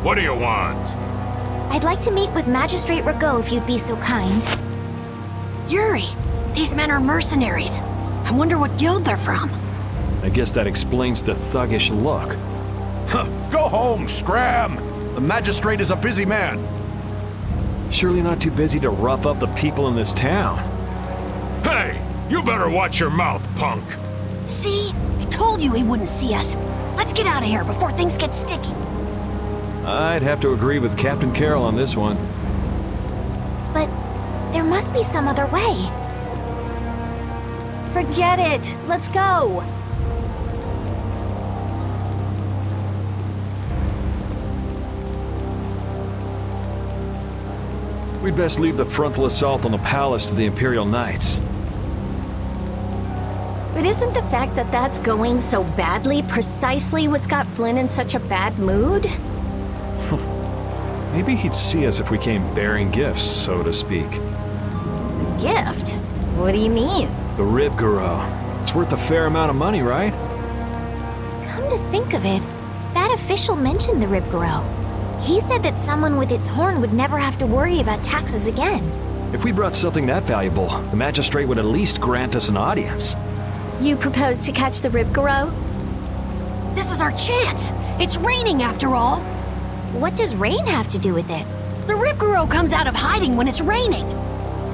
What do you want? I'd like to meet with Magistrate Rago if you'd be so kind. Yuri, these men are mercenaries. I wonder what guild they're from. I guess that explains the thuggish look. Huh, go home, scram! The magistrate is a busy man. Surely not too busy to rough up the people in this town. Hey, you better watch your mouth, punk. See? I told you he wouldn't see us. Let's get out of here before things get sticky. I'd have to agree with Captain Carroll on this one. But there must be some other way. Forget it. Let's go. We'd best leave the frontal assault on the palace to the Imperial Knights. But isn't the fact that that's going so badly precisely what's got Flynn in such a bad mood? Maybe he'd see us if we came bearing gifts, so to speak. Gift? What do you mean? The Ribgaro. It's worth a fair amount of money, right? Come to think of it, that official mentioned the Ribgaro. He said that someone with its horn would never have to worry about taxes again. If we brought something that valuable, the magistrate would at least grant us an audience. You propose to catch the Ribgaro? This is our chance. It's raining after all. What does rain have to do with it? The Ribgaro comes out of hiding when it's raining.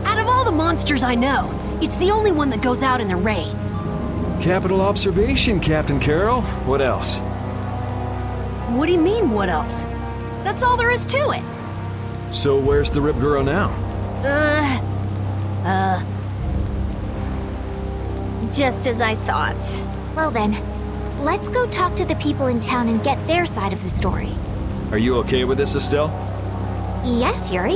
Out of all the monsters I know, it's the only one that goes out in the rain. Capital observation, Captain Carroll. What else? What do you mean, what else? That's all there is to it. So where's the Ribgaro now? Just as I thought. Well then, let's go talk to the people in town and get their side of the story. Are you okay with this, Estelle? Yes, Yuri.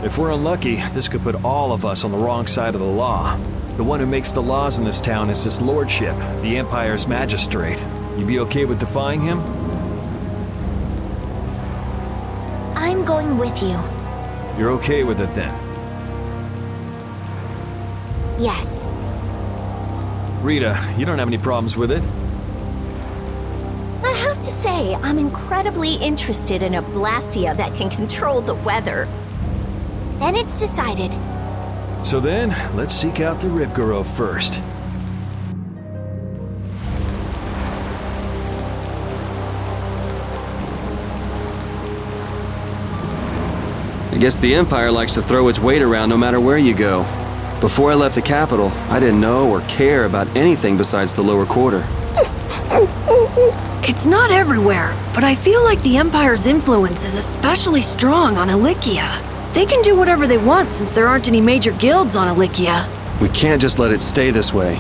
If we're unlucky, this could put all of us on the wrong side of the law. The one who makes the laws in this town is his lordship, the Empire's magistrate. You be okay with defying him? I'm going with you. You're okay with it then? Yes. Rita, you don't have any problems with it? I have to say, I'm incredibly interested in a Blastia that can control the weather. Then it's decided. So then, let's seek out the Ribgaro first. I guess the Empire likes to throw its weight around no matter where you go. Before I left the capital, I didn't know or care about anything besides the lower quarter. It's not everywhere, but I feel like the Empire's influence is especially strong on Ilikia. They can do whatever they want since there aren't any major guilds on Ilikia. We can't just let it stay this way.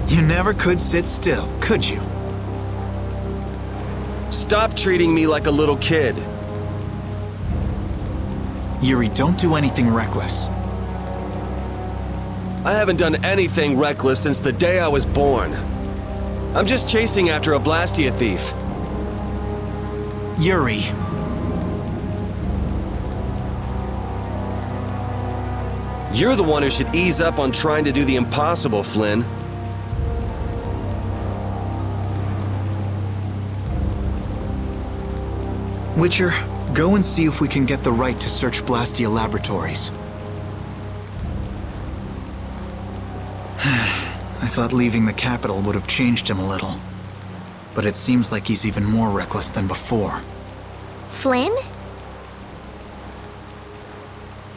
You never could sit still, could you? Stop treating me like a little kid. Yuri, don't do anything reckless. I haven't done anything reckless since the day I was born. I'm just chasing after a Blastia thief. Yuri. You're the one who should ease up on trying to do the impossible, Flynn. Witcher, go and see if we can get the right to search Blastia Laboratories. I thought leaving the capital would have changed him a little. But it seems like he's even more reckless than before. Flynn?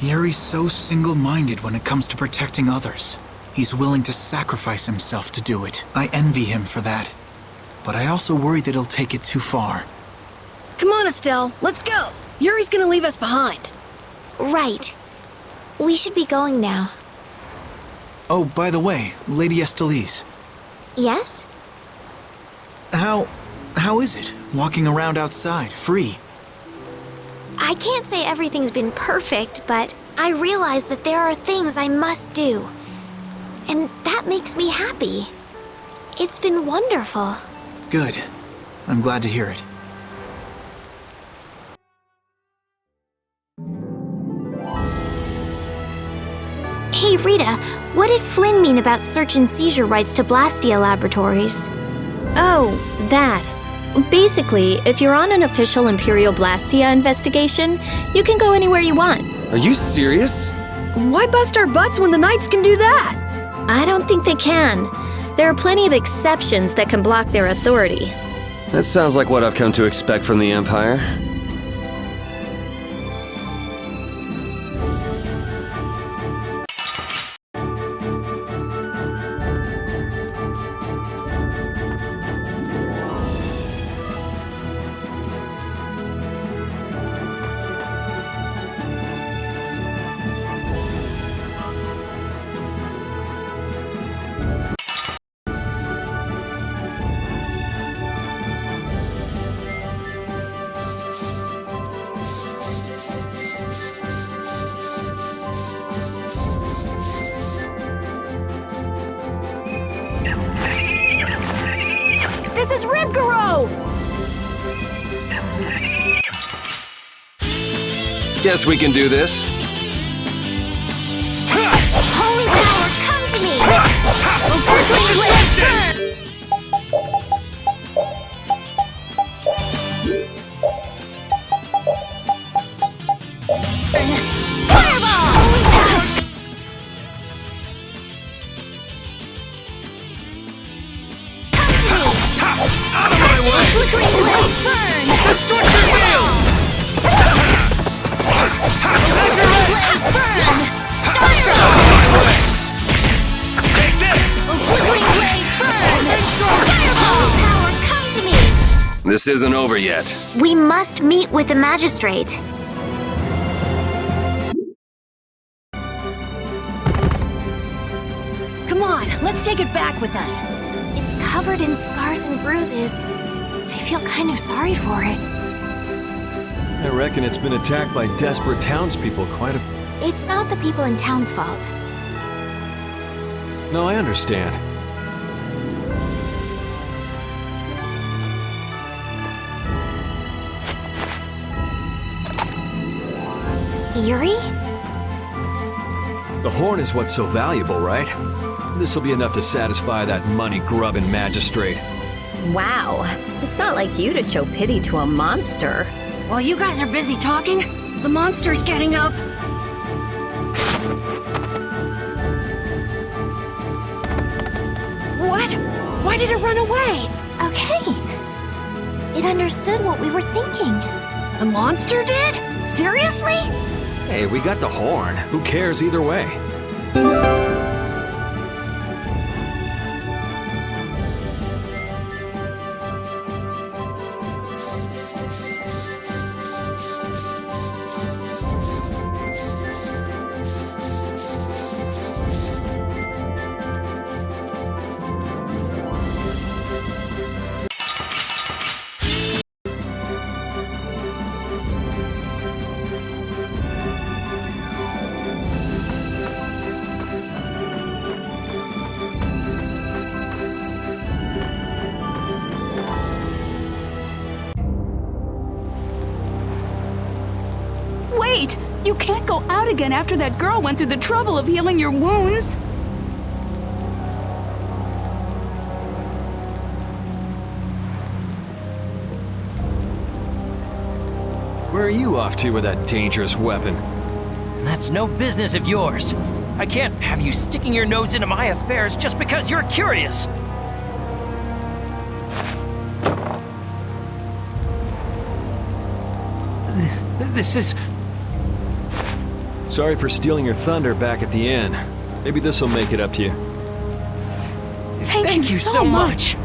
Yuri's so single-minded when it comes to protecting others. He's willing to sacrifice himself to do it. I envy him for that. But I also worry that he'll take it too far. Come on, Estelle, let's go. Yuri's gonna leave us behind. Right. We should be going now. Oh, by the way, Lady Estellise. Yes? How is it, walking around outside, free? I can't say everything's been perfect, but I realize that there are things I must do. And that makes me happy. It's been wonderful. Good. I'm glad to hear it. Hey, Rita, what did Flynn mean about search and seizure rights to Blastia Laboratories? Oh, that. Basically, if you're on an official Imperial Blastia investigation, you can go anywhere you want. Are you serious? Why bust our butts when the Knights can do that? I don't think they can. There are plenty of exceptions that can block their authority. That sounds like what I've come to expect from the Empire. This is Ribgaro! Guess we can do this. Holy power, come to me! Flickering blaze burn! Fireball! Holy power! Come to me! Out of my way! Flickering blaze burn! Destruction field! Flickering blaze burn! Starstruck! Take this! Flickering blaze burn! Fireball! Power, come to me! This isn't over yet. We must meet with the magistrate. Come on, let's take it back with us. It's covered in scars and bruises. I feel kind of sorry for it. I reckon it's been attacked by desperate townspeople quite a... It's not the people in town's fault. No, I understand. Yuri? The horn is what's so valuable, right? This'll be enough to satisfy that money-grubbing magistrate. Wow, it's not like you to show pity to a monster. While you guys are busy talking, the monster's getting up. What? Why did it run away? Okay. It understood what we were thinking. The monster did? Seriously? Hey, we got the horn. Who cares either way? Wait! You can't go out again after that girl went through the trouble of healing your wounds. Where are you off to with that dangerous weapon? That's no business of yours. I can't have you sticking your nose into my affairs just because you're curious. This is... Sorry for stealing your thunder back at the end. Maybe this'll make it up to you. Thank you so much.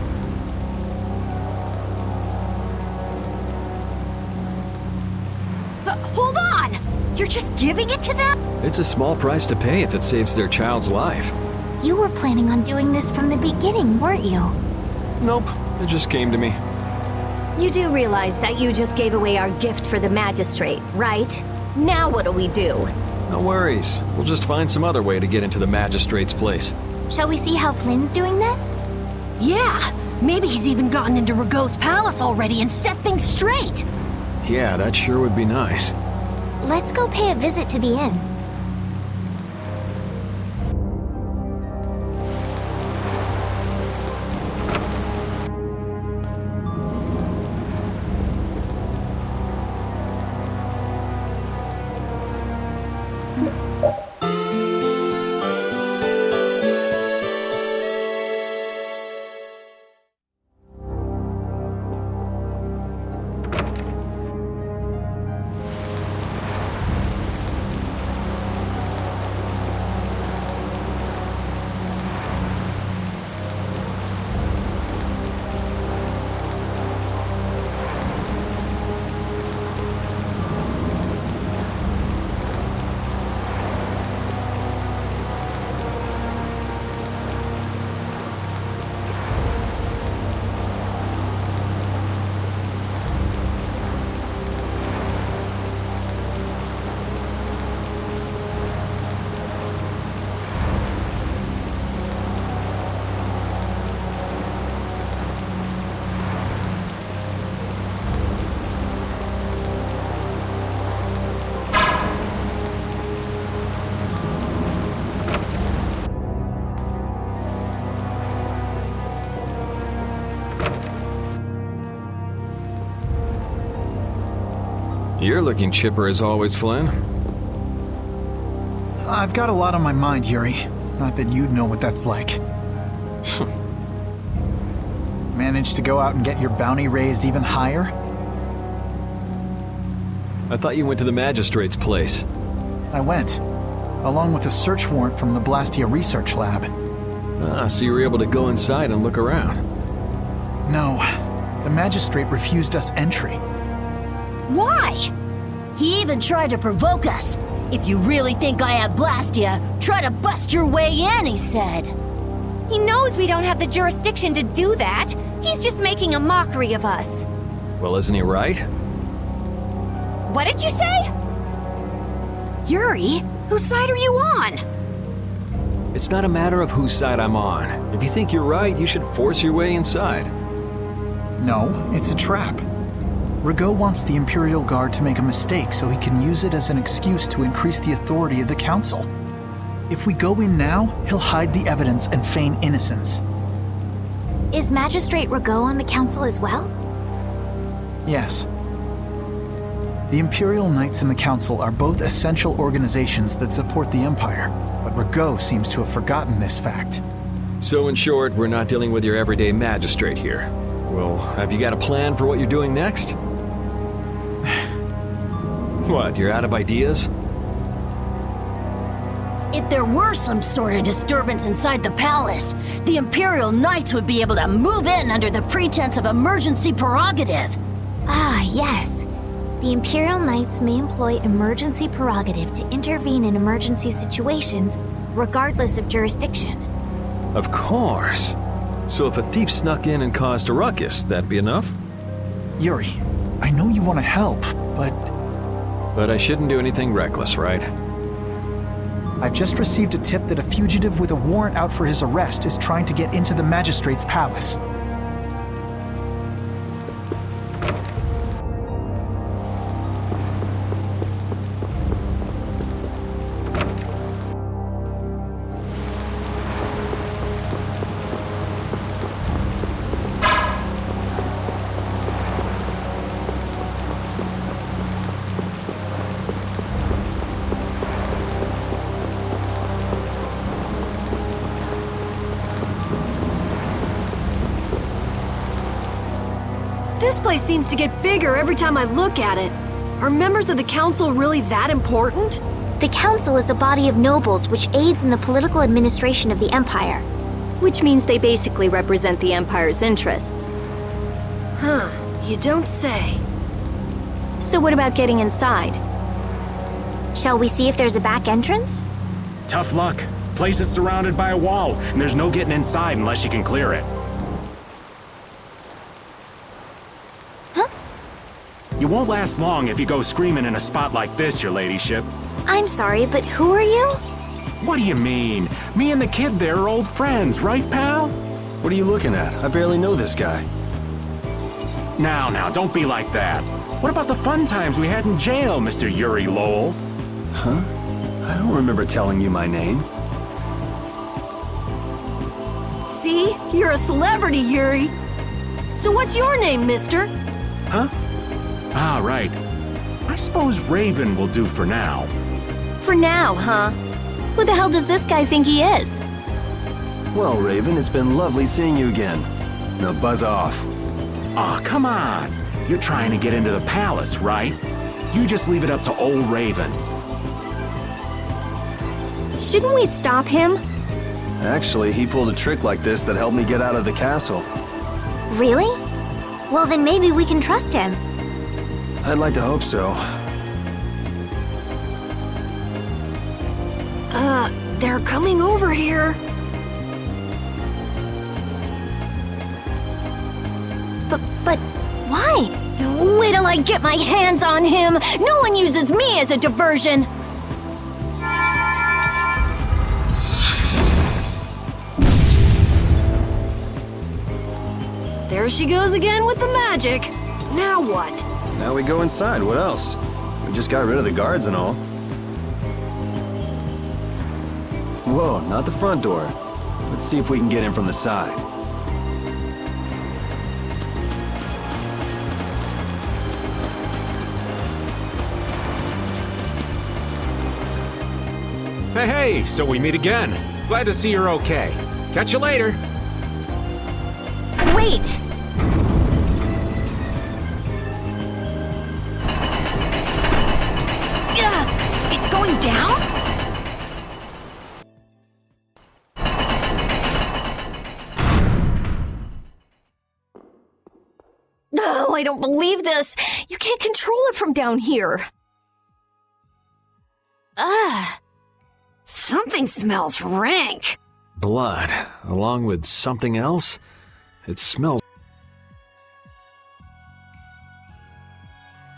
Hold on! You're just giving it to them? It's a small price to pay if it saves their child's life. You were planning on doing this from the beginning, weren't you? Nope, it just came to me. You do realize that you just gave away our gift for the magistrate, right? Now what do we do? No worries. We'll just find some other way to get into the magistrate's place. Shall we see how Flynn's doing then? Yeah, maybe he's even gotten into Rago's palace already and set things straight. Yeah, that sure would be nice. Let's go pay a visit to the inn. You're looking chipper as always, Flynn. I've got a lot on my mind, Yuri. Not that you'd know what that's like. Managed to go out and get your bounty raised even higher? I thought you went to the magistrate's place. I went, along with a search warrant from the Blastia Research Lab. Ah, so you were able to go inside and look around. No, the magistrate refused us entry. Why? He even tried to provoke us. If you really think I have Blastia, try to bust your way in, he said. He knows we don't have the jurisdiction to do that. He's just making a mockery of us. Well, isn't he right? What did you say? Yuri, whose side are you on? It's not a matter of whose side I'm on. If you think you're right, you should force your way inside. No, it's a trap. Rigaud wants the Imperial Guard to make a mistake so he can use it as an excuse to increase the authority of the Council. If we go in now, he'll hide the evidence and feign innocence. Is Magistrate Rigaud on the Council as well? Yes. The Imperial Knights and the Council are both essential organizations that support the Empire, but Rigaud seems to have forgotten this fact. So in short, we're not dealing with your everyday magistrate here. Well, have you got a plan for what you're doing next? What, you're out of ideas? If there were some sort of disturbance inside the palace, the Imperial Knights would be able to move in under the pretense of emergency prerogative. Ah, yes. The Imperial Knights may employ emergency prerogative to intervene in emergency situations, regardless of jurisdiction. Of course. So if a thief snuck in and caused a ruckus, that'd be enough? Yuri, I know you want to help, but... But I shouldn't do anything reckless, right? I've just received a tip that a fugitive with a warrant out for his arrest is trying to get into the Magistrate's palace. This place seems to get bigger every time I look at it. Are members of the council really that important? The Council is a body of nobles which aids in the political administration of the Empire. Which means they basically represent the Empire's interests. Huh, you don't say. So what about getting inside? Shall we see if there's a back entrance? Tough luck. Place is surrounded by a wall, and there's no getting inside unless you can clear it. You won't last long if you go screaming in a spot like this, your ladyship. I'm sorry, but who are you? What do you mean? Me and the kid there are old friends, right, pal? What are you looking at? I barely know this guy. Now, don't be like that. What about the fun times we had in jail, Mr. Yuri Lowell? Huh? I don't remember telling you my name. See? You're a celebrity, Yuri. So what's your name, mister? Huh? Ah, right. I suppose Raven will do for now. For now, huh? Who the hell does this guy think he is? Well, Raven, it's been lovely seeing you again. Now buzz off. Aw, come on. You're trying to get into the palace, right? You just leave it up to old Raven. Shouldn't we stop him? Actually, he pulled a trick like this that helped me get out of the castle. Really? Well, then maybe we can trust him. I'd like to hope so. They're coming over here. But why? Wait till I get my hands on him! No one uses me as a diversion! There she goes again with the magic. Now what? Now we go inside. What else? We just got rid of the guards and all. Whoa, not the front door. Let's see if we can get in from the side. Hey, so we meet again. Glad to see you're okay. Catch you later. Wait! It's going down? No, I don't believe this. You can't control it from down here. Ugh. Something smells rank. Blood, along with something else? It smells...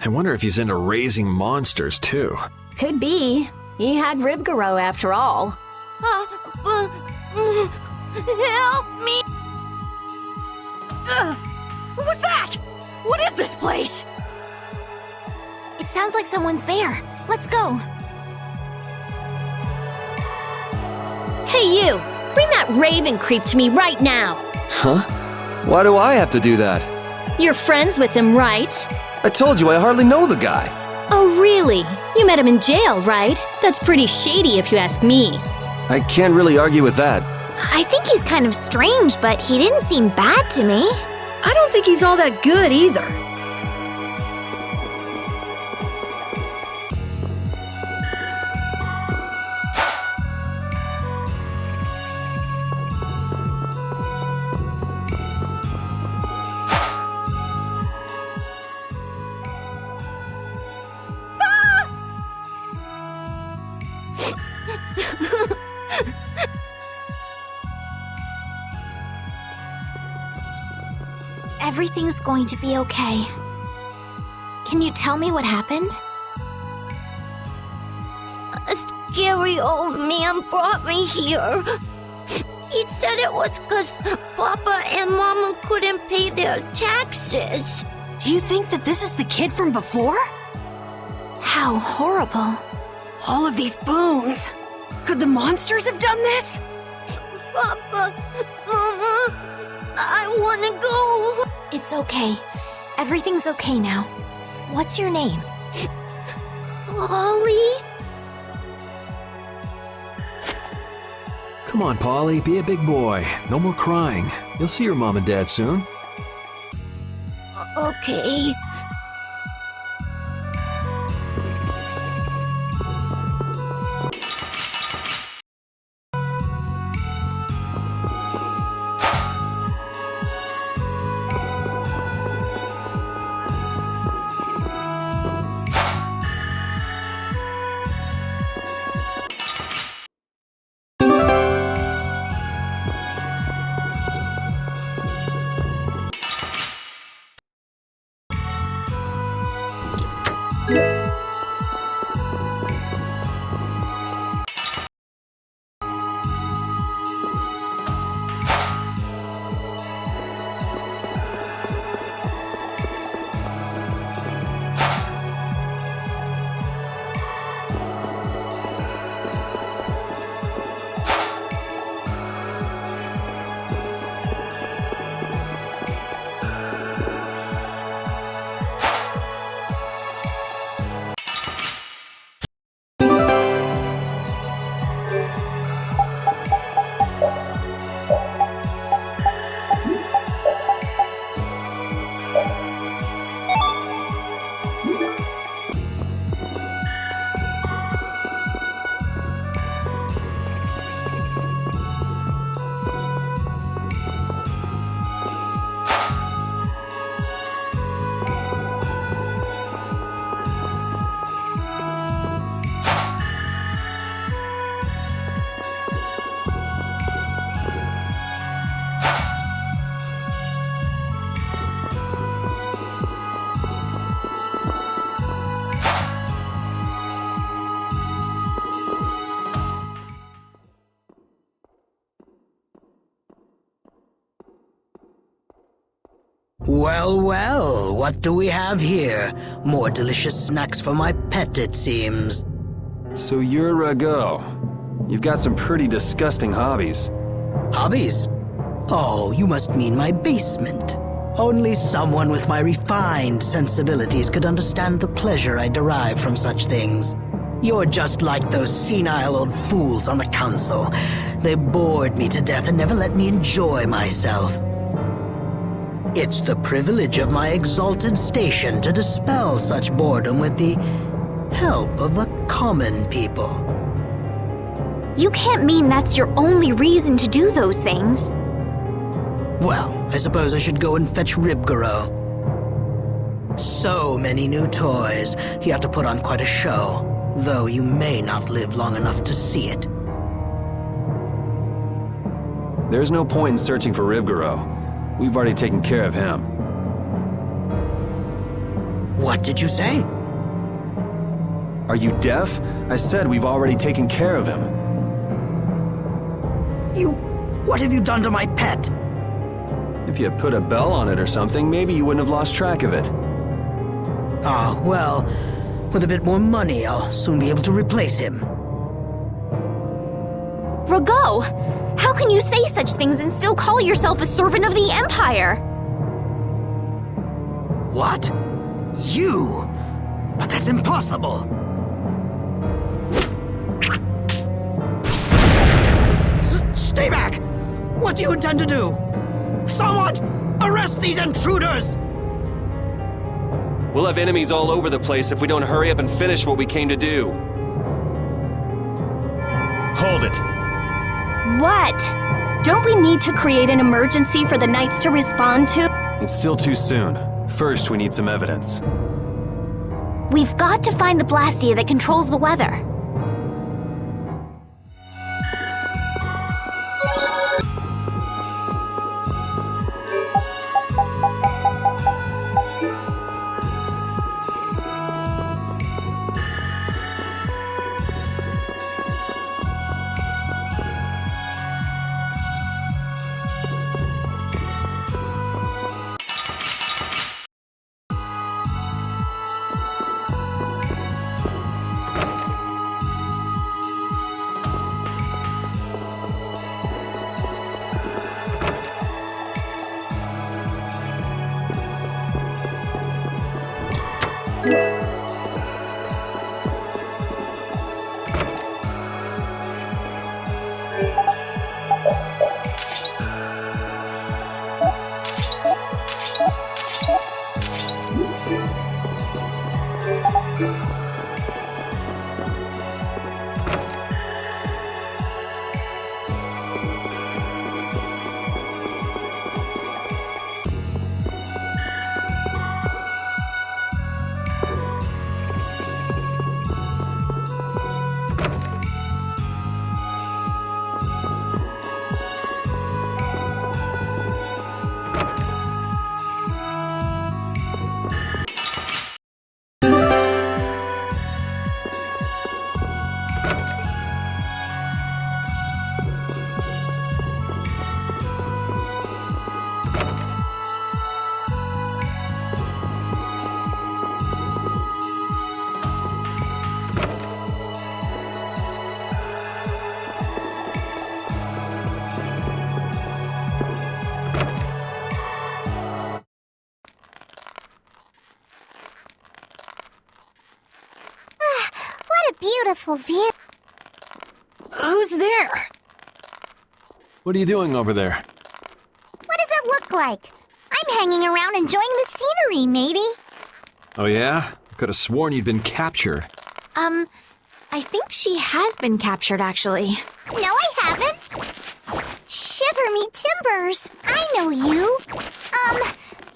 I wonder if he's into raising monsters, too. Could be. He had Ribgaro after all. Help me! What was that? What is this place? It sounds like someone's there. Let's go. Hey, you! Bring that raven creep to me right now! Huh? Why do I have to do that? You're friends with him, right? I told you I hardly know the guy. Oh, really? You met him in jail, right? That's pretty shady if you ask me. I can't really argue with that. I think he's kind of strange, but he didn't seem bad to me. I don't think he's all that good either. Everything's going to be okay. Can you tell me what happened? A scary old man brought me here. He said it was because Papa and Mama couldn't pay their taxes. Do you think that this is the kid from before? How horrible. All of these bones. Could the monsters have done this? Papa, Mama, I want to go. It's okay. Everything's okay now. What's your name? Ollie? Come on, Polly, be a big boy. No more crying. You'll see your mom and dad soon. Okay. Well, well, what do we have here? More delicious snacks for my pet, it seems. So you're a go. You've got some pretty disgusting hobbies. Hobbies? Oh, you must mean my basement. Only someone with my refined sensibilities could understand the pleasure I derive from such things. You're just like those senile old fools on the council. They bored me to death and never let me enjoy myself. It's the privilege of my exalted station to dispel such boredom with the help of the common people. You can't mean that's your only reason to do those things. Well, I suppose I should go and fetch Ribgaro. So many new toys. You have to put on quite a show, though you may not live long enough to see it. There's no point in searching for Ribgaro. We've already taken care of him. What did you say? Are you deaf? I said we've already taken care of him. What have you done to my pet? If you had put a bell on it or something, maybe you wouldn't have lost track of it. Ah, well, with a bit more money, I'll soon be able to replace him. Rago! How can you say such things and still call yourself a servant of the Empire? What? You? But that's impossible! Stay back! What do you intend to do? Someone! Arrest these intruders! We'll have enemies all over the place if we don't hurry up and finish what we came to do. Hold it. What? Don't we need to create an emergency for the knights to respond to? It's still too soon. First, we need some evidence. We've got to find the Blastia that controls the weather. Beautiful view. Who's there? What are you doing over there? What does it look like? I'm hanging around enjoying the scenery, matey. Oh yeah? I could have sworn you'd been captured. I think she has been captured, actually. No, I haven't. Shiver me timbers. I know you.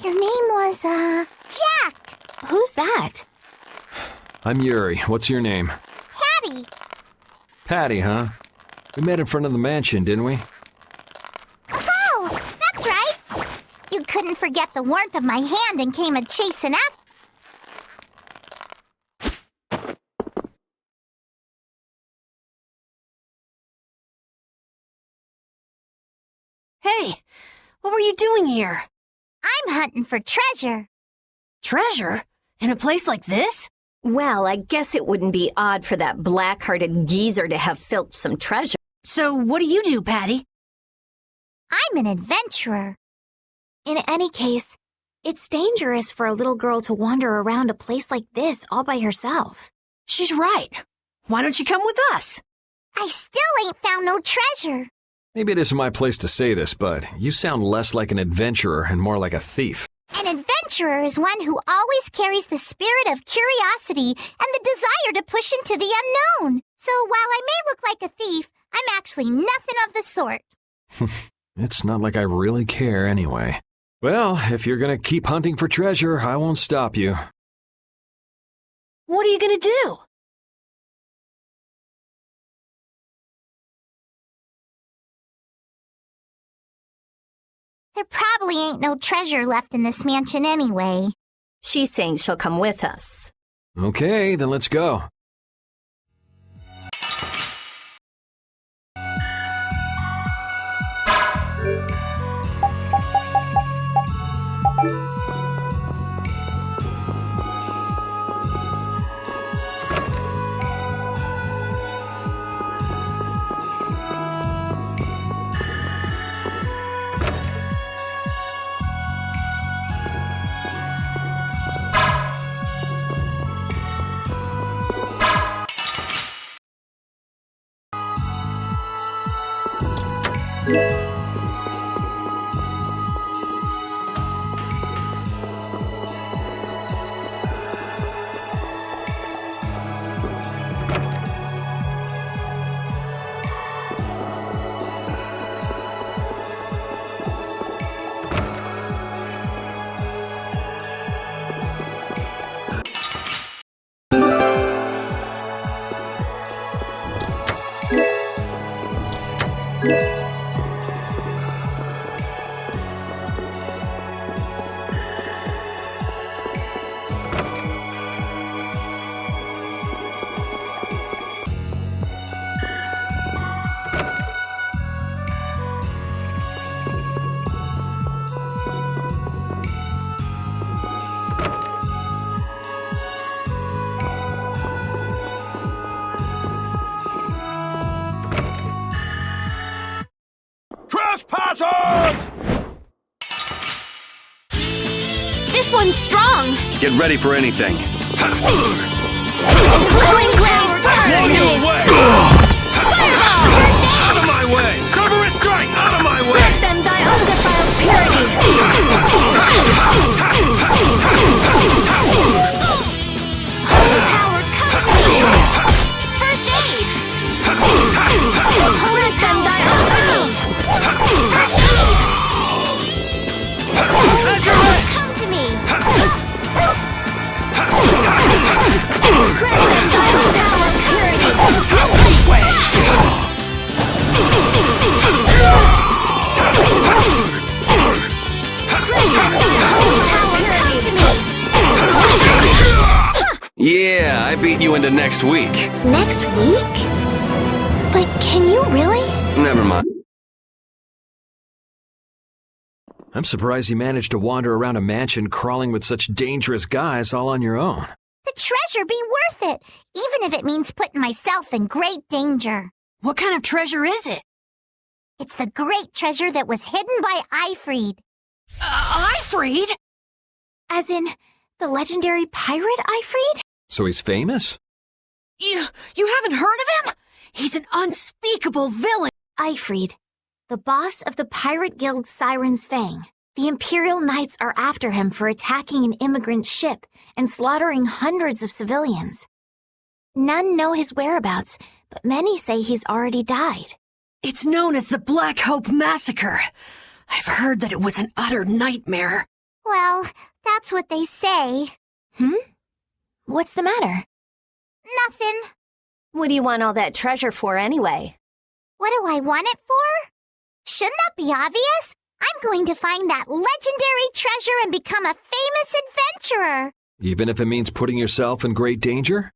Your name was, Jack. Who's that? I'm Yuri. What's your name? Patty. Patty, huh? We met in front of the mansion, didn't we? Oh, that's right. You couldn't forget the warmth of my hand and came a-chasing after. Hey, what were you doing here? I'm hunting for treasure. Treasure? In a place like this? Well, I guess it wouldn't be odd for that black-hearted geezer to have filched some treasure. So what do you do, Patty? I'm an adventurer. In any case, it's dangerous for a little girl to wander around a place like this all by herself. She's right. Why don't you come with us? I still ain't found no treasure. Maybe it isn't my place to say this, but you sound less like an adventurer and more like a thief. An adventurer is one who always carries the spirit of curiosity and the desire to push into the unknown. So while I may look like a thief, I'm actually nothing of the sort. It's not like I really care anyway. Well, if you're gonna keep hunting for treasure, I won't stop you. What are you gonna do? There probably ain't no treasure left in this mansion anyway. She's saying she'll come with us. Okay, then let's go. Trespassers! This one's strong. Get ready for anything. Glowing blaze burn. Blow you away! Fireball. First aid. Out of my way! Cerberus strike! Out of my way! Let them thy undefiled purity. Holy power, come to me. First aid. Holy Let them thy undefiled. First aid. Holy power, come to me. Grant them thy undefiled purity. Yeah, I beat you into next week. Next week? But can you really? Never mind. I'm surprised you managed to wander around a mansion crawling with such dangerous guys all on your own. The treasure be worth it, even if it means putting myself in great danger. What kind of treasure is it? It's the great treasure that was hidden by Eifried. Eifried? As in, the legendary pirate Eifried? So he's famous? You haven't heard of him? He's an unspeakable villain. Eifried, the boss of the pirate guild Siren's Fang. The Imperial Knights are after him for attacking an immigrant ship and slaughtering hundreds of civilians. None know his whereabouts, but many say he's already died. It's known as the Black Hope Massacre. I've heard that it was an utter nightmare. Well, that's what they say. What's the matter? Nothing. What do you want all that treasure for anyway? What do I want it for? Shouldn't that be obvious? I'm going to find that legendary treasure and become a famous adventurer. Even if it means putting yourself in great danger?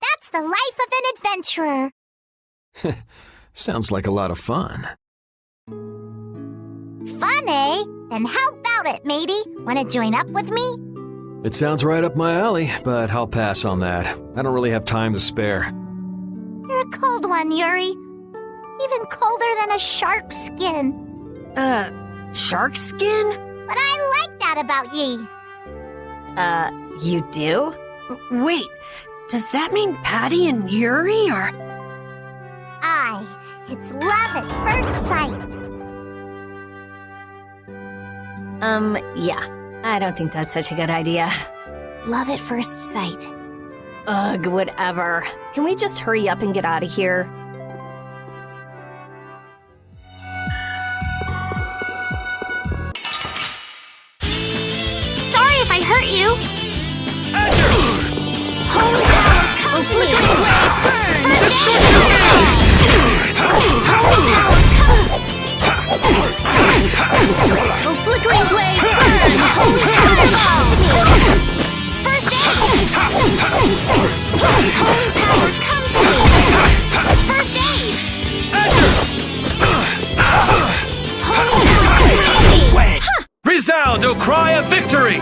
That's the life of an adventurer. Sounds like a lot of fun. Fun, eh? Then how about it, matey? Wanna join up with me? It sounds right up my alley, but I'll pass on that. I don't really have time to spare. You're a cold one, Yuri. Even colder than a shark's skin. Shark skin? But I like that about ye. You do? Wait, Does that mean Patty and Yuri are... Aye, it's love at first sight. Yeah. I don't think that's such a good idea. Love at first sight. Ugh, whatever. Can we just hurry up and get out of here? Sorry if I hurt you. Holy power, come to me! First aid! Holy power, come! Oh, flickering blaze, burn! Holy power, come to me! First aid! Holy power, come to me! First aid! Holy power, crazy! Resound, O cry of victory!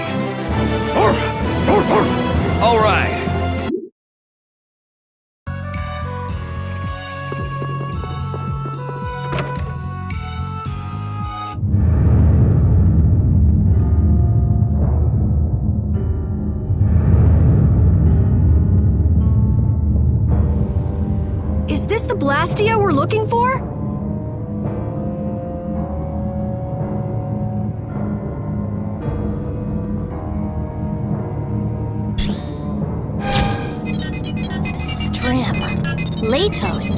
All right. Is this the Blastia we're looking for? Latos,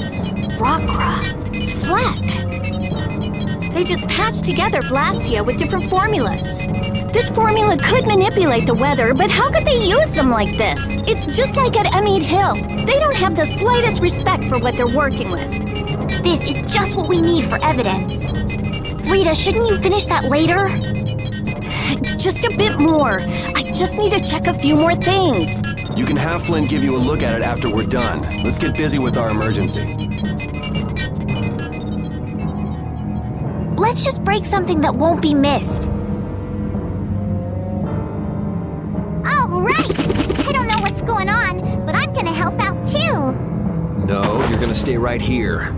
Rockra, Fleck. They just patched together Blastia with different formulas. This formula could manipulate the weather, but how could they use them like this? It's just like at Emmead Hill. They don't have the slightest respect for what they're working with. This is just what we need for evidence. Rita, shouldn't you finish that later? Just a bit more. I just need to check a few more things. You can have Flynn give you a look at it after we're done. Let's get busy with our emergency. Let's just break something that won't be missed. All right! I don't know what's going on, but I'm gonna help out too. No, you're gonna stay right here.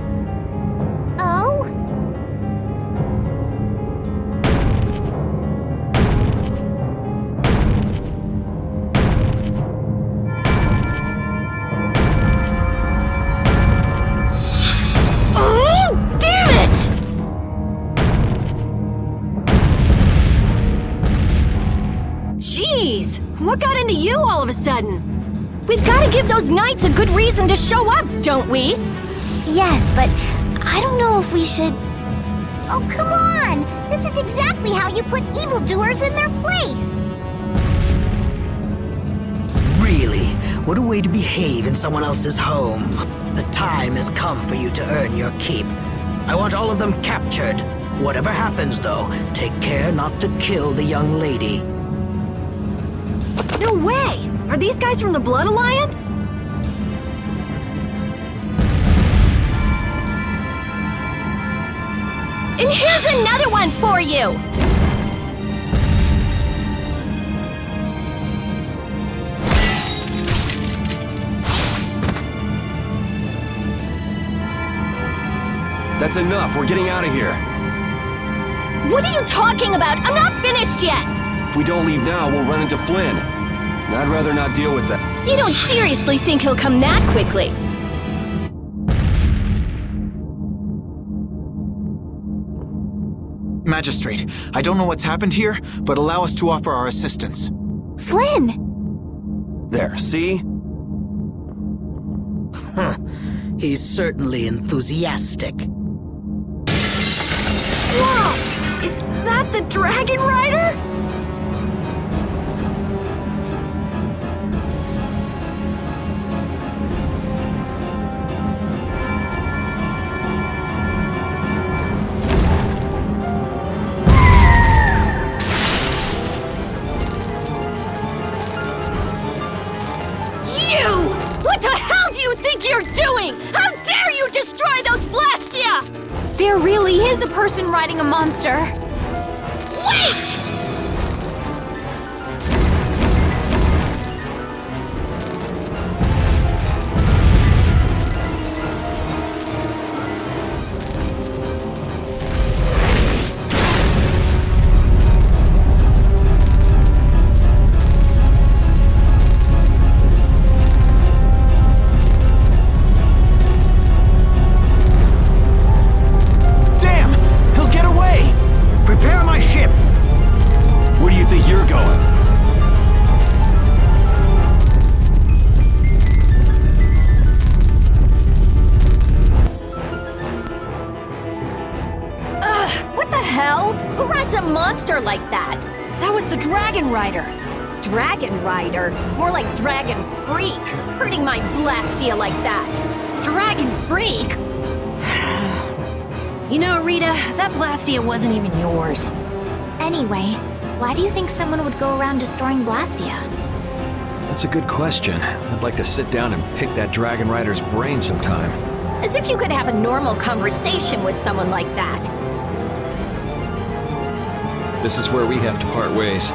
Oh? What got into you all of a sudden? We've got to give those knights a good reason to show up, don't we? Yes, but I don't know if we should... Oh, come on! This is exactly how you put evildoers in their place! Really? What a way to behave in someone else's home. The time has come for you to earn your keep. I want all of them captured. Whatever happens, though, take care not to kill the young lady. No way! Are these guys from the Blood Alliance? And here's another one for you! That's enough. We're getting out of here. What are you talking about? I'm not finished yet! If we don't leave now, we'll run into Flynn. And I'd rather not deal with that. You don't seriously think he'll come that quickly? Magistrate, I don't know what's happened here, but allow us to offer our assistance. Flynn! There, see? He's certainly enthusiastic. Whoa! Is that the Dragon Rider? How dare you destroy those Blastia! There really is a person riding a monster. Wait! hell? Who rides a monster like that? That was the Dragon Rider. Dragon Rider? More like Dragon Freak. Hurting my Blastia like that. Dragon Freak? You know, Rita, that Blastia wasn't even yours. Anyway, why do you think someone would go around destroying Blastia? That's a good question. I'd like to sit down and pick that Dragon Rider's brain sometime. As if you could have a normal conversation with someone like that. This is where we have to part ways.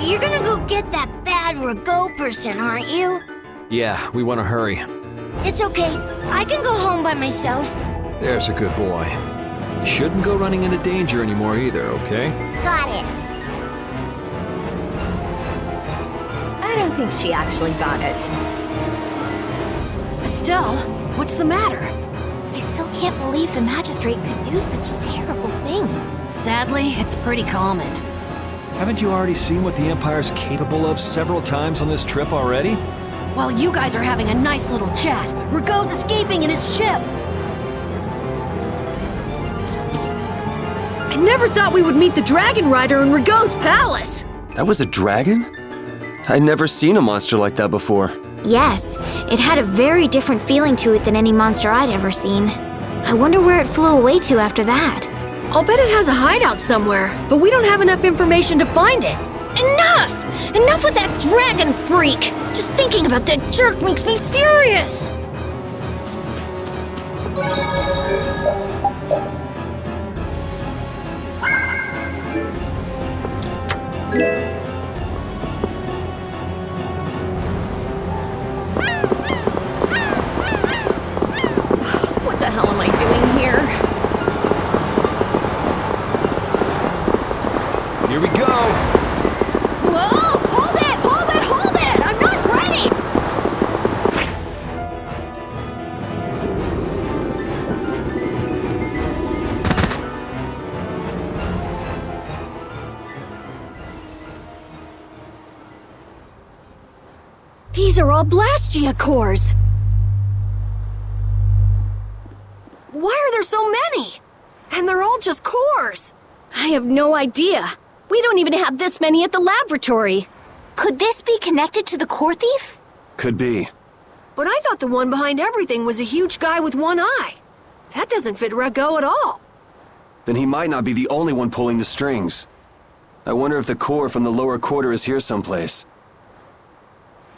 You're gonna go get that bad Rago person, aren't you? Yeah, we want to hurry. It's okay. I can go home by myself. There's a good boy. You shouldn't go running into danger anymore either, okay? Got it. I don't think she actually got it. Estelle, what's the matter? I still can't believe the magistrate could do such terrible things. Sadly, it's pretty common. Haven't you already seen what the Empire's capable of several times on this trip already? While you guys are having a nice little chat, Rago's escaping in his ship. I never thought we would meet the Dragon Rider in Rago's palace. That was a dragon? I'd never seen a monster like that before. Yes, it had a very different feeling to it than any monster I'd ever seen. I wonder where it flew away to after that. I'll bet it has a hideout somewhere, but we don't have enough information to find it. Enough! Enough with that dragon freak! Just thinking about that jerk makes me furious! What the hell am I doing here? Here we go! Whoa! Hold it! Hold it! Hold it! I'm not ready! These are all Blastia cores! Why are there so many? And they're all just cores. I have no idea. We don't even have this many at the laboratory. Could this be connected to the core thief? Could be. But I thought the one behind everything was a huge guy with one eye. That doesn't fit Rago at all. Then he might not be the only one pulling the strings. I wonder if the core from the lower quarter is here someplace.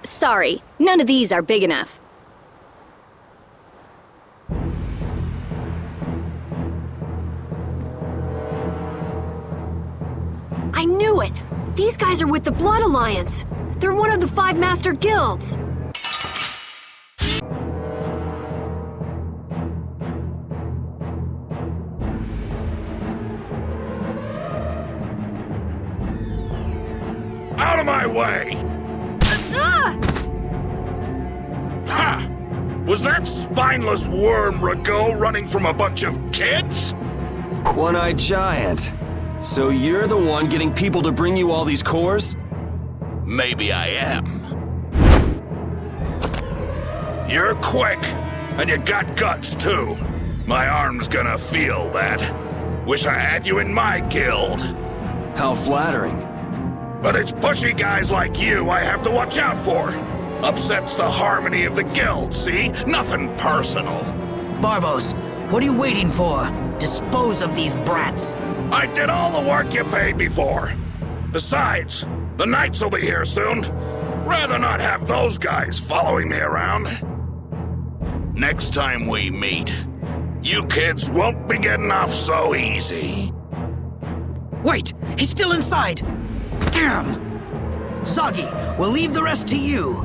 Sorry, none of these are big enough. I knew it! These guys are with the Blood Alliance. They're one of the 5 master guilds. Out of my way! Ha! Was that spineless worm Rago running from a bunch of kids? One-eyed giant. So you're the one getting people to bring you all these cores? Maybe I am. You're quick, and you got guts too. My arm's gonna feel that. Wish I had you in my guild. How flattering. But it's pushy guys like you I have to watch out for. Upsets the harmony of the guild, see? Nothing personal. Barbos, what are you waiting for? Dispose of these brats. I did all the work you paid me for. Besides, the knights will be here soon. Rather not have those guys following me around. Next time we meet, you kids won't be getting off so easy. Wait, he's still inside. Damn! Zoggy, we'll leave the rest to you.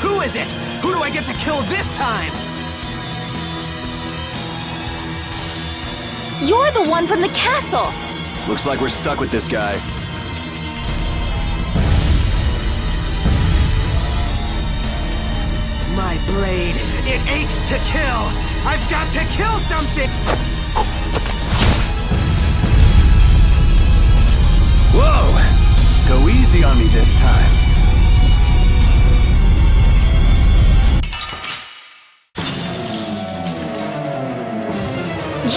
Who is it? Who do I get to kill this time? You're the one from the castle! Looks like we're stuck with this guy. My blade, it aches to kill! I've got to kill something! Whoa! Go easy easy on me this time.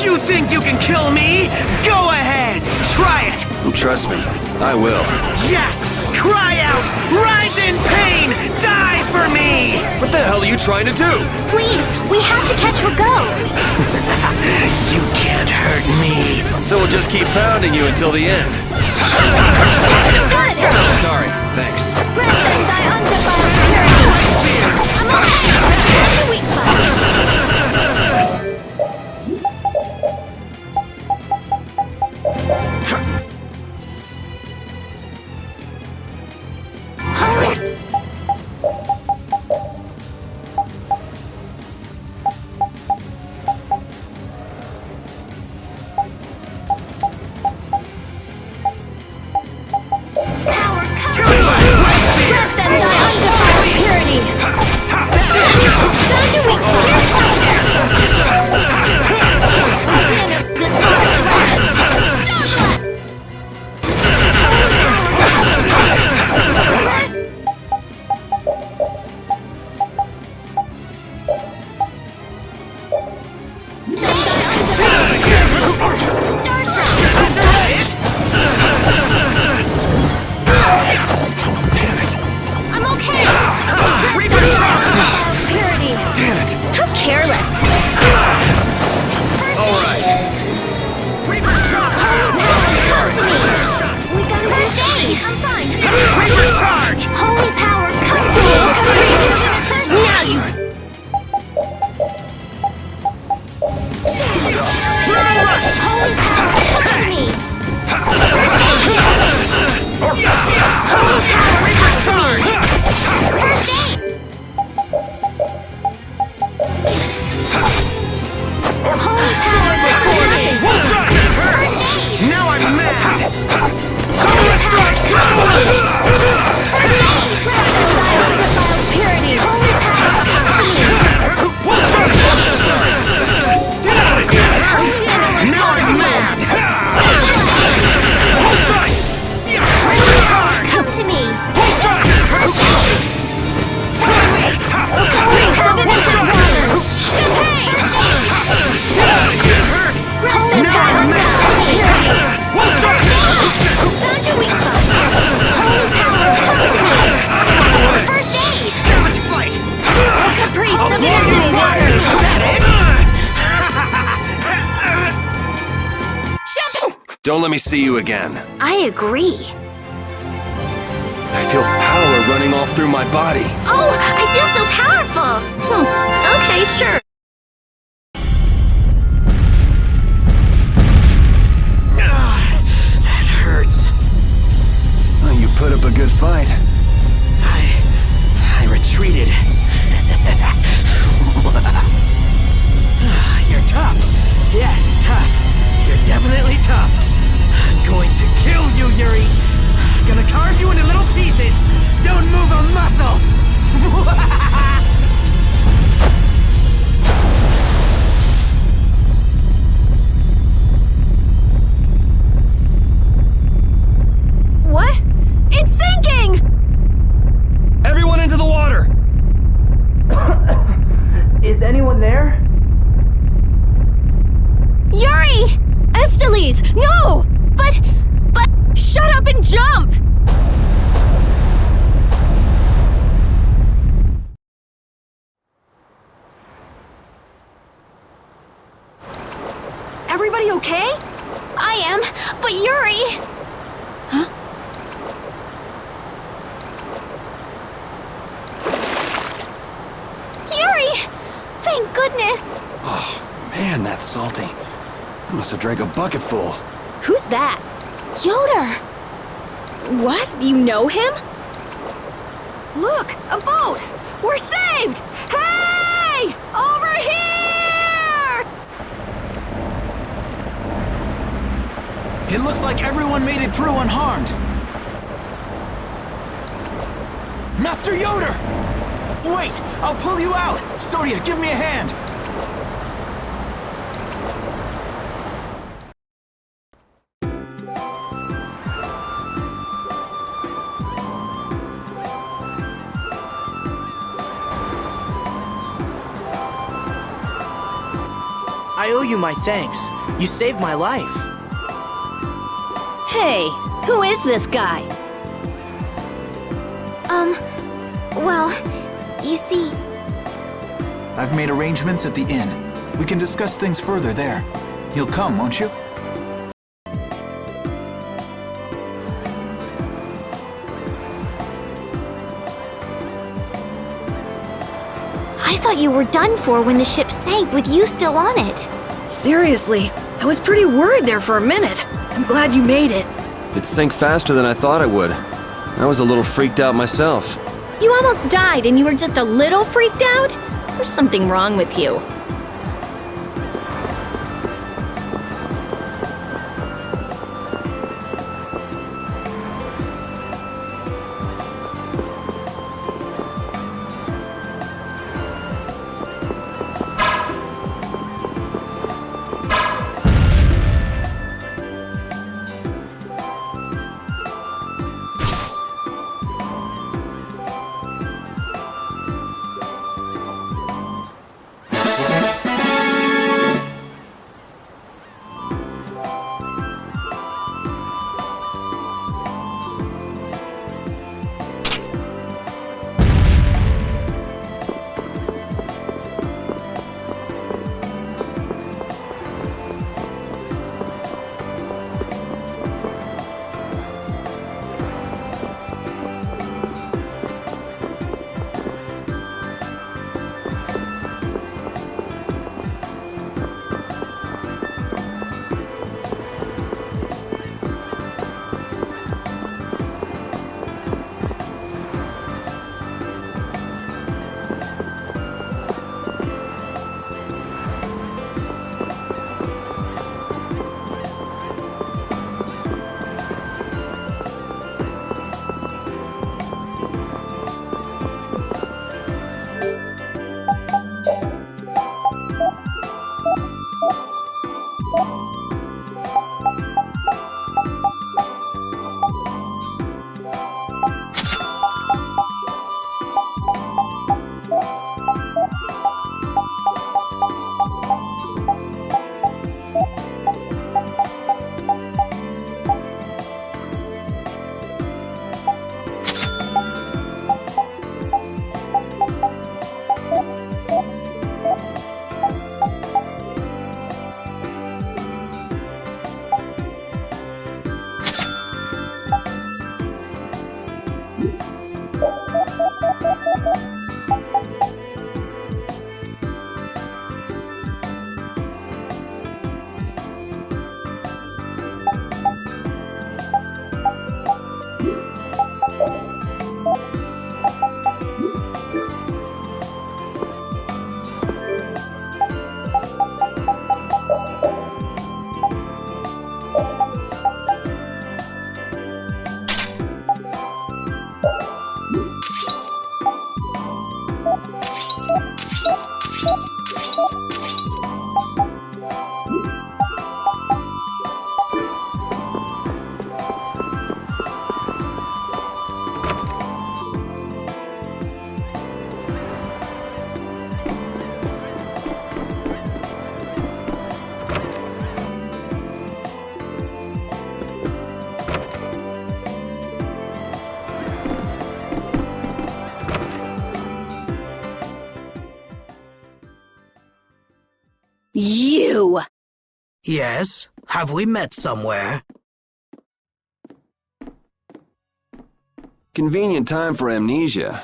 You think you can kill me? Go ahead! Try it! Trust me, I will. Yes! Cry out! Writhe in pain! Die for me! What the hell are you trying to do? Please, we have to catch Rago. You can't hurt me. So we'll just keep pounding you until the end. Good. Sorry, thanks. Preston, thy undefiled purity. I'm okay. That's your weak spot. Don't let me see you again. I agree. I feel power running all through my body. Oh, I feel so powerful. Okay, sure. That hurts. Well, you put up a good fight. I retreated. You're tough. Yes, tough. You're definitely tough. I'm going to kill you, Yuri. I'm gonna carve you into little pieces. Don't move a muscle. What? It's sinking! Everyone into the water! Is anyone there? Yuri! Estelles! No! But... shut up and jump! Everybody okay? I am, but Yuri... Huh? Yuri! Thank goodness! Oh, man, that's salty. I must have drank a bucketful. Who's that? Yoder! What? You know him? Look! A boat! We're saved! Hey! Over here! It looks like everyone made it through unharmed. Master Yoder! Wait! I'll pull you out! Sodia, give me a hand! I owe you my thanks. You saved my life. Hey, who is this guy? Well, you see, I've made arrangements at the inn. We can discuss things further there. You'll come, won't you? I thought you were done for when the ship sank with you still on it. Seriously, I was pretty worried there for a minute. I'm glad you made it. It sank faster than I thought it would. I was a little freaked out myself. You almost died and you were just a little freaked out? There's something wrong with you. You! Yes? Have we met somewhere? Convenient time for amnesia.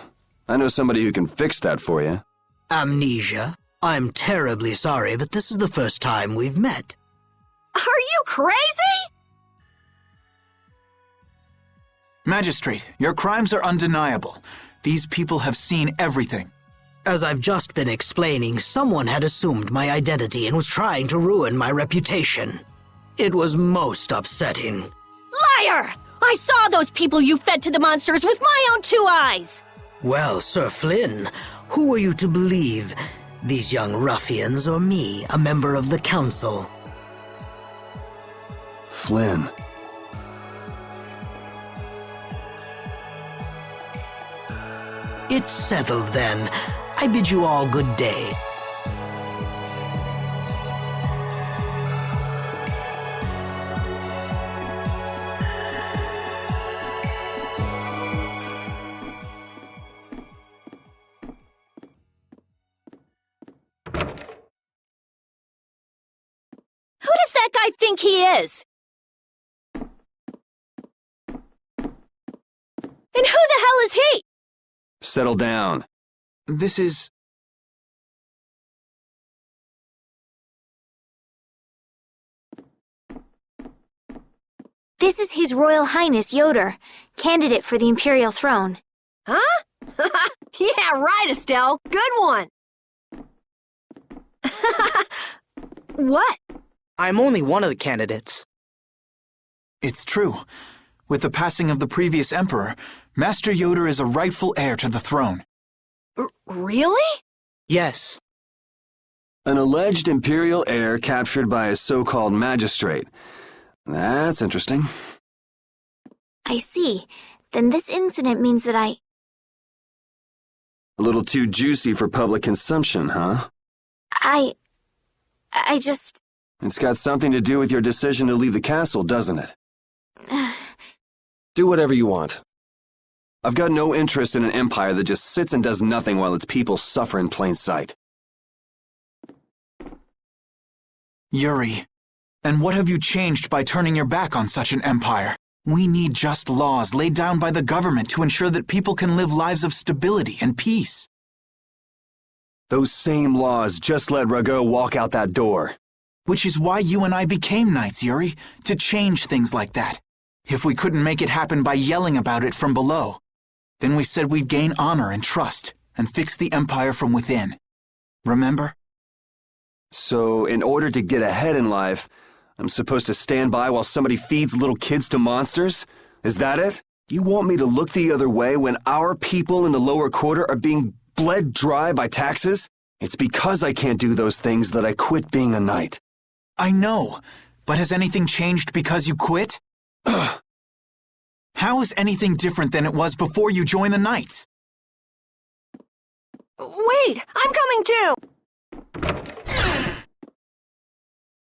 I know somebody who can fix that for you. Amnesia? I'm terribly sorry, but this is the first time we've met. Are you crazy? Magistrate, your crimes are undeniable. These people have seen everything. As I've just been explaining, someone had assumed my identity and was trying to ruin my reputation. It was most upsetting. Liar! I saw those people you fed to the monsters with my own 2 eyes! Well, Sir Flynn, who are you to believe? These young ruffians or me, a member of the council? Flynn. It's settled then. I bid you all good day. I think he is? And who the hell is he? Settle down. This is... This is His Royal Highness Yoder, candidate for the Imperial throne. Huh? Yeah, right, Estelle. Good one. What? I'm only one of the candidates. It's true. With the passing of the previous emperor, Master Yoder is a rightful heir to the throne. Really? Yes. An alleged imperial heir captured by a so-called magistrate. That's interesting. I see. Then this incident means that A little too juicy for public consumption, huh? I just... It's got something to do with your decision to leave the castle, doesn't it? Do whatever you want. I've got no interest in an empire that just sits and does nothing while its people suffer in plain sight. Yuri, and what have you changed by turning your back on such an empire? We need just laws laid down by the government to ensure that people can live lives of stability and peace. Those same laws just let Rago walk out that door. Which is why you and I became knights, Yuri, to change things like that. If we couldn't make it happen by yelling about it from below, then we said we'd gain honor and trust and fix the empire from within. Remember? So, in order to get ahead in life, I'm supposed to stand by while somebody feeds little kids to monsters? Is that it? You want me to look the other way when our people in the lower quarter are being bled dry by taxes? It's because I can't do those things that I quit being a knight. I know, but has anything changed because you quit? How is anything different than it was before you joined the Knights? Wait, I'm coming too!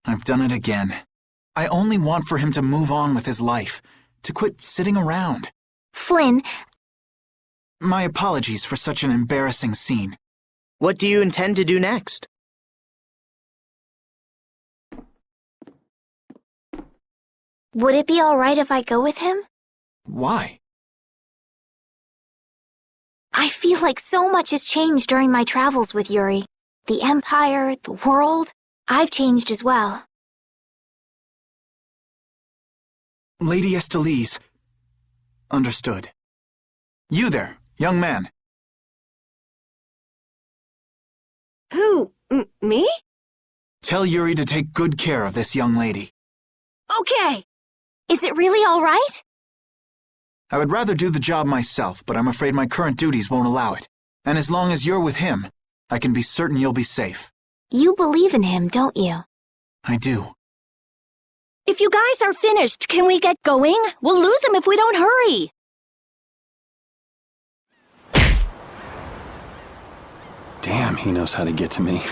I've done it again. I only want for him to move on with his life, to quit sitting around. Flynn... My apologies for such an embarrassing scene. What do you intend to do next? Would it be all right if I go with him? Why? I feel like so much has changed during my travels with Yuri. The Empire, the world. I've changed as well. Lady Estelise. Understood. You there, young man. Who? Me? Tell Yuri to take good care of this young lady. Okay. Is it really all right? I would rather do the job myself, but I'm afraid my current duties won't allow it. And as long as you're with him, I can be certain you'll be safe. You believe in him, don't you? I do. If you guys are finished, can we get going? We'll lose him if we don't hurry. Damn, he knows how to get to me.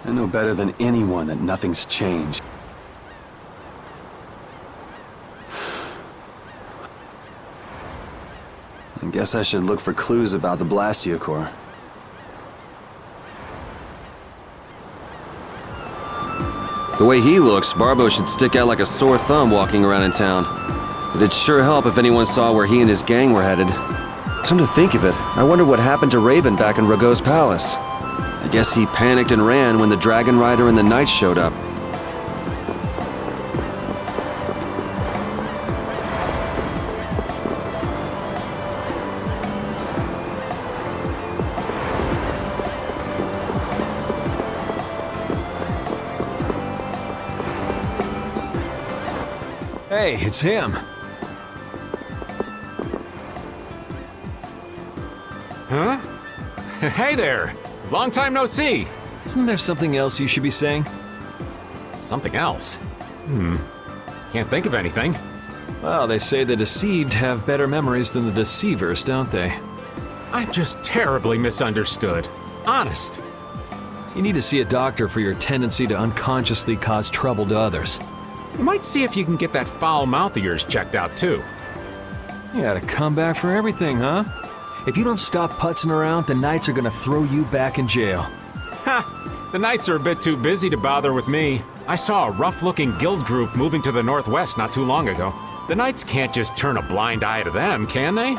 I know better than anyone that nothing's changed. I guess I should look for clues about the Blastiocore. The way he looks, Barbo should stick out like a sore thumb walking around in town. It'd sure help if anyone saw where he and his gang were headed. Come to think of it, I wonder what happened to Raven back in Rago's palace. I guess he panicked and ran when the Dragon Rider and the Knights showed up. Hey, it's him. Huh? Hey there! Long time no see! Isn't there something else you should be saying? Something else? Can't think of anything. Well, they say the deceived have better memories than the deceivers, don't they? I'm just terribly misunderstood. Honest. You need to see a doctor for your tendency to unconsciously cause trouble to others. You might see if you can get that foul mouth of yours checked out, too. You got a comeback for everything, huh? If you don't stop putzing around, the Knights are gonna throw you back in jail. Ha! The Knights are a bit too busy to bother with me. I saw a rough-looking guild group moving to the northwest not too long ago. The Knights can't just turn a blind eye to them, can they?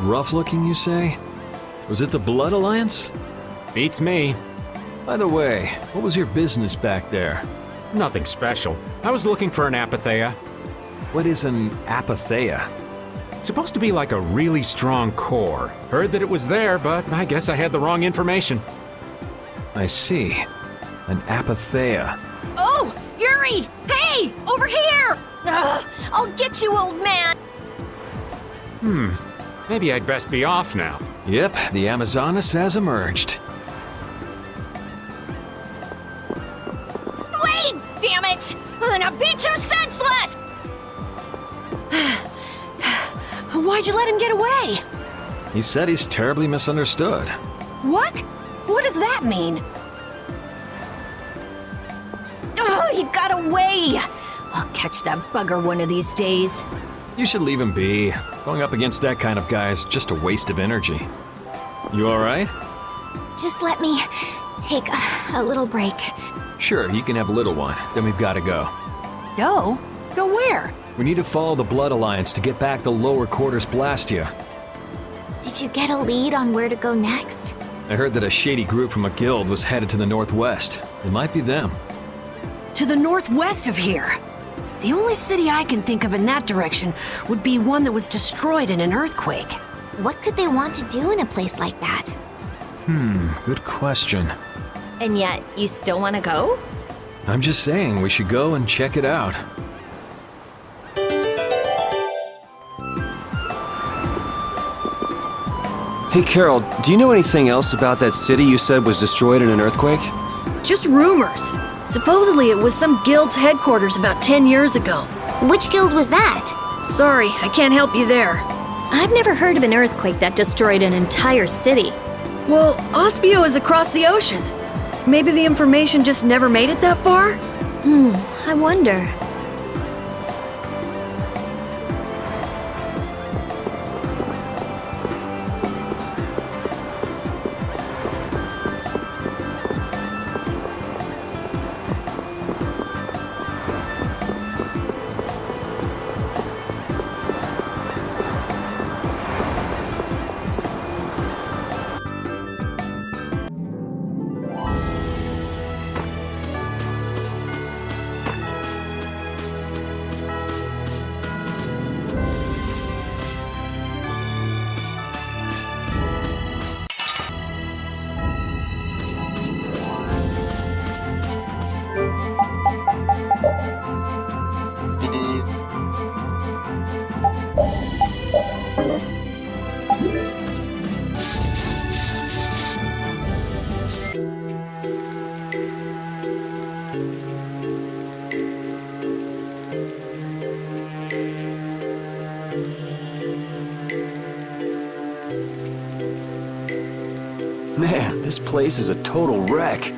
Rough-looking, you say? Was it the Blood Alliance? Beats me. By the way, what was your business back there? Nothing special. I was looking for an apatheia. What is an apatheia? Supposed to be like a really strong core. Heard that it was there, but I guess I had the wrong information. I see. An apatheia. Oh, Yuri! Hey, over here! Ugh, I'll get you, old man! Maybe I'd best be off now. Yep, the Amazonas has emerged. Wait! Damn it! I'm gonna beat you senseless! Why'd you let him get away? He said he's terribly misunderstood. What? What does that mean? Oh, he got away! I'll catch that bugger one of these days. You should leave him be. Going up against that kind of guy is just a waste of energy. You alright? Just let me take a little break. Sure, you can have a little one. Then we've got to go. Go? Go where? We need to follow the Blood Alliance to get back the lower quarters Blastia. Did you get a lead on where to go next? I heard that a shady group from a guild was headed to the northwest. It might be them. To the northwest of here. The only city I can think of in that direction would be one that was destroyed in an earthquake. What could they want to do in a place like that? Good question. And yet, you still want to go? I'm just saying we should go and check it out. Hey Carol, do you know anything else about that city you said was destroyed in an earthquake? Just rumors. Supposedly it was some guild's headquarters about 10 years ago. Which guild was that? Sorry, I can't help you there. I've never heard of an earthquake that destroyed an entire city. Well, Ospio is across the ocean. Maybe the information just never made it that far? I wonder. Man, this place is a total wreck.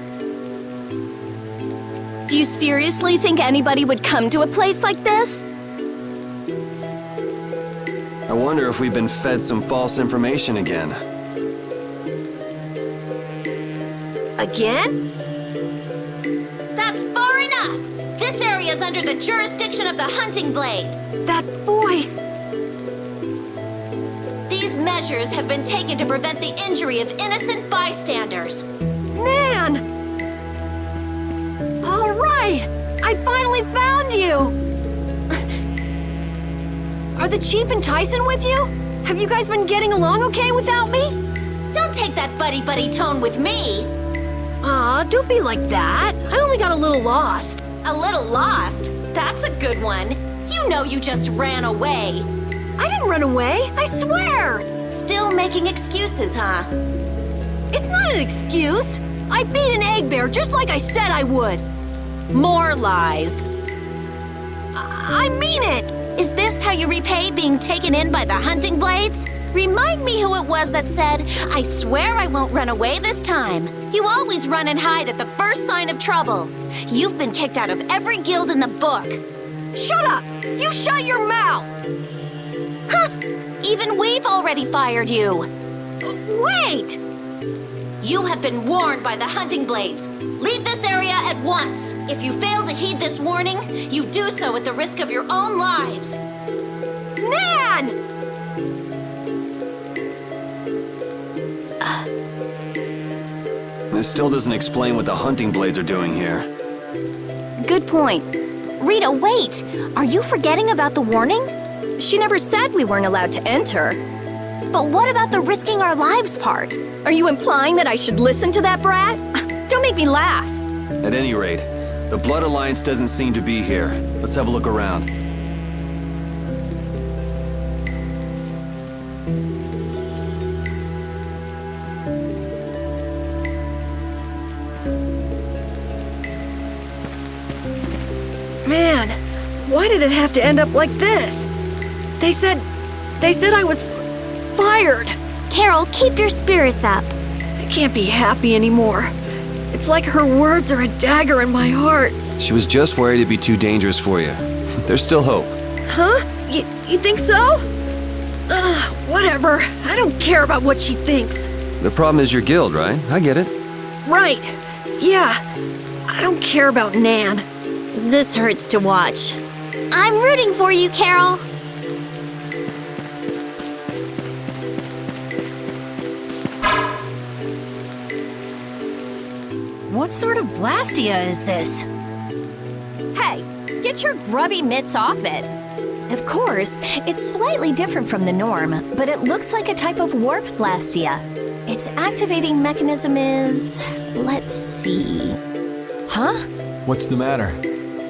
Do you seriously think anybody would come to a place like this? I wonder if we've been fed some false information again. Again? That's far enough! This area is under the jurisdiction of the Hunting Blades. That voice! These measures have been taken to prevent the injury of innocent bystanders. Nan! All right! I finally found you! Are the Chief and Tyson with you? Have you guys been getting along okay without me? Don't take that buddy-buddy tone with me. Aw, don't be like that. I only got a little lost. A little lost? That's a good one. You know you just ran away. I didn't run away, I swear! Still making excuses, huh? It's not an excuse. I beat an egg bear just like I said I would. More lies. I mean it! Is this how you repay being taken in by the Hunting Blades? Remind me who it was that said, "I swear I won't run away this time." You always run and hide at the first sign of trouble. You've been kicked out of every guild in the book. Shut up! You shut your mouth! Huh! Even we've already fired you. Wait! You have been warned by the hunting blades. Leave this area at once. If you fail to heed this warning, you do so at the risk of your own lives. Nan! This still doesn't explain what the hunting blades are doing here. Good point. Rita, wait! Are you forgetting about the warning? She never said we weren't allowed to enter. But what about the risking our lives part? Are you implying that I should listen to that brat? Don't make me laugh. At any rate, the Blood Alliance doesn't seem to be here. Let's have a look around. Man, why did it have to end up like this? They said I was fired. Carol, keep your spirits up. I can't be happy anymore. It's like her words are a dagger in my heart. She was just worried it'd be too dangerous for you. There's still hope. Huh? You think so? Whatever. I don't care about what she thinks. The problem is your guild, right? I get it. Right. Yeah. I don't care about Nan. This hurts to watch. I'm rooting for you, Carol. What sort of Blastia is this? Hey, get your grubby mitts off it. Of course, it's slightly different from the norm, but it looks like a type of warp blastia. Its activating mechanism is... let's see... Huh? What's the matter?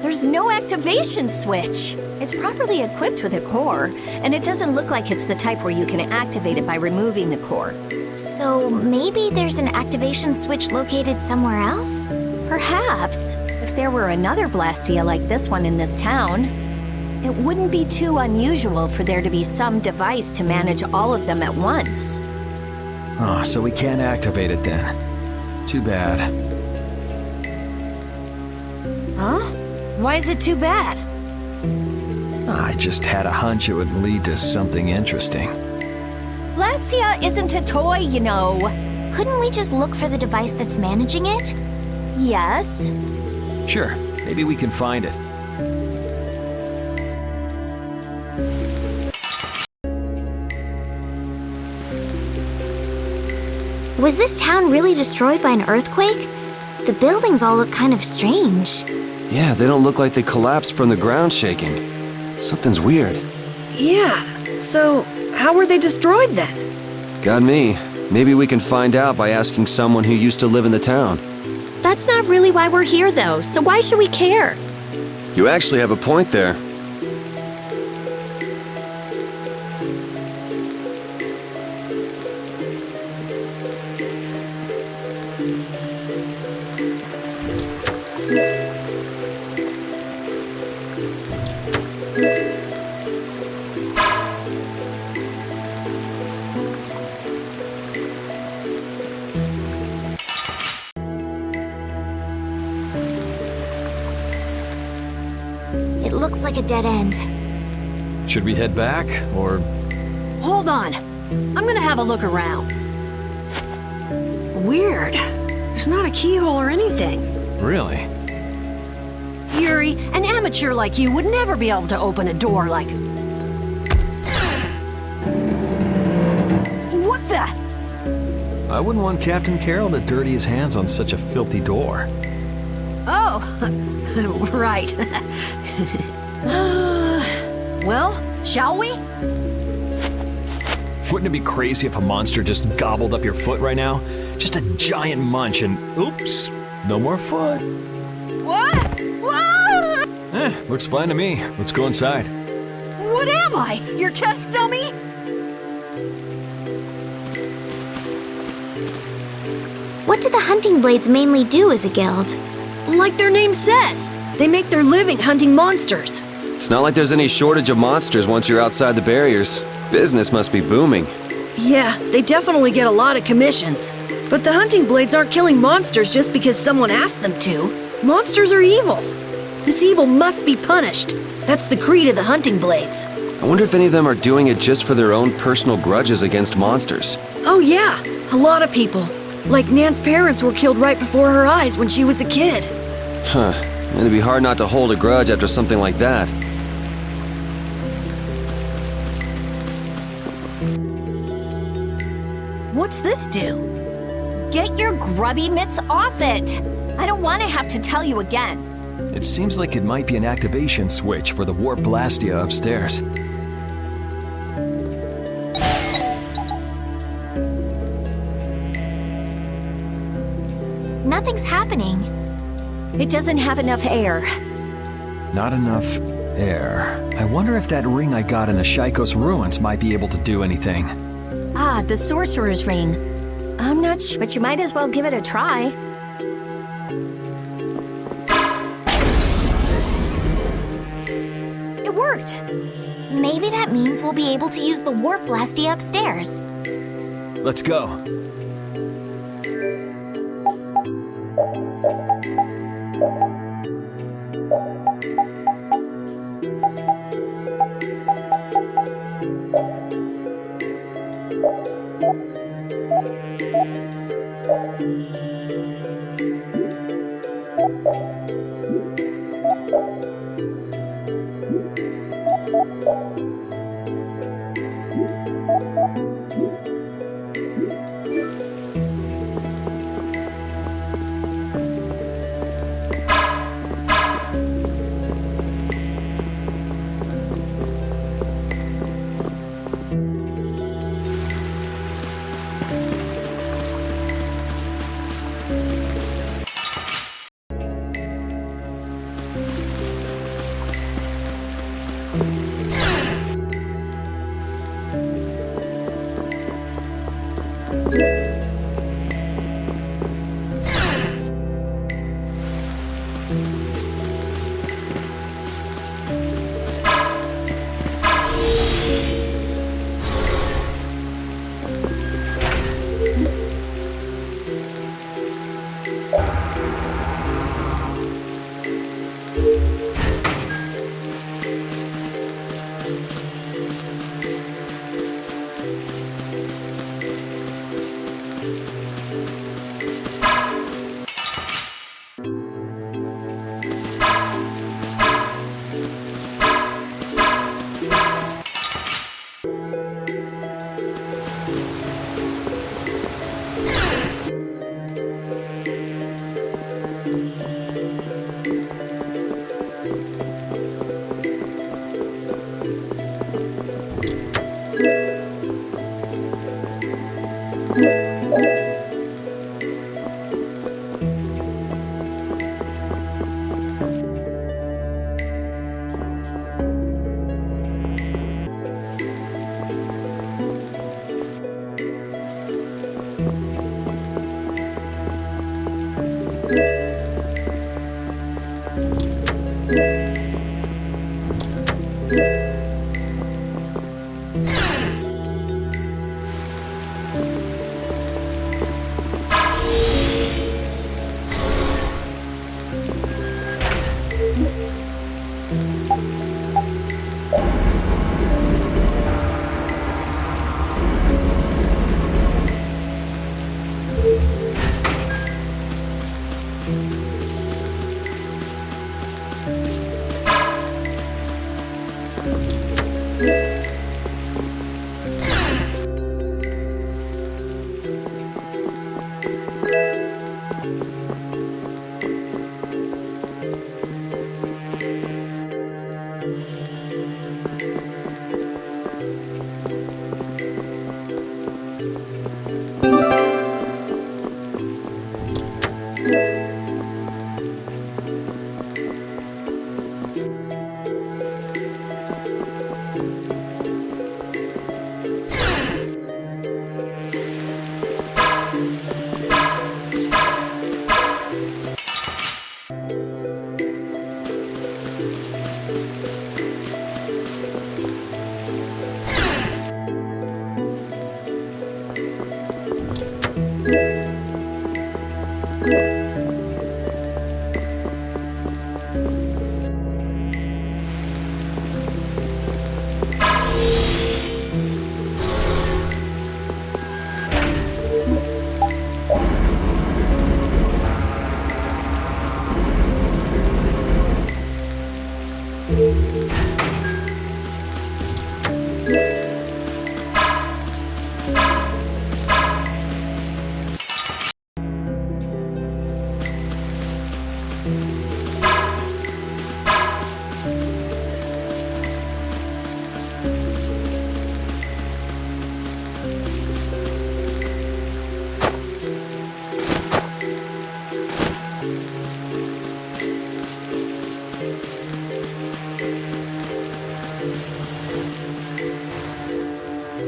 There's no activation switch. It's properly equipped with a core, and it doesn't look like it's the type where you can activate it by removing the core. So maybe there's an activation switch located somewhere else? Perhaps. If there were another Blastia like this one in this town, it wouldn't be too unusual for there to be some device to manage all of them at once. Oh, so we can't activate it then. Too bad. Huh? Why is it too bad? I just had a hunch it would lead to something interesting. Blastia isn't a toy, you know. Couldn't we just look for the device that's managing it? Yes. Sure, maybe we can find it. Was this town really destroyed by an earthquake? The buildings all look kind of strange. Yeah, they don't look like they collapsed from the ground shaking. Something's weird. Yeah, so how were they destroyed then? Got me. Maybe we can find out by asking someone who used to live in the town. That's not really why we're here, though, so why should we care? You actually have a point there. It looks like a dead end. Should we head back, or... Hold on. I'm gonna have a look around. Weird. There's not a keyhole or anything. Really? Yuri, an amateur like you would never be able to open a door like... What the? I wouldn't want Captain Carroll to dirty his hands on such a filthy door. Oh, right. Well, shall we? Wouldn't it be crazy if a monster just gobbled up your foot right now? Just a giant munch and oops, no more foot. What? Whoa! Looks fine to me. Let's go inside. What am I? Your test dummy? What do the hunting blades mainly do as a guild? Like their name says, they make their living hunting monsters. It's not like there's any shortage of monsters once you're outside the barriers. Business must be booming. Yeah, they definitely get a lot of commissions. But the hunting blades aren't killing monsters just because someone asked them to. Monsters are evil. This evil must be punished. That's the creed of the hunting blades. I wonder if any of them are doing it just for their own personal grudges against monsters. Oh yeah, a lot of people. Like Nan's parents were killed right before her eyes when she was a kid. Huh. It'd be hard not to hold a grudge after something like that. What's this do? Get your grubby mitts off it! I don't want to have to tell you again. It seems like it might be an activation switch for the warp blastia upstairs. Nothing's happening. It doesn't have enough air. Not enough air. I wonder if that ring I got in the Shaikos ruins might be able to do anything. Ah, the sorcerer's ring. I'm not sure, but you might as well give it a try. It worked. Maybe that means we'll be able to use the warp blastia upstairs. Let's go.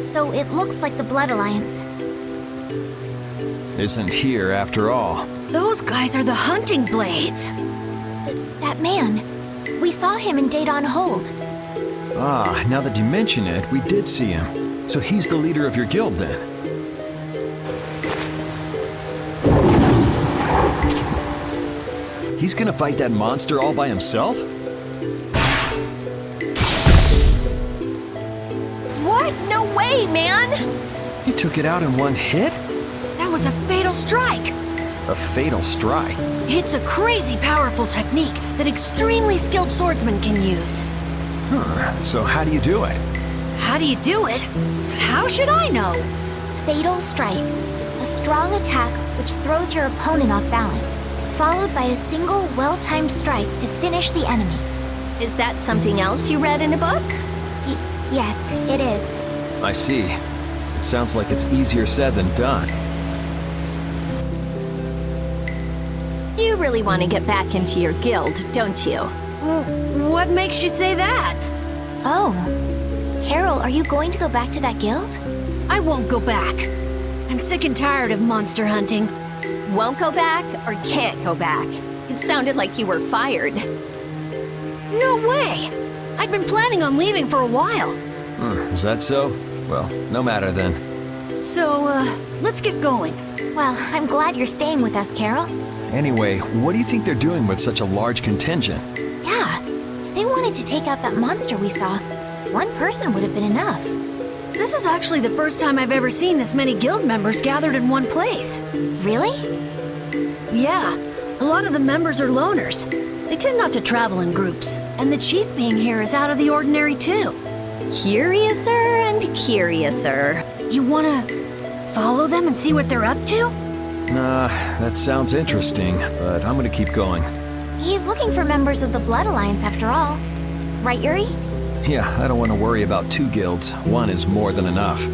so it looks like the Blood Alliance. Isn't here after all. Those guys are the hunting blades. That man. We saw him in Date on Hold. Ah, now that you mention it, we did see him. So he's the leader of your guild then. He's gonna fight that monster all by himself? What? No way, man! He took it out in one hit? That was a fatal strike. A fatal strike? It's a crazy powerful technique that extremely skilled swordsmen can use. Huh, so how do you do it? How do you do it? How should I know? Fatal Strike. A strong attack which throws your opponent off balance, followed by a single well-timed strike to finish the enemy. Is that something else you read in a book? Yes, it is. I see. It sounds like it's easier said than done. You really want to get back into your guild, don't you? What makes you say that? Oh. Carol, are you going to go back to that guild? I won't go back. I'm sick and tired of monster hunting. Won't go back or can't go back? It sounded like you were fired. No way! I'd been planning on leaving for a while. Is that so? Well, no matter then. So, let's get going. Well, I'm glad you're staying with us, Carol. Anyway, what do you think they're doing with such a large contingent? Yeah, if they wanted to take out that monster we saw, one person would have been enough. This is actually the first time I've ever seen this many guild members gathered in one place. Really? Yeah, a lot of the members are loners. They tend not to travel in groups, and the chief being here is out of the ordinary too. Curiouser and curiouser. You wanna follow them and see what they're up to? Nah, that sounds interesting, but I'm gonna keep going. He's looking for members of the Blood Alliance after all. Right, Yuri? Yeah, I don't want to worry about two guilds. One is more than enough.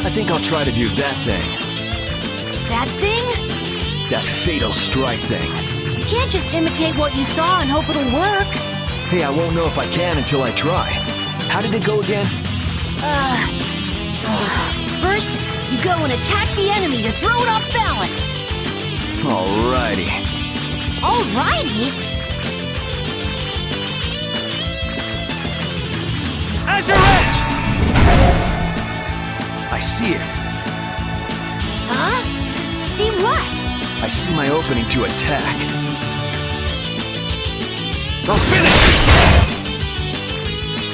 I think I'll try to do that thing. That thing? That fatal strike thing. You can't just imitate what you saw and hope it'll work. Hey, I won't know if I can until I try. How did it go again? First, you go and attack the enemy to throw it off balance. Alrighty. Alrighty? Azure Edge! I see it. Huh? See what? I see my opening to attack. I'll finish it!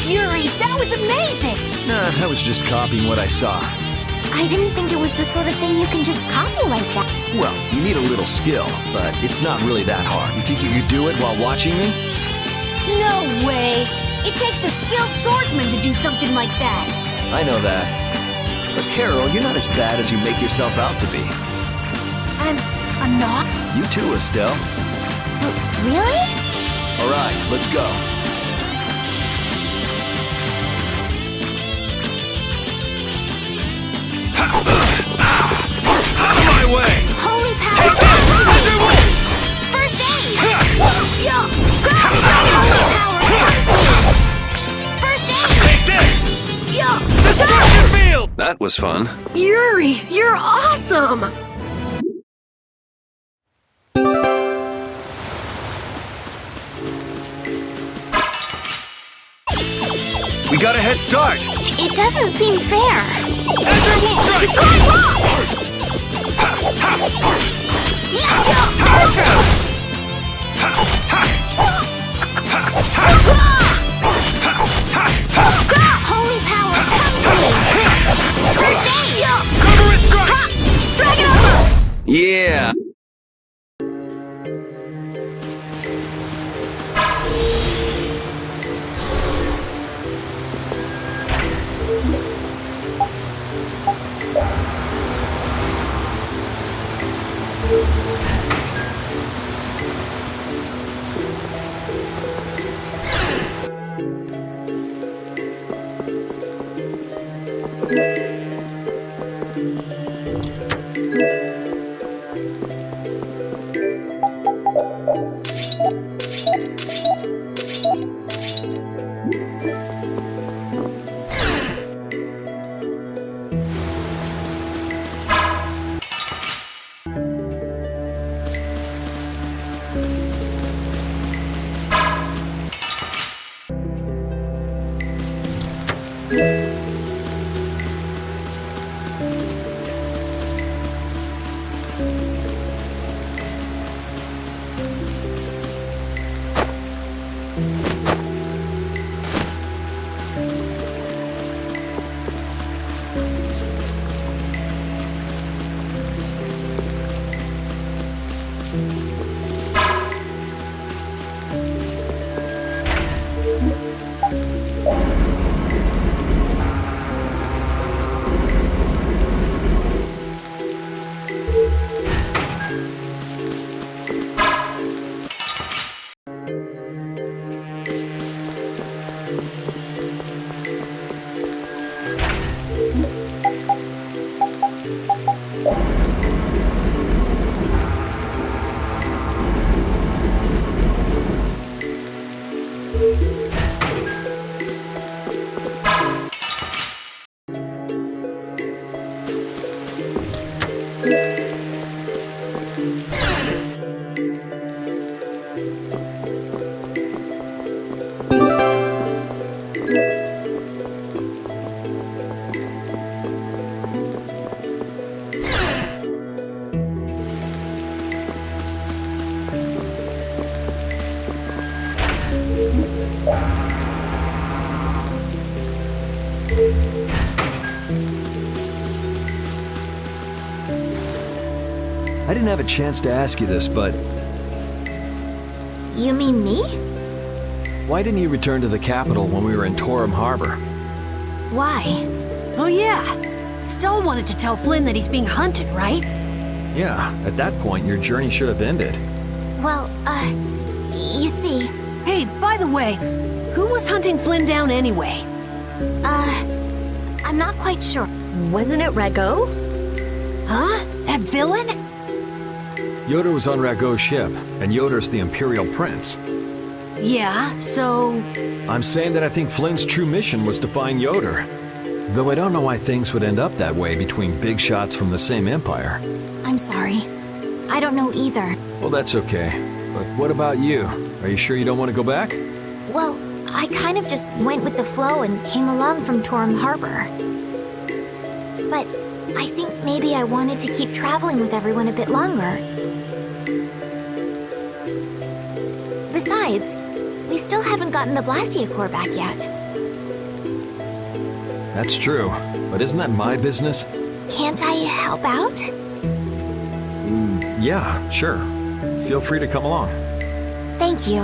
Yuri, that was amazing! Nah, I was just copying what I saw. I didn't think it was the sort of thing you can just copy like that. Well, you need a little skill, but it's not really that hard. You think you could do it while watching me? No way! It takes a skilled swordsman to do something like that. I know that. But Carol, you're not as bad as you make yourself out to be. I'm not? You too, Estelle. Really? All right, let's go. Out of my way! Holy power! Take this! Azure Wolf! First aid! Yeah! Holy power! Come to me! First aid! Take this! Yeah! Destruction field! That was fun. Yuri, you're awesome! We got a head start. It doesn't seem fair. Azure Wolf strike! Time off! Ha! I didn't have a chance to ask you this, but You mean me? why didn't you return to the capital when we were in Torum Harbor? Why? Oh yeah. Stell wanted to tell Flynn that he's being hunted, right? Yeah, at that point, your journey should have ended. Well, you see... Hey, by the way, who was hunting Flynn down anyway? I'm not quite sure. Wasn't it Rago? Huh? That villain? Yoder was on Rago's ship, and Yoder's the Imperial Prince. Yeah, so... I'm saying that I think Flynn's true mission was to find Yoder. Though I don't know why things would end up that way between big shots from the same empire. I'm sorry. I don't know either. Well, that's okay. But what about you? Are you sure you don't want to go back? Well, I kind of just went with the flow and came along from Torum Harbor. But I think maybe I wanted to keep traveling with everyone a bit longer. Besides, we still haven't gotten the Blastia core back yet. That's true, but isn't that my business? Can't I help out? Yeah, sure. Feel free to come along. Thank you.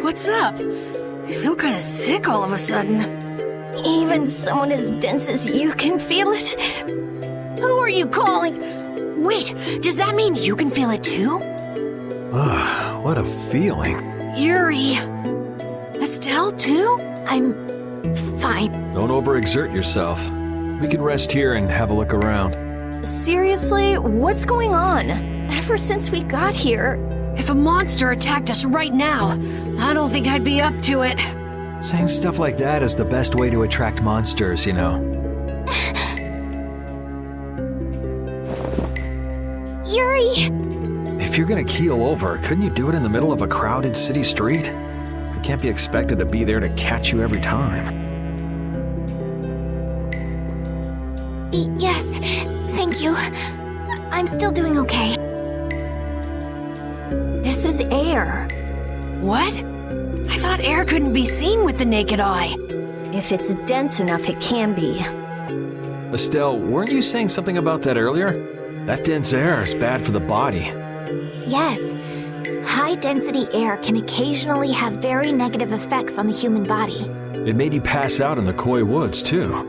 What's up? I feel kind of sick all of a sudden. Even someone as dense as you can feel it? Who are you calling? Wait, does that mean you can feel it too? Ugh, what a feeling. Yuri. Estelle too? I'm fine. Don't overexert yourself. We can rest here and have a look around. Seriously, what's going on? Ever since we got here... If a monster attacked us right now, I don't think I'd be up to it. Saying stuff like that is the best way to attract monsters, you know. Yuri! If you're gonna keel over, couldn't you do it in the middle of a crowded city street? I can't be expected to be there to catch you every time. Yes, thank you. I'm still doing okay. This is air. What? I thought air couldn't be seen with the naked eye. If it's dense enough, it can be. Estelle, weren't you saying something about that earlier? That dense air is bad for the body. Yes. High-density air can occasionally have very negative effects on the human body. It made you pass out in the Koi Woods, too.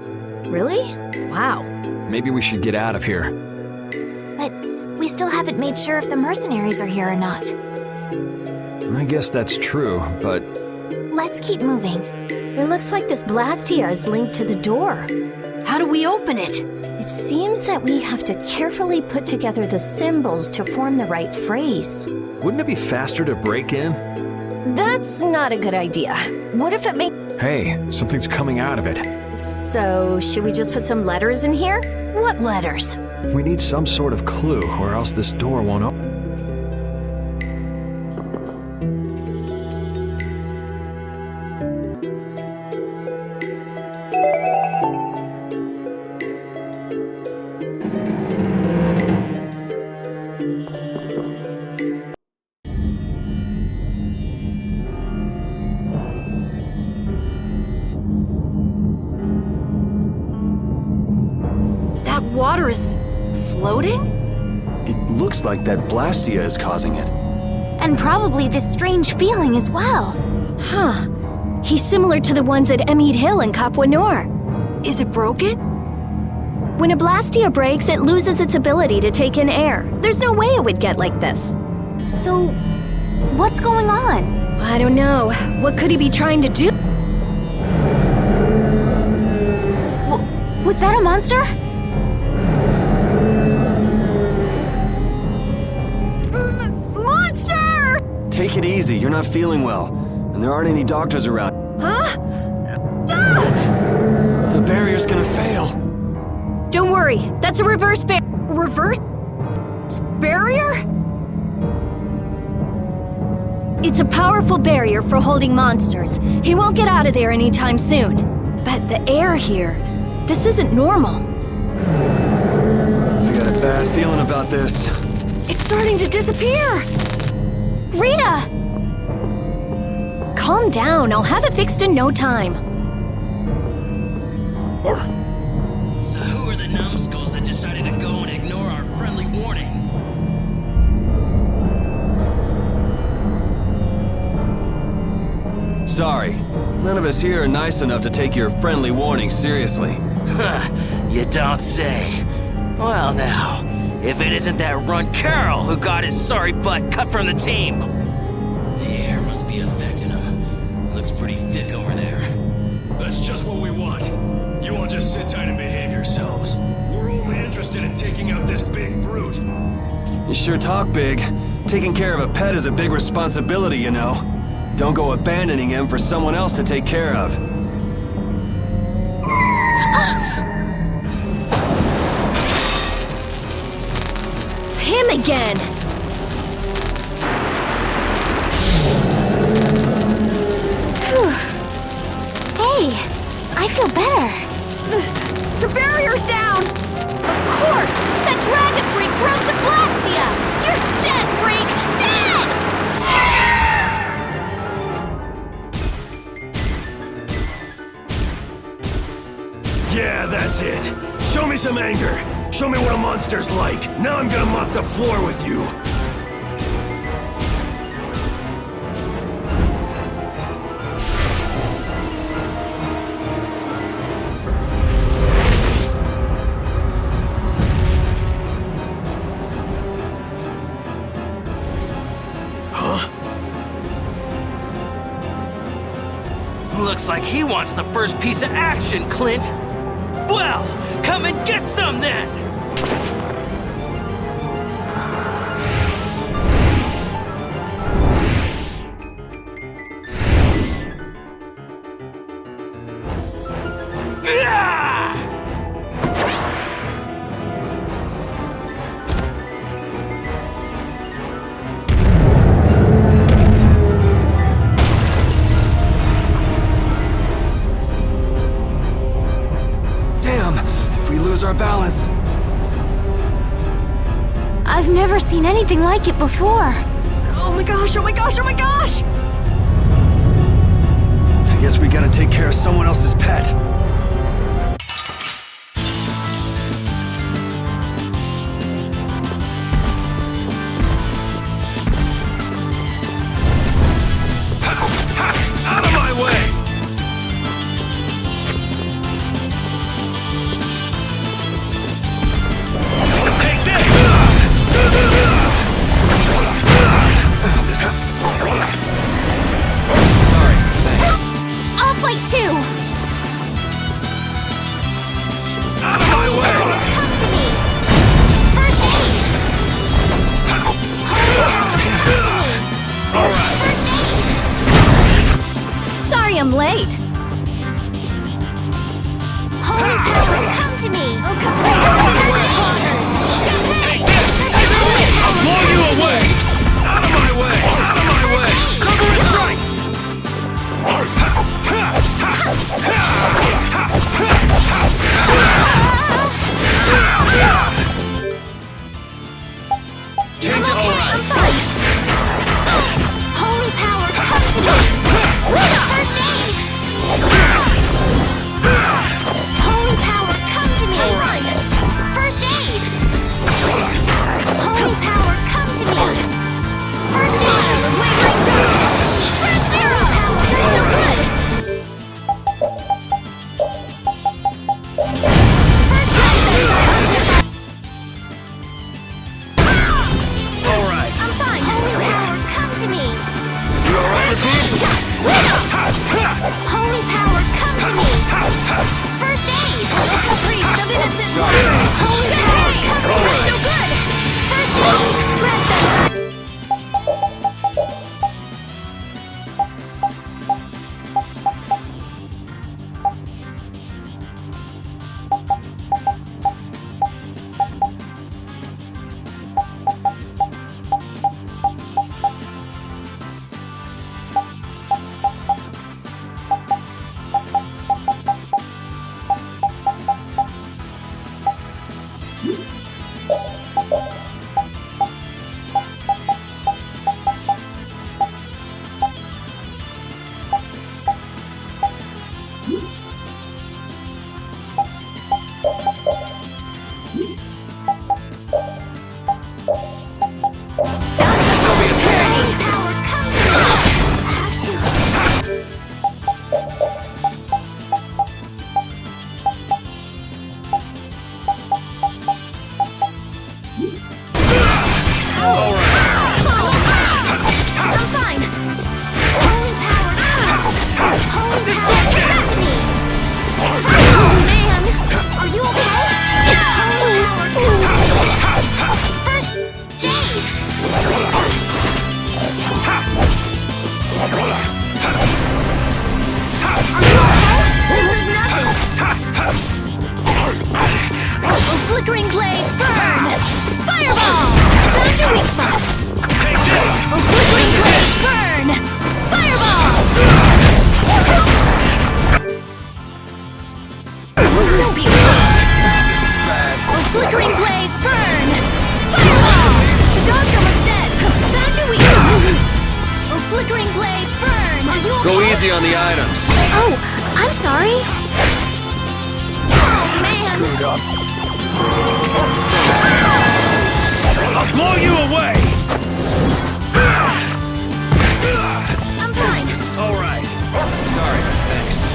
Really? Wow. Maybe we should get out of here. But we still haven't made sure if the mercenaries are here or not. I guess that's true, but... Let's keep moving. It looks like this Blastia is linked to the door. How do we open it? It seems that we have to carefully put together the symbols to form the right phrase. Wouldn't it be faster to break in? That's not a good idea. What if it makes... Hey, something's coming out of it. So, should we just put some letters in here? What letters? We need some sort of clue, or else this door won't open. Water is floating? It looks like that Blastia is causing it. And probably this strange feeling as well. Huh. He's similar to the ones at Emmead Hill in Capua Nor. Is it broken? When a Blastia breaks, it loses its ability to take in air. There's no way it would get like this. So, what's going on? I don't know. What could he be trying to do? Was that a monster? Monster! Take it easy, you're not feeling well. And there aren't any doctors around. Huh? The barrier's gonna fail. Don't worry, that's a reverse barrier. Reverse barrier? It's a powerful barrier for holding monsters. He won't get out of there anytime soon. But the air here, this isn't normal. I got a bad feeling about this. It's starting to disappear! Rita! Calm down, I'll have it fixed in no time. So who are the numbskulls that decided to go and ignore our friendly warning? Sorry, none of us here are nice enough to take your friendly warning seriously. You don't say. Well now, if it isn't that runt Carl who got his sorry butt cut from the team. The air must be affecting him. It looks pretty thick over there. That's just what we want. You all just sit tight and behave yourselves. We're only interested in taking out this big brute. You sure talk big. Taking care of a pet is a big responsibility, you know. Don't go abandoning him for someone else to take care of. Him again! Hey, I feel better. The barrier's down! Of course! That dragon freak broke the Blastia! You're dead, freak! Dead! Yeah, that's it. Show me some anger. Show me what a monster's like. Now I'm gonna mop the floor with you. Looks like he wants the first piece of action, Clint. Well, come and get some then! Our balance. I've never seen anything like it before. Oh my gosh, oh my gosh, oh my gosh! I guess we gotta take care of someone else's pet. Out of my way! Sorry, thanks. I'll fight too! Out of my way! Come to me! First aid! Come to me! First aid! Sorry I'm late. Holy power, come to me! Oh, First aid! Take this! I'll blow you away! Out of my way! Out of my way! Summary strike! Change it all right. Holy power, come to me! First aid! Holy power, come to me! All right. First aid! Holy power, come to me! First aid! Wavering darkness! Spread zero power! That's no good! First aid! Holy power, come to me! First aid! Local priest of innocent lives! Holy power, come to me! So good! First aid! Let them... Flickering blaze, burn! Fireball! Found your weak spot! Take this! Flickering blaze, burn! Fireball! Don't be weak! This is bad. Flickering blaze, burn! Fireball! The dog's almost dead! Found your weak spot! Flickering blaze, burn! Are you okay? Go easy on the items. Oh, I'm sorry. Oh, man! Screwed up. I'll blow you away! I'm fine. This is all right. Sorry, thanks.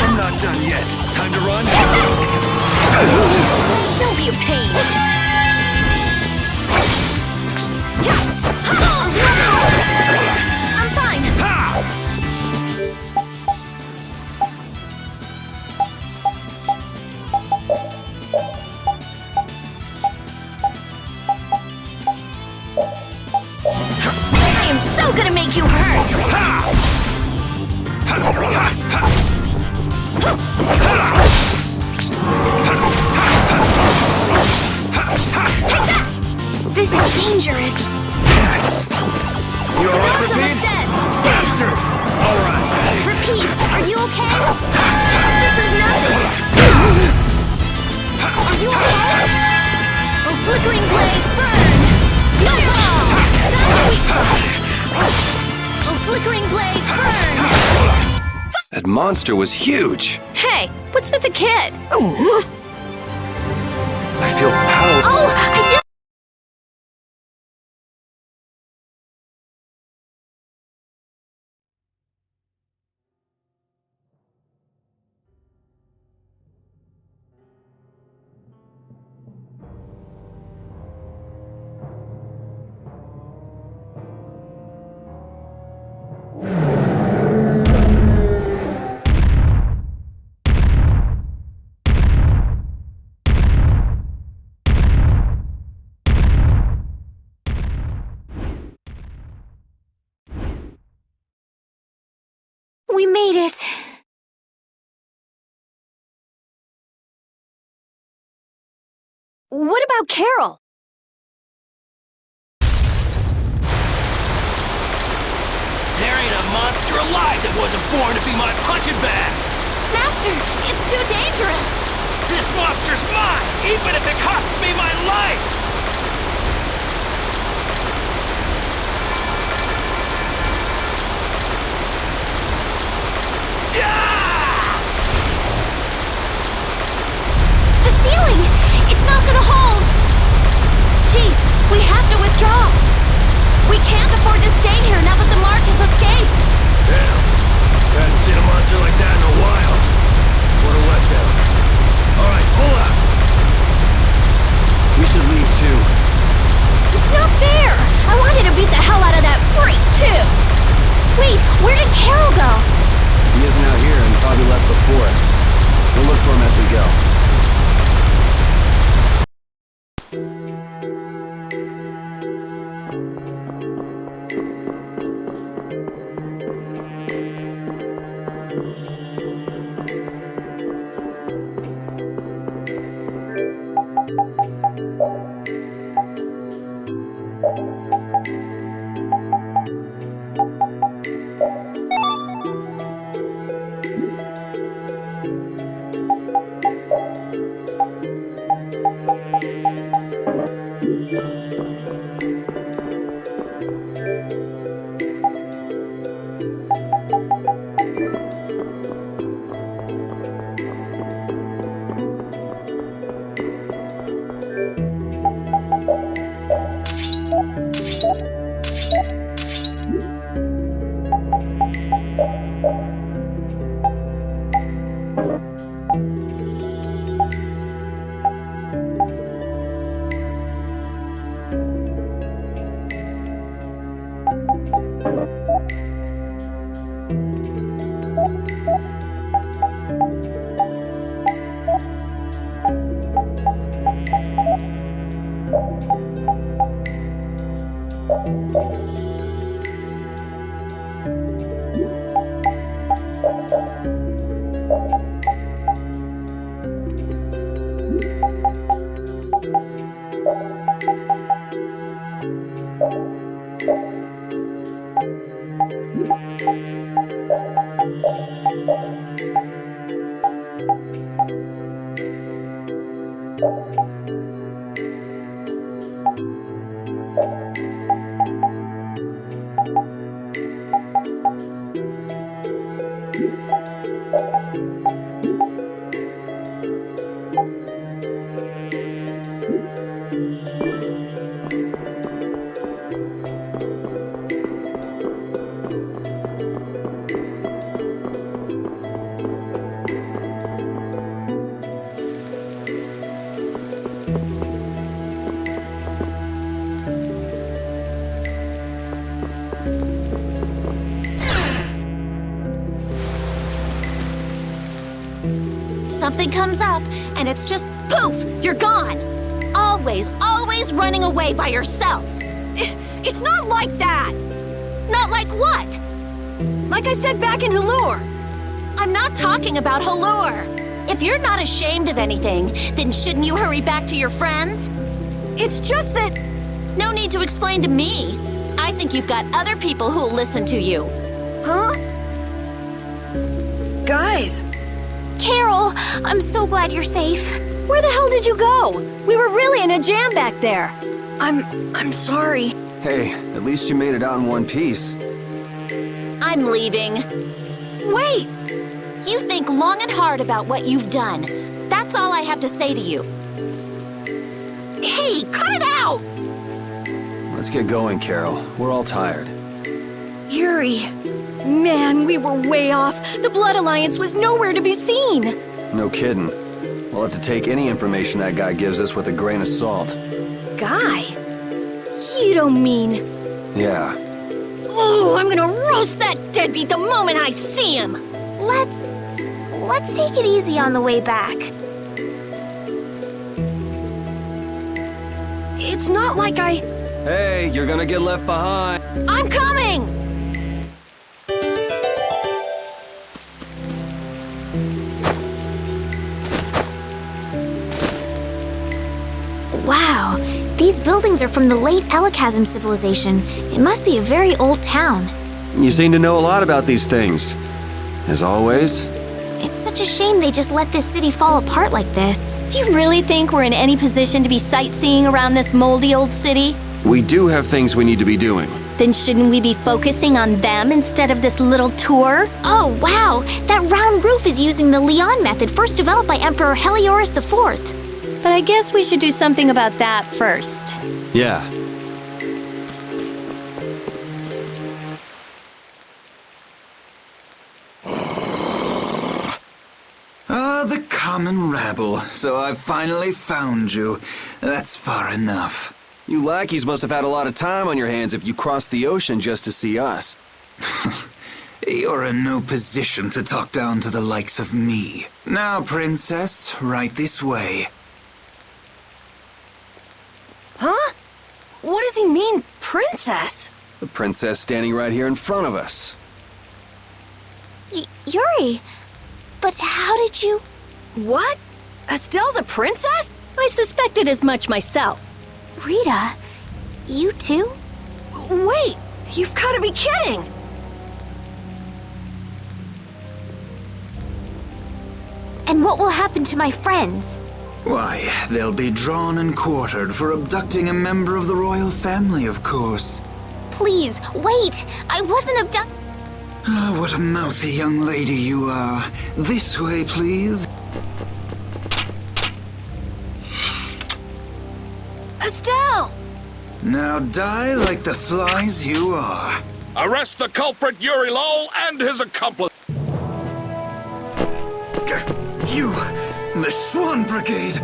I'm not done yet. Time to run? Don't be a pain. I'm fine. I am so gonna make you hurt. Take that! This is dangerous. You alright, Dog's almost dead. Bastard! Alright. Repeat, are you okay? This is nothing. Are you okay? Oh, flickering blaze, burn! Fireball! That's your weak spot. Oh, flickering blaze, burn! That monster was huge. Hey, what's with the kid? I feel power. Oh, I feel... We made it. What about Carol? There ain't a monster alive that wasn't born to be my punching bag! Master, it's too dangerous. This monster's mine, even if it costs me my life! The ceiling! It's not gonna hold! Chief, we have to withdraw! We can't afford to stay here now that the mark has escaped! Damn. Hadn't seen a monster like that in a while. What a letdown. Alright, pull out! We should leave too. It's not fair! I wanted to beat the hell Wait, where did Carol go? He isn't out here and probably left before us. We'll look for him as we go. Something comes up, and it's just poof, you're gone. Always running away by yourself. It's not like that! Not like what? Like I said back in Halur. I'm not talking about Halur. If you're not ashamed of anything, then shouldn't you hurry back to your friends? It's just that... No need to explain to me. I think you've got other people who'll listen to you. Huh? Guys! Carol, I'm so glad you're safe. Where the hell did you go? We were really in a jam back there. I'm sorry. Hey, at least you made it out in one piece. I'm leaving. Wait! You think long and hard about what you've done. That's all I have to say to you. Hey, cut it out! Let's get going, Carol. We're all tired. Yuri. Man, we were way off. The Blood Alliance was nowhere to be seen. No kidding. We'll have to take any information that guy gives us with a grain of salt. Guy? You don't mean... Yeah. Oh, I'm gonna roast that deadbeat the moment I see him! Let's take it easy on the way back. It's not like I... Hey, you're gonna get left behind. I'm coming! Wow, these buildings are from the late Elachasm civilization. It must be a very old town. You seem to know a lot about these things. As always. It's such a shame they just let this city fall apart like this. Do you really think we're in any position to be sightseeing around this moldy old city? We do have things we need to be doing. Then shouldn't we be focusing on them instead of this little tour? Oh, wow! That round roof is using the Leon method first developed by Emperor Heliodorus IV. But I guess we should do something about that first. Yeah. The common rabble. So I've finally found you. That's far enough. You lackeys must have had a lot of time on your hands if you crossed the ocean just to see us. You're in no position to talk down to the likes of me. Now, Princess, right this way. Huh? What does he mean, princess? The princess standing right here in front of us. Yuri, but how did you... What? Estelle's a princess? I suspected as much myself. Rita, you too? Wait, you've got to be kidding! And what will happen to my friends? Why, they'll be drawn and quartered for abducting a member of the royal family, of course. Please, wait! I wasn't abducted. Ah, what a mouthy young lady you are. This way, please. Estelle! Now die like the flies you are. Arrest the culprit Yuri Lowell and his accomplice. You, the Swan Brigade.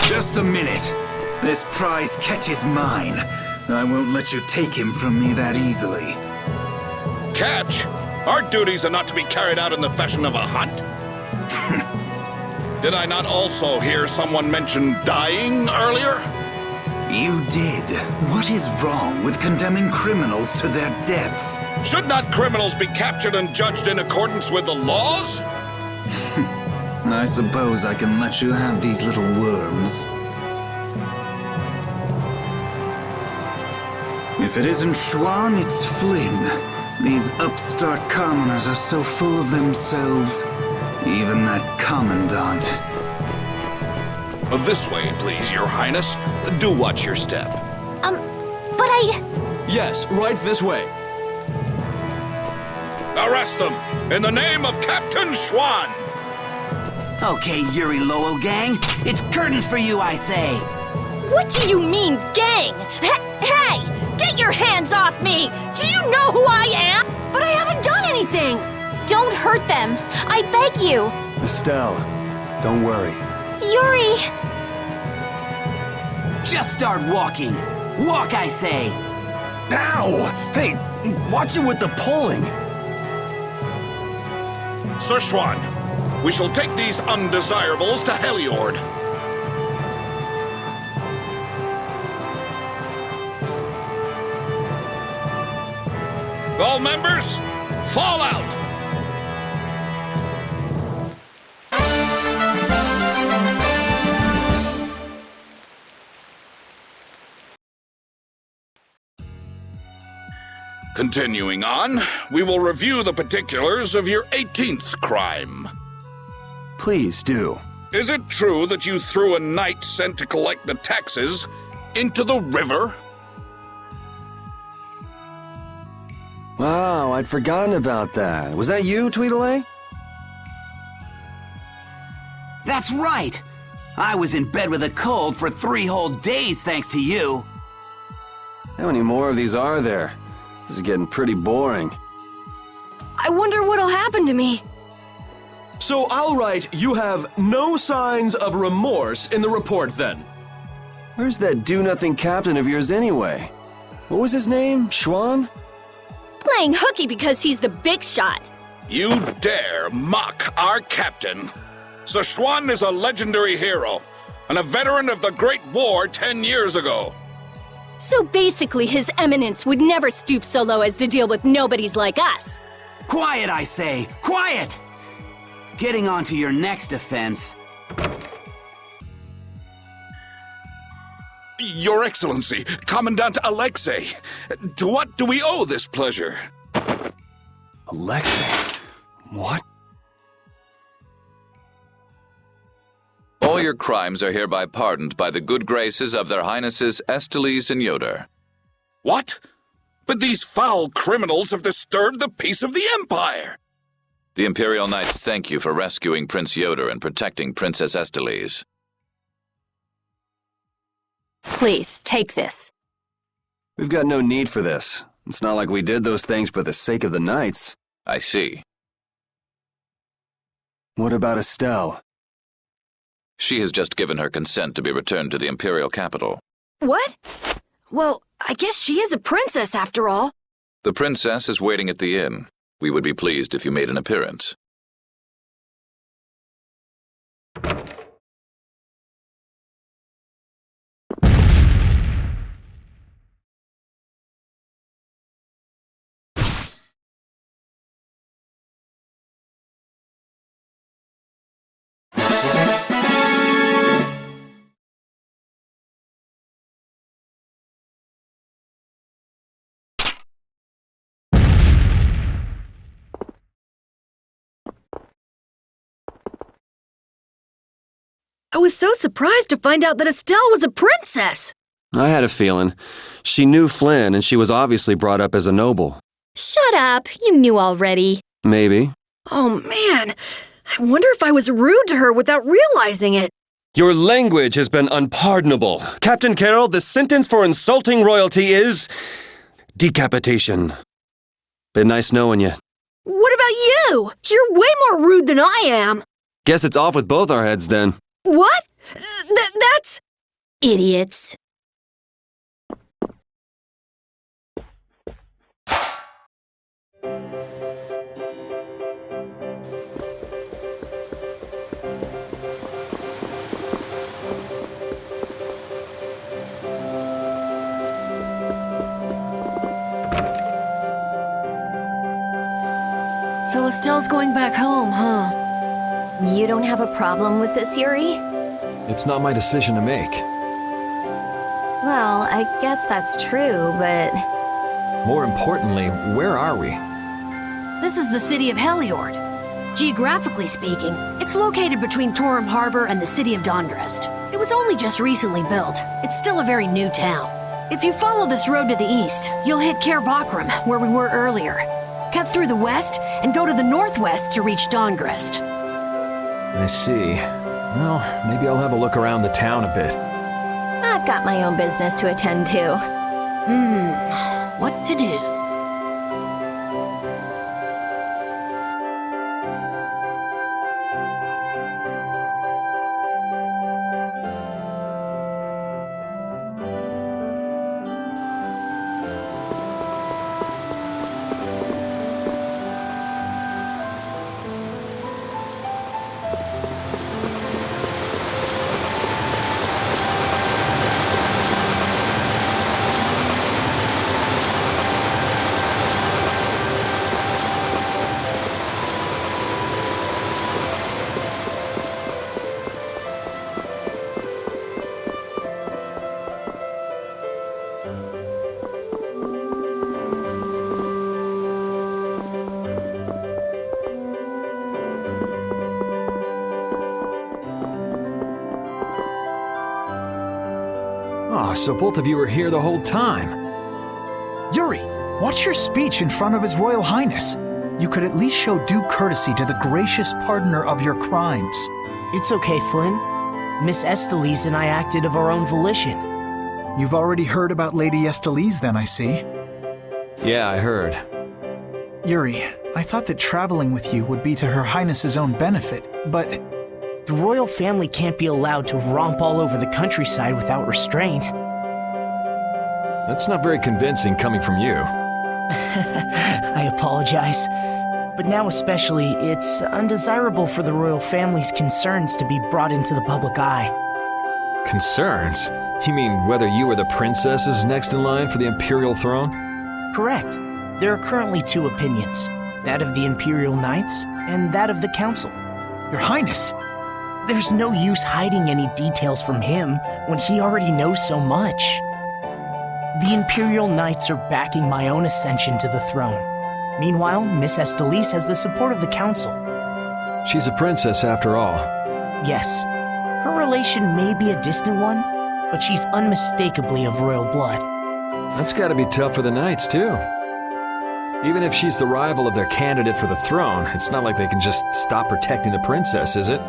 Just a minute. This prize catches mine. I won't let you take him from me that easily. Catch? Our duties are not to be carried out in the fashion of a hunt. Did I not also hear someone mention dying earlier? You did. What is wrong with condemning criminals to their deaths? Should not criminals be captured and judged in accordance with the laws? I suppose I can let you have these little worms. If it isn't Schwan, it's Flynn. These upstart commoners are so full of themselves. Even that commandant. This way, please, Your Highness. Do watch your step. But I... Yes, right this way. Arrest them, in the name of Captain Schwan! Okay, Yuri Lowell gang, it's curtains for you, I say. What do you mean, gang? Hey! Get your hands off me! Do you know who I am? But I haven't done anything! Don't hurt them! I beg you! Estelle, don't worry. Yuri! Just start walking. Walk, I say. Ow! Hey, watch it with the pulling. Sir Schwan, we shall take these undesirables to Heliord. All members, fall out! Continuing on, we will review the particulars of your 18th crime. Please do. Is it true that you threw a knight sent to collect the taxes into the river? Wow, I'd forgotten about that. Was that you, Tweedledee? That's right! I was in bed with a cold for 3 whole days thanks to you. How many more of these are there? This is getting pretty boring. I wonder what'll happen to me. So I'll write, you have no signs of remorse in the report then. Where's that do-nothing captain of yours anyway? What was his name? Schwan? Playing hooky because he's the big shot. You dare mock our captain? Sir Schwan is a legendary hero and a veteran of the Great War 10 years ago. So basically, His Eminence would never stoop so low as to deal with nobodies like us. Quiet, I say! Quiet! Getting on to your next offense. Your Excellency, Commandant Alexei, to what do we owe this pleasure? Alexei? What? All your crimes are hereby pardoned by the good graces of their Highnesses Esteles and Yoder. What? But these foul criminals have disturbed the peace of the Empire! The Imperial Knights thank you for rescuing Prince Yoder and protecting Princess Esteles. Please, take this. We've got no need for this. It's not like we did those things for the sake of the knights. I see. What about Estelle? She has just given her consent to be returned to the Imperial capital. What? Well, I guess she is a princess after all. The princess is waiting at the inn. We would be pleased if you made an appearance. I was so surprised to find out that Estelle was a princess. I had a feeling. She knew Flynn, and she was obviously brought up as a noble. Shut up. You knew already. Maybe. Oh, man. I wonder if I was rude to her without realizing it. Your language has been unpardonable. Captain Carroll, the sentence for insulting royalty is decapitation. Been nice knowing you. What about you? You're way more rude than I am. Guess it's off with both our heads then. What? That's... Idiots. So Estelle's going back home, huh? You don't have a problem with this, Yuri? It's not my decision to make. Well, I guess that's true, but... More importantly, where are we? This is the city of Heliord. Geographically speaking, it's located between Torum Harbor and the city of Dongrest. It was only just recently built. It's still a very new town. If you follow this road to the east, you'll hit Cair Bakram, where we were earlier. Cut through the west and go to the northwest to reach Dongrest. I see. Well, maybe I'll have a look around the town a bit. I've got my own business to attend to. What to do? Oh, so both of you were here the whole time. Yuri, what's your speech in front of His Royal Highness? You could at least show due courtesy to the gracious pardoner of your crimes. It's okay, Flynn. Miss Estelise and I acted of our own volition. You've already heard about Lady Estelise then, I see. Yeah, I heard. Yuri, I thought that traveling with you would be to Her Highness's own benefit, but... The royal family can't be allowed to romp all over the countryside without restraint. That's not very convincing coming from you. I apologize. But now especially, it's undesirable for the royal family's concerns to be brought into the public eye. Concerns? You mean whether you or the princess is next in line for the imperial throne? Correct. There are currently two opinions. That of the Imperial Knights, and that of the Council. Your Highness! There's no use hiding any details from him when he already knows so much. The Imperial Knights are backing my own ascension to the throne. Meanwhile, Miss Estelise has the support of the Council. She's a princess after all. Yes. Her relation may be a distant one, but she's unmistakably of royal blood. That's gotta be tough for the Knights, too. Even if she's the rival of their candidate for the throne, it's not like they can just stop protecting the princess, is it?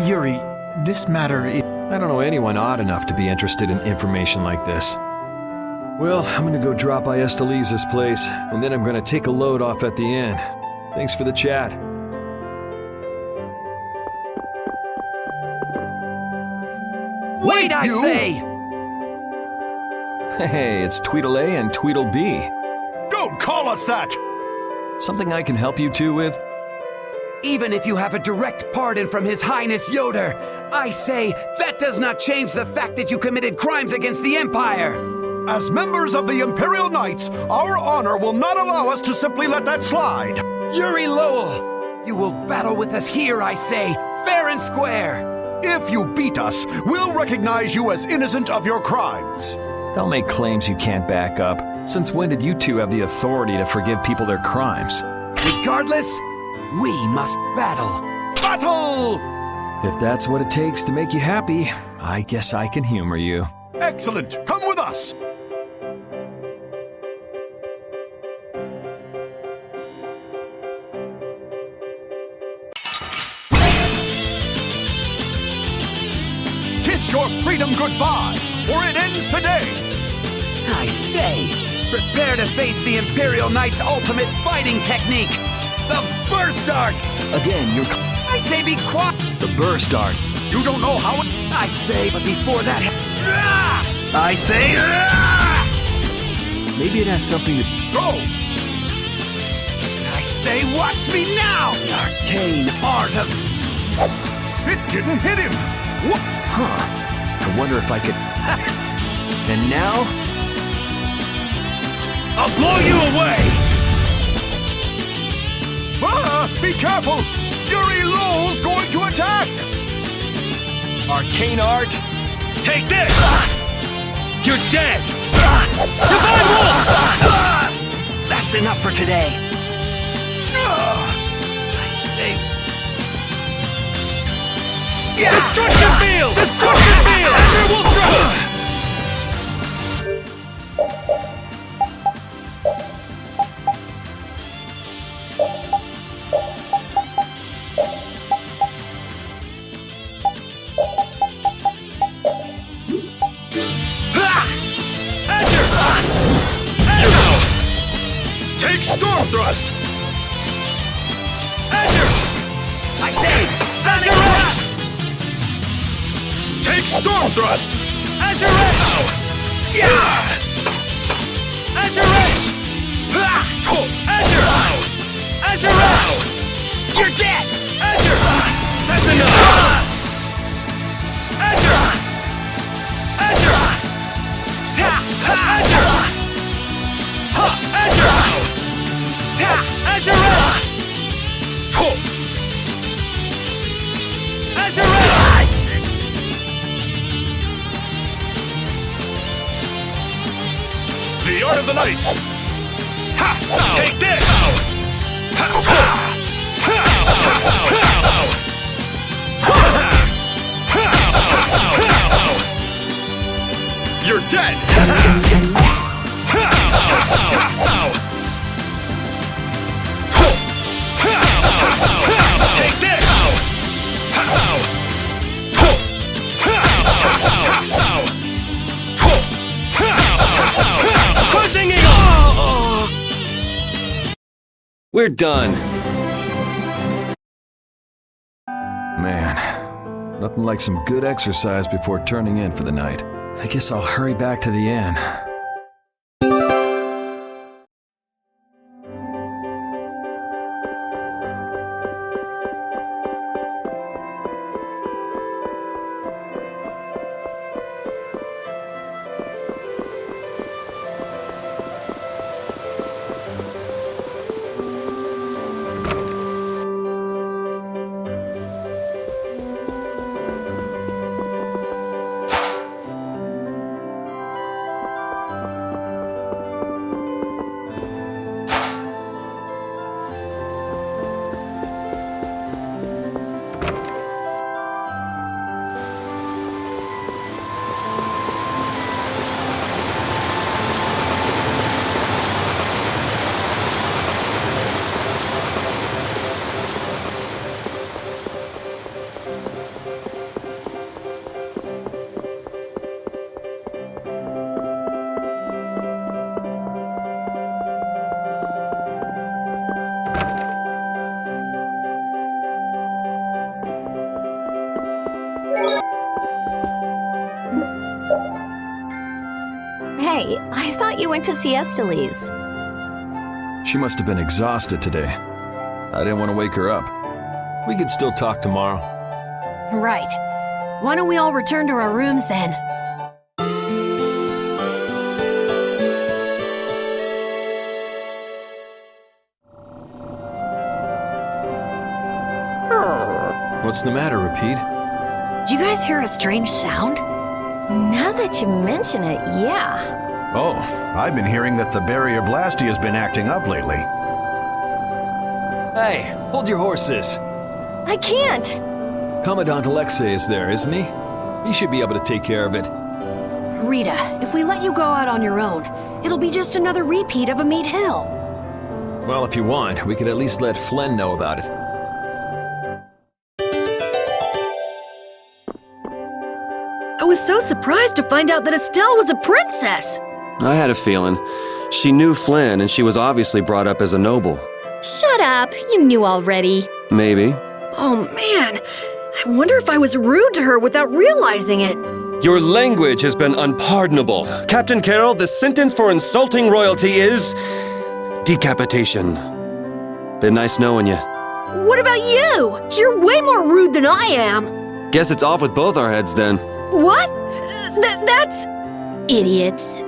Yuri, this matter is... I don't know anyone odd enough to be interested in information like this. Well, I'm gonna go drop by Estelise's place, and then I'm gonna take a load off at the inn. Thanks for the chat. Wait, I say! Hey, it's Tweedle A and Tweedle B. Go Don't call us that! Something I can help you two with? Even if you have a direct pardon from His Highness Yoder, I say that does not change the fact that you committed crimes against the Empire! As members of the Imperial Knights, our honor will not allow us to simply let that slide! Yuri Lowell! You will battle with us here, I say, fair and square! If you beat us, we'll recognize you as innocent of your crimes! Don't make claims you can't back up. Since when did you two have the authority to forgive people their crimes? Regardless, we must battle. Battle! If that's what it takes to make you happy, I guess I can humor you. Excellent! Come with us! Kiss your freedom goodbye, or it ends today! I say, prepare to face the Imperial Knight's ultimate fighting technique, the burst art! Again, you're... I say be quiet! The burst art. You don't know how it... I say, but before that... I say... Maybe it has something to... Go! I say, watch me now! The arcane art of... It didn't hit him! What? Huh. I wonder if I could... And now... I'll blow you away! Ah! Be careful! Yuri Lowell's going to attack! Arcane art? Take this! You're dead! Divine Wolf! That's enough for today. I say... Destruction field! Destruction field! Azure Wolf Strike! Storm Thrust! Azure! I say, Azure Edge! Take Storm Thrust! Azure Edge! Yeah! Azure Edge! Azure! Azure Edge! You're dead! Azure! That's enough! Azure! Azure! Azure! Azure! Azure Edge! Azure Edge! The Art of the Knights! Take this! You're dead! Take this! Pushing it! We're done. Man, nothing like some good exercise before turning in for the night. I guess I'll hurry back to the inn. Hey, I thought you went to Siestales. She must have been exhausted today. I didn't want to wake her up. We could still talk tomorrow. Right. Why don't we all return to our rooms then? What's the matter, Repeat? Did you guys hear a strange sound? Now that you mention it, yeah. Oh, I've been hearing that the barrier Blasty has been acting up lately. Hey, hold your horses. I can't. Commandant Alexei is there, isn't he? He should be able to take care of it. Rita, if we let you go out on your own, it'll be just another repeat of Amid Hill. Well, if you want, we could at least let Flynn know about it. I was so surprised to find out that Estelle was a princess. I had a feeling. She knew Flynn, and she was obviously brought up as a noble. Shut up. You knew already. Maybe. Oh man, I wonder if I was rude to her without realizing it. Your language has been unpardonable. Captain Carroll, the sentence for insulting royalty is decapitation. Been nice knowing you. What about you? You're way more rude than I am. Guess it's off with both our heads then. What? That's... Idiots.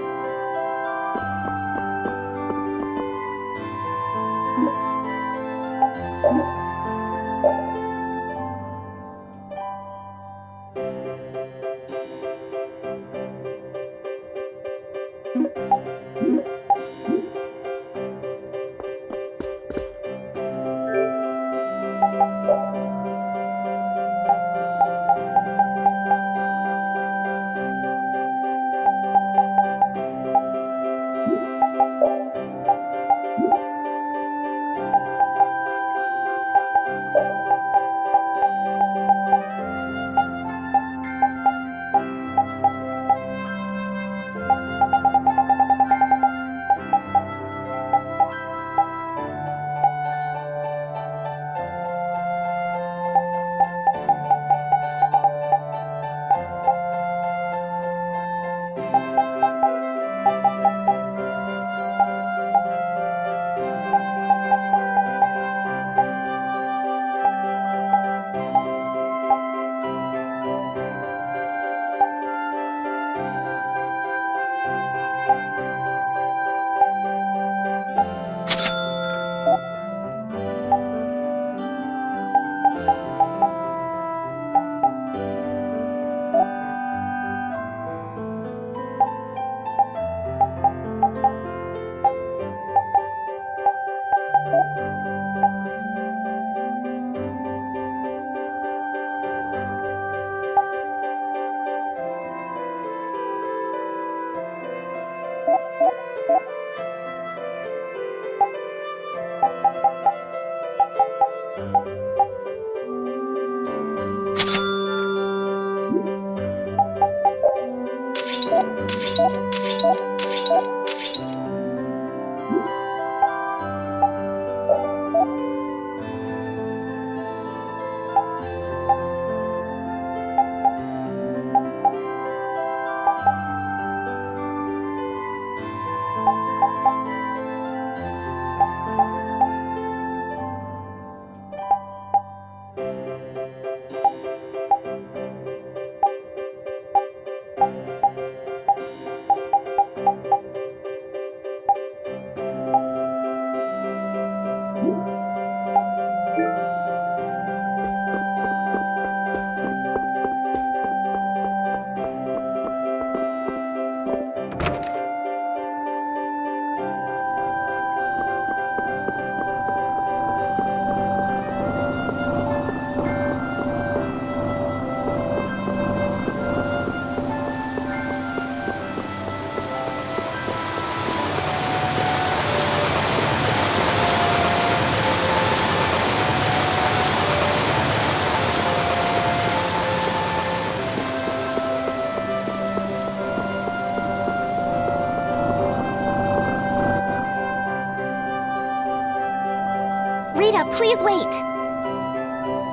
Rita, please wait.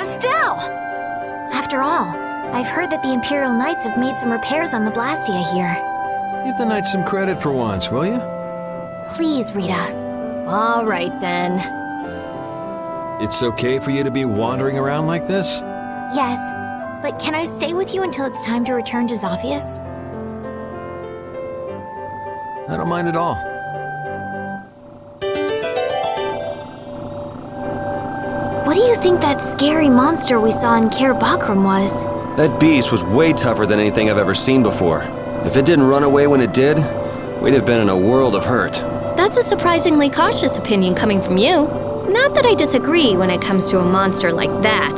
Estelle! After all, I've heard that the Imperial Knights have made some repairs on the Blastia here. Give the Knights some credit for once, will you? Please, Rita. All right, then. It's okay for you to be wandering around like this? Yes, but can I stay with you until it's time to return to Zophius? I don't mind at all. What do you think that scary monster we saw in Kaer Bakram was? That beast was way tougher than anything I've ever seen before. If it didn't run away when it did, we'd have been in a world of hurt. That's a surprisingly cautious opinion coming from you. Not that I disagree when it comes to a monster like that.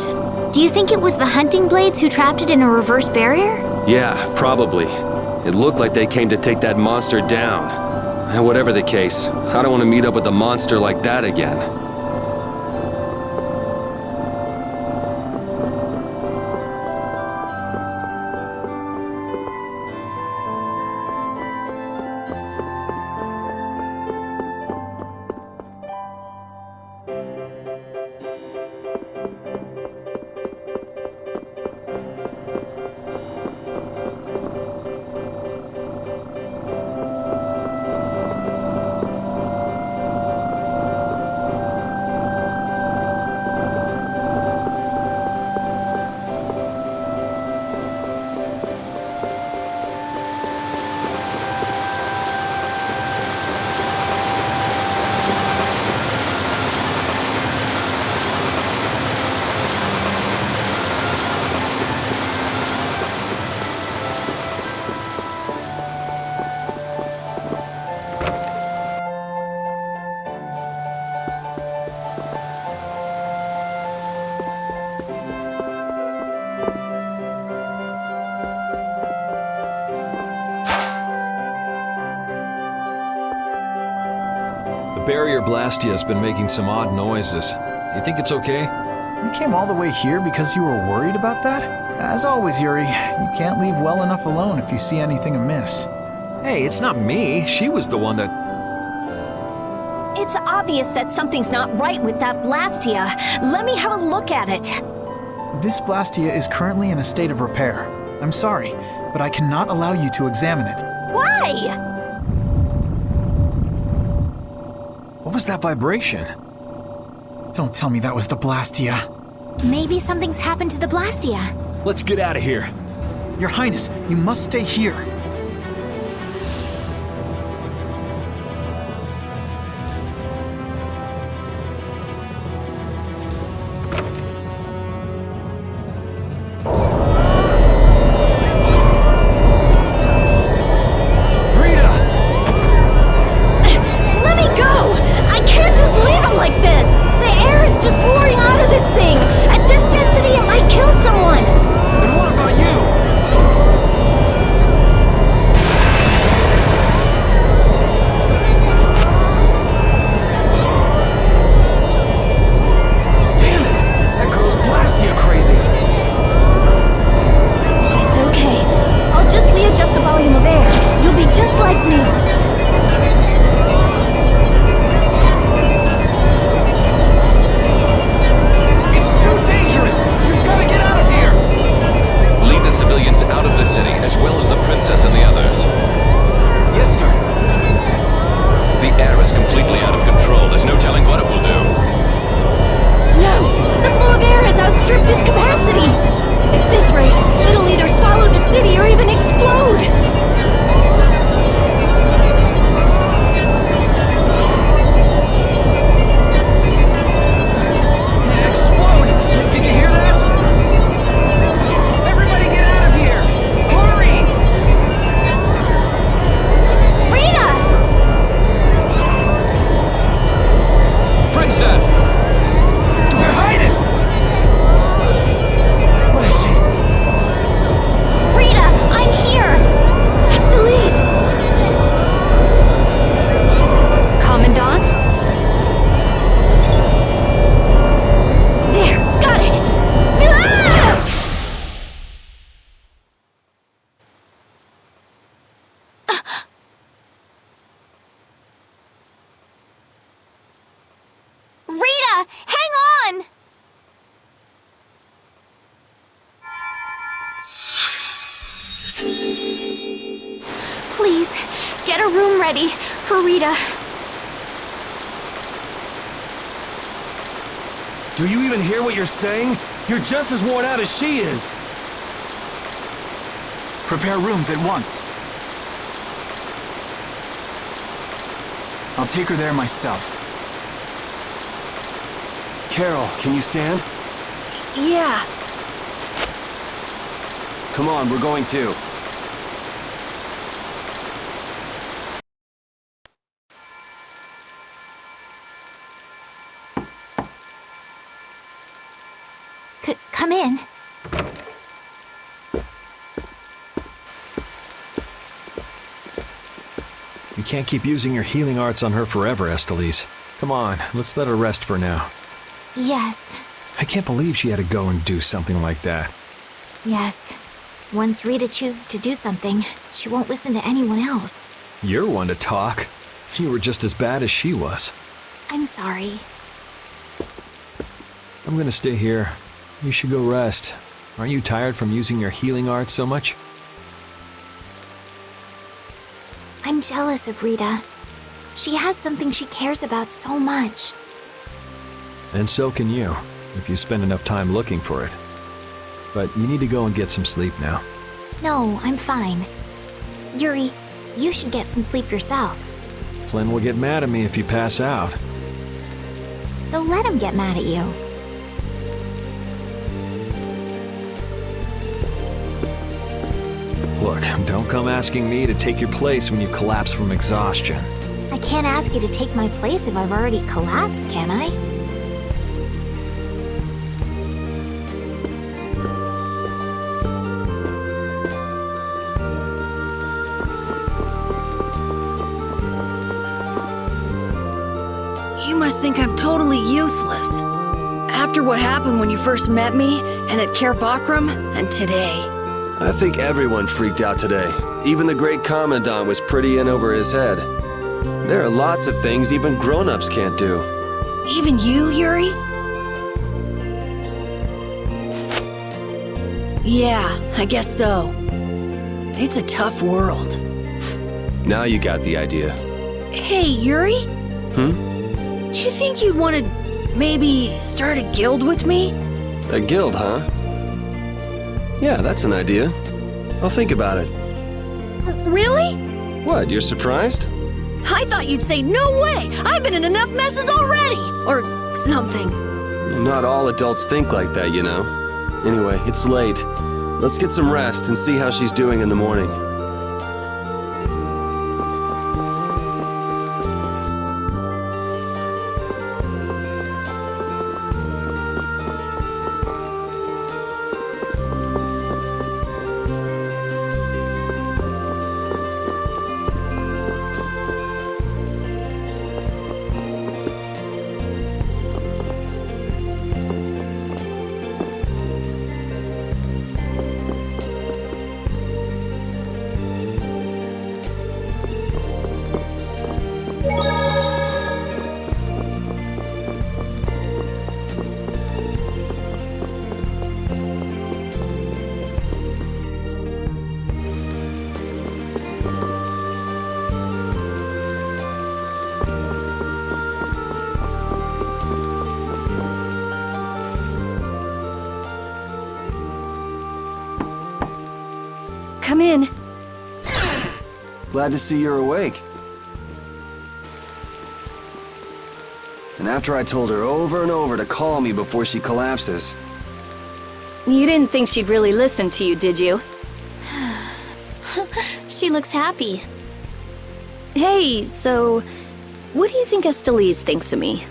Do you think it was the hunting blades who trapped it in a reverse barrier? Yeah, probably. It looked like they came to take that monster down. And whatever the case, I don't want to meet up with a monster like that again. The barrier Blastia has been making some odd noises. Do you think it's okay? You came all the way here because you were worried about that? As always, Yuri, you can't leave well enough alone if you see anything amiss. Hey, it's not me. She was the one that... It's obvious that something's not right with that Blastia. Let me have a look at it. This Blastia is currently in a state of repair. I'm sorry, but I cannot allow you to examine it. Why? What was that vibration? Don't tell me that was the Blastia. Maybe something's happened to the Blastia. Let's get out of here. Your Highness, you must stay here. Please, get a room ready for Rita. Do you even hear what you're saying? You're just as worn out as she is. Prepare rooms at once. I'll take her there myself. Carol, can you stand? Yeah. Come on, we're going too. Come in. You can't keep using your healing arts on her forever, Esteliz. Come on, let's let her rest for now. Yes. I can't believe she had to go and do something like that. Yes. Once Rita chooses to do something, she won't listen to anyone else. You're one to talk. You were just as bad as she was. I'm sorry. I'm gonna stay here. You should go rest. Aren't you tired from using your healing arts so much? I'm jealous of Rita. She has something she cares about so much. And so can you, if you spend enough time looking for it. But you need to go and get some sleep now. No, I'm fine. Yuri, you should get some sleep yourself. Flynn will get mad at me if you pass out. So let him get mad at you. Look, don't come asking me to take your place when you collapse from exhaustion. I can't ask you to take my place if I've already collapsed, can I? You must think I'm totally useless. After what happened when you first met me, and at Care Bakram, and today. I think everyone freaked out today. Even the great Commandant was pretty in over his head. There are lots of things even grown-ups can't do. Even you, Yuri? Yeah, I guess so. It's a tough world. Now you got the idea. Hey, Yuri? Do you think you'd want to maybe start a guild with me? A guild, huh? Yeah, that's an idea. I'll think about it. Really? What, you're surprised? I thought you'd say, no way! I've been in enough messes already! Or something. Not all adults think like that, you know. Anyway, it's late. Let's get some rest and see how she's doing in the morning. Come in. Glad to see you're awake. And after I told her over and over to call me before she collapses. You didn't think she'd really listen to you, did you? She looks happy. Hey, so what do you think Esteliz thinks of me?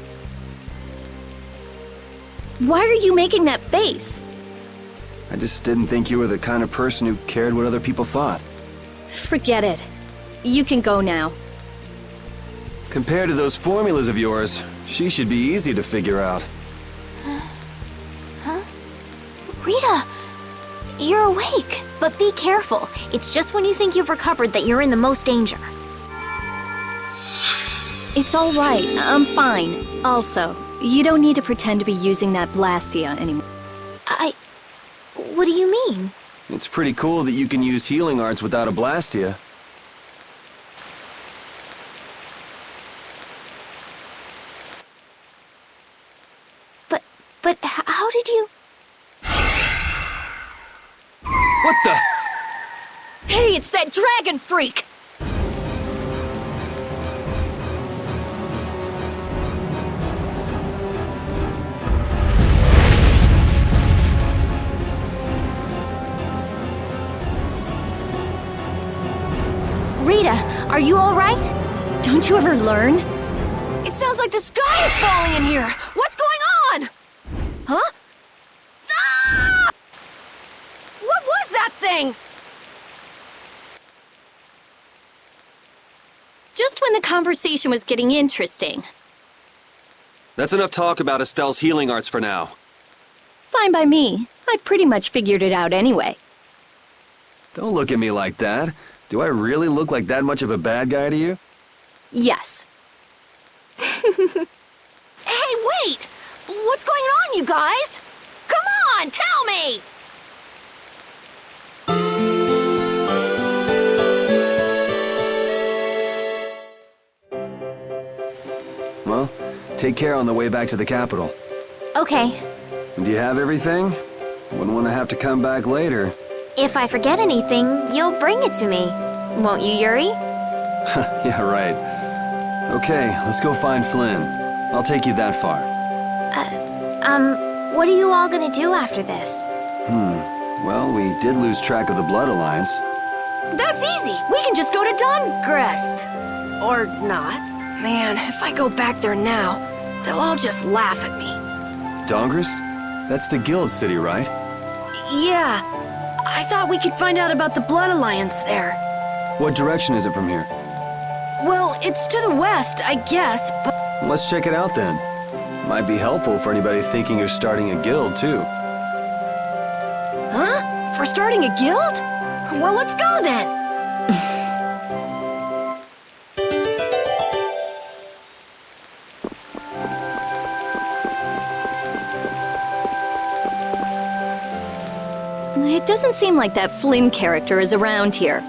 Why are you making that face? I just didn't think you were the kind of person who cared what other people thought. Forget it. You can go now. Compared to those formulas of yours, she should be easy to figure out. Huh? Rita! You're awake, but be careful. It's just when you think you've recovered that you're in the most danger. It's all right. I'm fine. Also, you don't need to pretend to be using that Blastia anymore. What do you mean? It's pretty cool that you can use healing arts without a Blastia. Hey, it's that dragon freak! Rita, are you all right? Don't you ever learn? It sounds like the sky is falling in here. What's going on? Huh? Ah! What was that thing? Just when the conversation was getting interesting. That's enough talk about Estelle's healing arts for now. Fine by me. I've pretty much figured it out anyway. Don't look at me like that. Do I really look like that much of a bad guy to you? Yes. Hey, wait! What's going on, you guys? Come on, tell me! Well, take care on the way back to the capital. Okay. Do you have everything? Wouldn't want to have to come back later. If I forget anything, you'll bring it to me. Won't you, Yuri? Yeah, right. Okay, let's go find Flynn. I'll take you that far. What are you all gonna do after this? Well, we did lose track of the Blood Alliance. That's easy. We can just go to Dongrest. Or not. Man, if I go back there now, they'll all just laugh at me. Dongrest? That's the guild city, right? Yeah. I thought we could find out about the Blood Alliance there. What direction is it from here? Well, it's to the west, I guess, but... Let's check it out then. Might be helpful for anybody thinking you're starting a guild, too. Huh? For starting a guild? Well, let's go then! It doesn't seem like that Flynn character is around here.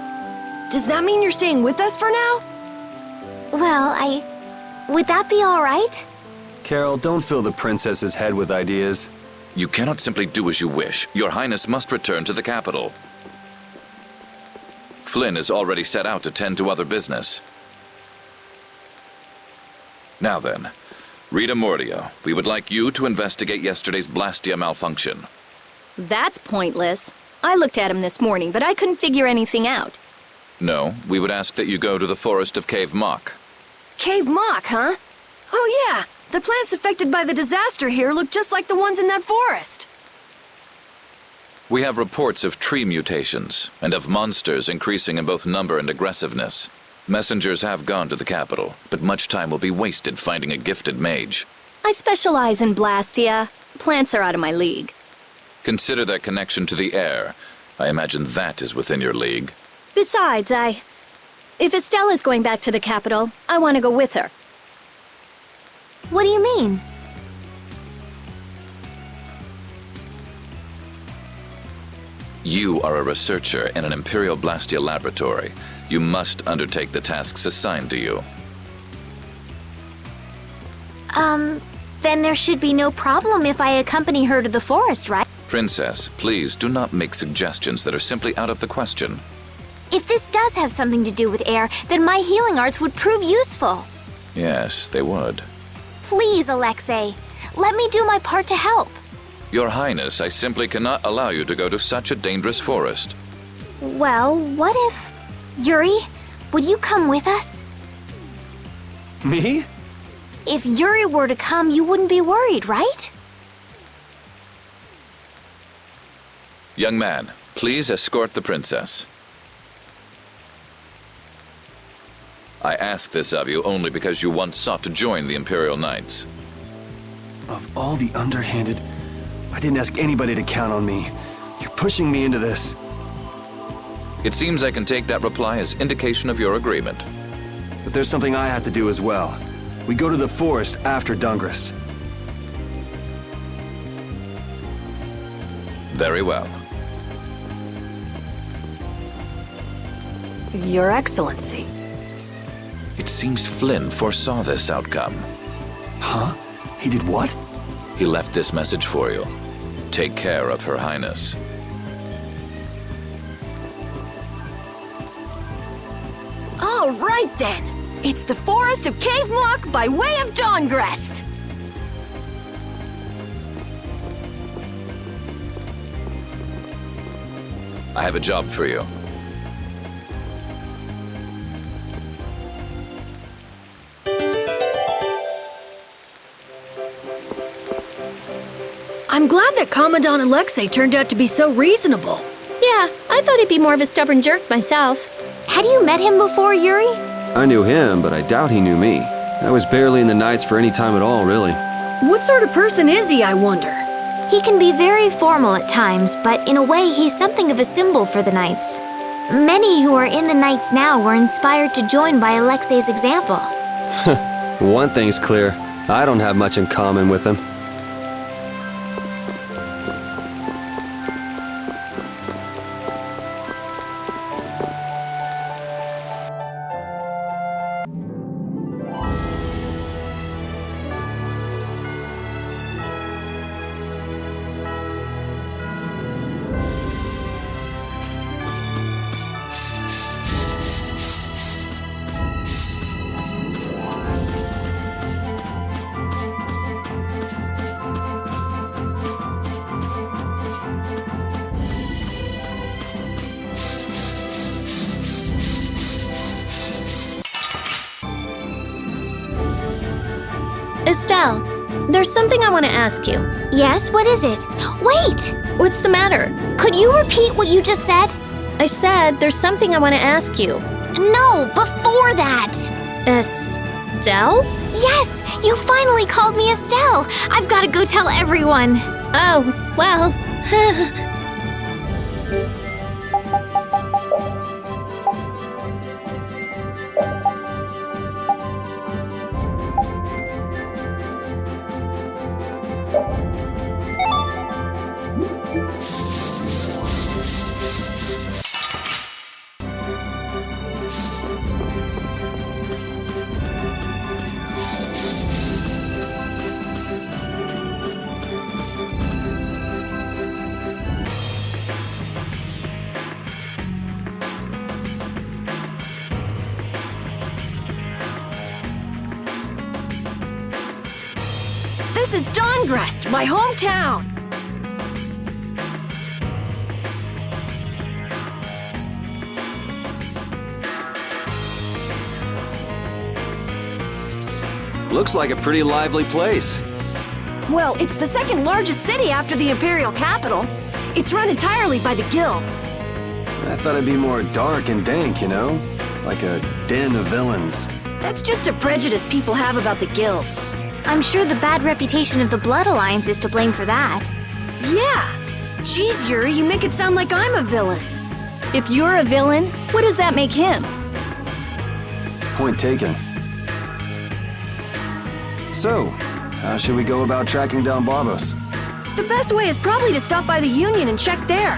Does that mean you're staying with us for now? Well, would that be all right? Carol, don't fill the princess's head with ideas. You cannot simply do as you wish. Your Highness must return to the capital. Flynn is already set out to tend to other business. Now then, Rita Mordia, we would like you to investigate yesterday's Blastia malfunction. That's pointless. I looked at him this morning, but I couldn't figure anything out. No, we would ask that you go to the forest of Cave Mock. Cave Mock, huh? Oh yeah, the plants affected by the disaster here look just like the ones in that forest. We have reports of tree mutations, and of monsters increasing in both number and aggressiveness. Messengers have gone to the capital, but much time will be wasted finding a gifted mage. I specialize in Blastia. Plants are out of my league. Consider their connection to the air. I imagine that is within your league. Besides, if Estella's going back to the capital, I want to go with her. What do you mean? You are a researcher in an Imperial Blastia laboratory. You must undertake the tasks assigned to you. Then there should be no problem if I accompany her to the forest, right? Princess, please do not make suggestions that are simply out of the question. If this does have something to do with air, then my healing arts would prove useful. Yes, they would. Please, Alexei, let me do my part to help. Your Highness, I simply cannot allow you to go to such a dangerous forest. Well, what if... Yuri, would you come with us? Me? If Yuri were to come, you wouldn't be worried, right? Young man, please escort the princess. I ask this of you only because you once sought to join the Imperial Knights. Of all the underhanded... I didn't ask anybody to count on me. You're pushing me into this. It seems I can take that reply as indication of your agreement. But there's something I have to do as well. We go to the forest after Dongrest. Very well. Your Excellency. It seems Flynn foresaw this outcome. Huh? He did what? He left this message for you. Take care of Her Highness. All right then. It's the Forest of Cave Mock by way of Dawngrest. I have a job for you. I'm glad that Commandant Alexei turned out to be so reasonable. Yeah, I thought he'd be more of a stubborn jerk myself. Had you met him before, Yuri? I knew him, but I doubt he knew me. I was barely in the Knights for any time at all, really. What sort of person is he, I wonder? He can be very formal at times, but in a way he's something of a symbol for the Knights. Many who are in the Knights now were inspired to join by Alexei's example. One thing's clear. I don't have much in common with him. Estelle, there's something I want to ask you. Yes, what is it? Wait! What's the matter? Could you repeat what you just said? I said there's something I want to ask you. No, before that! Estelle? Yes! You finally called me Estelle! I've got to go tell everyone! Oh, well... This is Dawngrest, my hometown. Looks like a pretty lively place. Well, it's the second largest city after the Imperial capital. It's run entirely by the guilds. I thought it'd be more dark and dank, you know? Like a den of villains. That's just a prejudice people have about the guilds. I'm sure the bad reputation of the Blood Alliance is to blame for that. Yeah! Jeez, Yuri, you make it sound like I'm a villain. If you're a villain, what does that make him? Point taken. So, how should we go about tracking down Barbos? The best way is probably to stop by the Union and check there.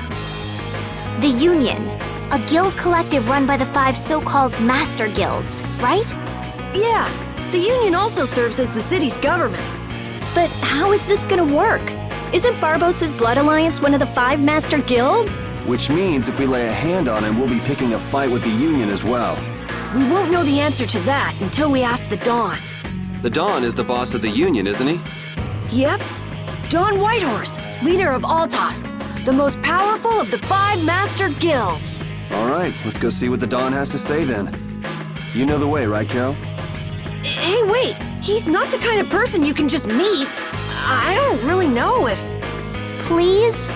The Union, a guild collective run by the 5 so-called Master Guilds, right? Yeah, the Union also serves as the city's government. But how is this gonna work? Isn't Barbos' Blood Alliance one of the 5 Master Guilds? Which means if we lay a hand on him, we'll be picking a fight with the Union as well. We won't know the answer to that until we ask the Dawn. The Dawn is the boss of the Union, isn't he? Yep. Dawn Whitehorse, leader of Altosk, the most powerful of the 5 Master Guilds. All right, let's go see what the Dawn has to say then. You know the way, right, Carol? Hey, wait! He's not the kind of person you can just meet. I don't really know if... Please?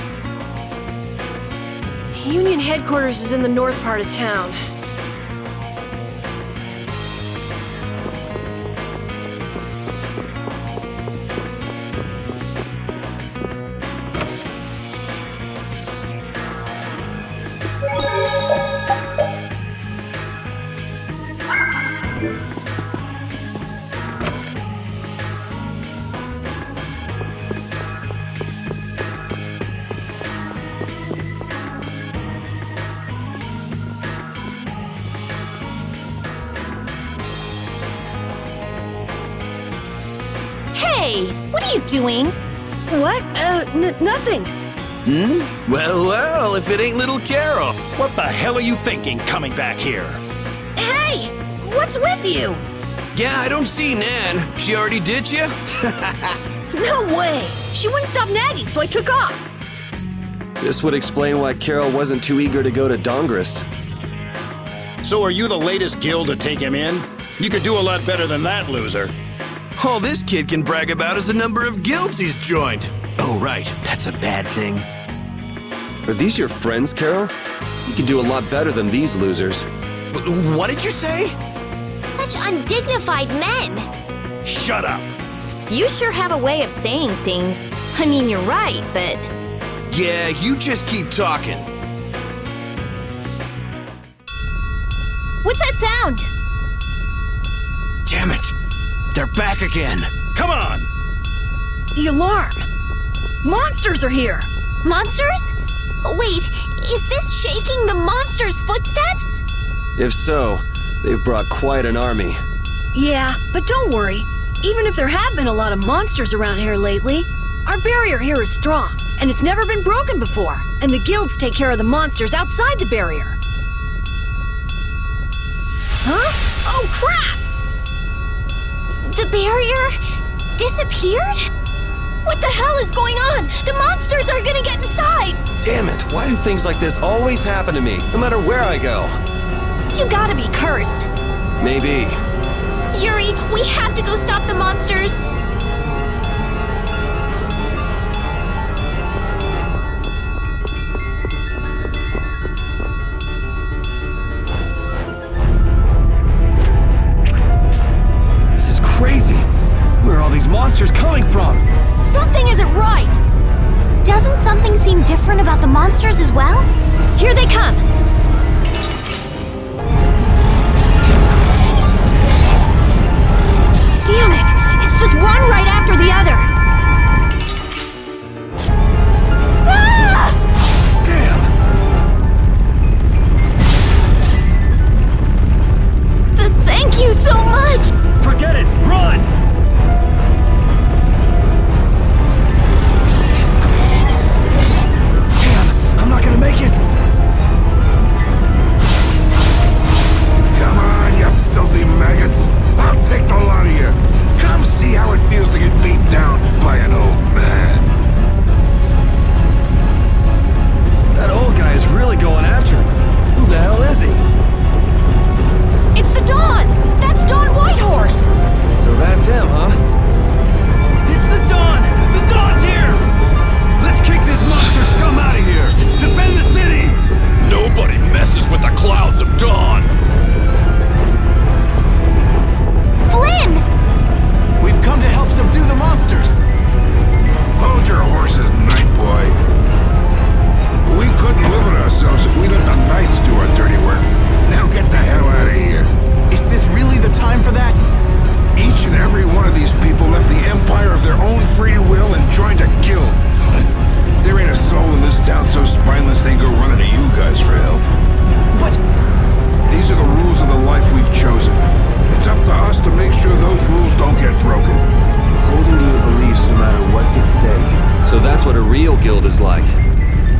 Union headquarters is in the north part of town. Hey, what are you doing? What? Nothing. Well, if it ain't little Carol. What the hell are you thinking coming back here? Hey! What's with you? Yeah, I don't see Nan. She already ditched you? No way! She wouldn't stop nagging, so I took off. This would explain why Carol wasn't too eager to go to Dongrist. So are you the latest guild to take him in? You could do a lot better than that, loser. All this kid can brag about is the number of guilds he's joined. Oh, right. That's a bad thing. Are these your friends, Carol? You can do a lot better than these losers. What did you say? Such undignified men! Shut up! You sure have a way of saying things. I mean, you're right, but... Yeah, you just keep talking. What's that sound? Damn it! They're back again! Come on! The alarm! Monsters are here! Monsters? Wait, is this shaking the monsters' footsteps? If so, they've brought quite an army. Yeah, but don't worry. Even if there have been a lot of monsters around here lately, our barrier here is strong, and it's never been broken before. And the guilds take care of the monsters outside the barrier. Huh? Oh, crap! The barrier disappeared? What the hell is going on? The monsters are gonna get inside! Damn it, why do things like this always happen to me, no matter where I go? You gotta be cursed. Maybe. Yuri, we have to go stop the monsters. This is crazy. Where are all these monsters coming from? Something isn't right. Doesn't something seem different about the monsters as well? Here they come. Damn it! It's just one right after the other! Ah! Damn! Thank you so much! Forget it! Run! Damn! I'm not gonna make it! Come on, you filthy maggots! I'll take the lot of you! Come see how it feels to get beat down by an old man! That old guy is really going after him. Who the hell is he? It's the Dawn! That's Dawn Whitehorse! So that's him, huh? It's the Dawn! The Dawn's here! Let's kick this monster scum out of here! Defend the city! Nobody messes with the clouds of dawn! Flynn! We've come to help subdue the monsters! Hold your horses, night boy. We couldn't live with ourselves if we let the knights do our dirty work. Now get the hell out of here. Is this really the time for that? Each and every one of these people left the Empire of their own free will and joined a guild. There ain't a soul in this town so spineless they go running to you guys for help. But... These are the rules of the life we've chosen. It's up to us to make sure those rules don't get broken. Holding to your beliefs no matter what's at stake. So that's what a real guild is like.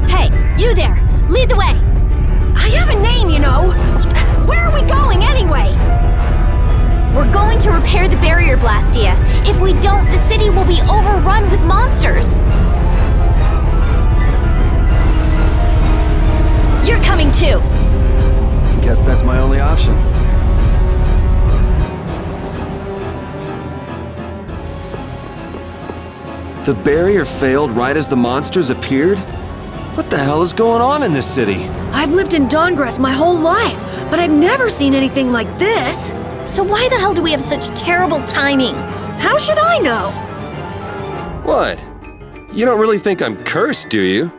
Hey, you there! Lead the way! I have a name, you know! Where are we going, anyway? We're going to repair the barrier, Blastia. If we don't, the city will be overrun with monsters. You're coming too! Guess that's my only option. The barrier failed right as the monsters appeared? What the hell is going on in this city? I've lived in Dongress my whole life, but I've never seen anything like this. So why the hell do we have such terrible timing? How should I know? What? You don't really think I'm cursed, do you?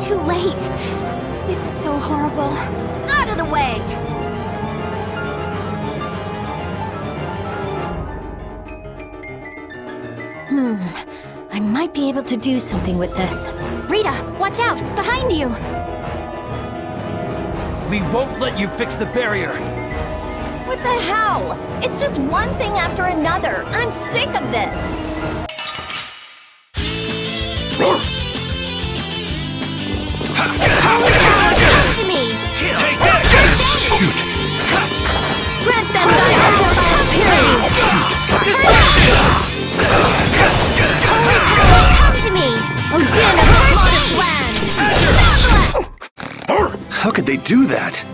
too late. This is so horrible. Out of the way! I might be able to do something with this. Rita, watch out! Behind you! We won't let you fix the barrier. What the hell? It's just one thing after another. I'm sick of this. Come to me! Take that! Shoot! Grant them thy undefined period. Holy power, come to me! O din of this modest land! How could they do that?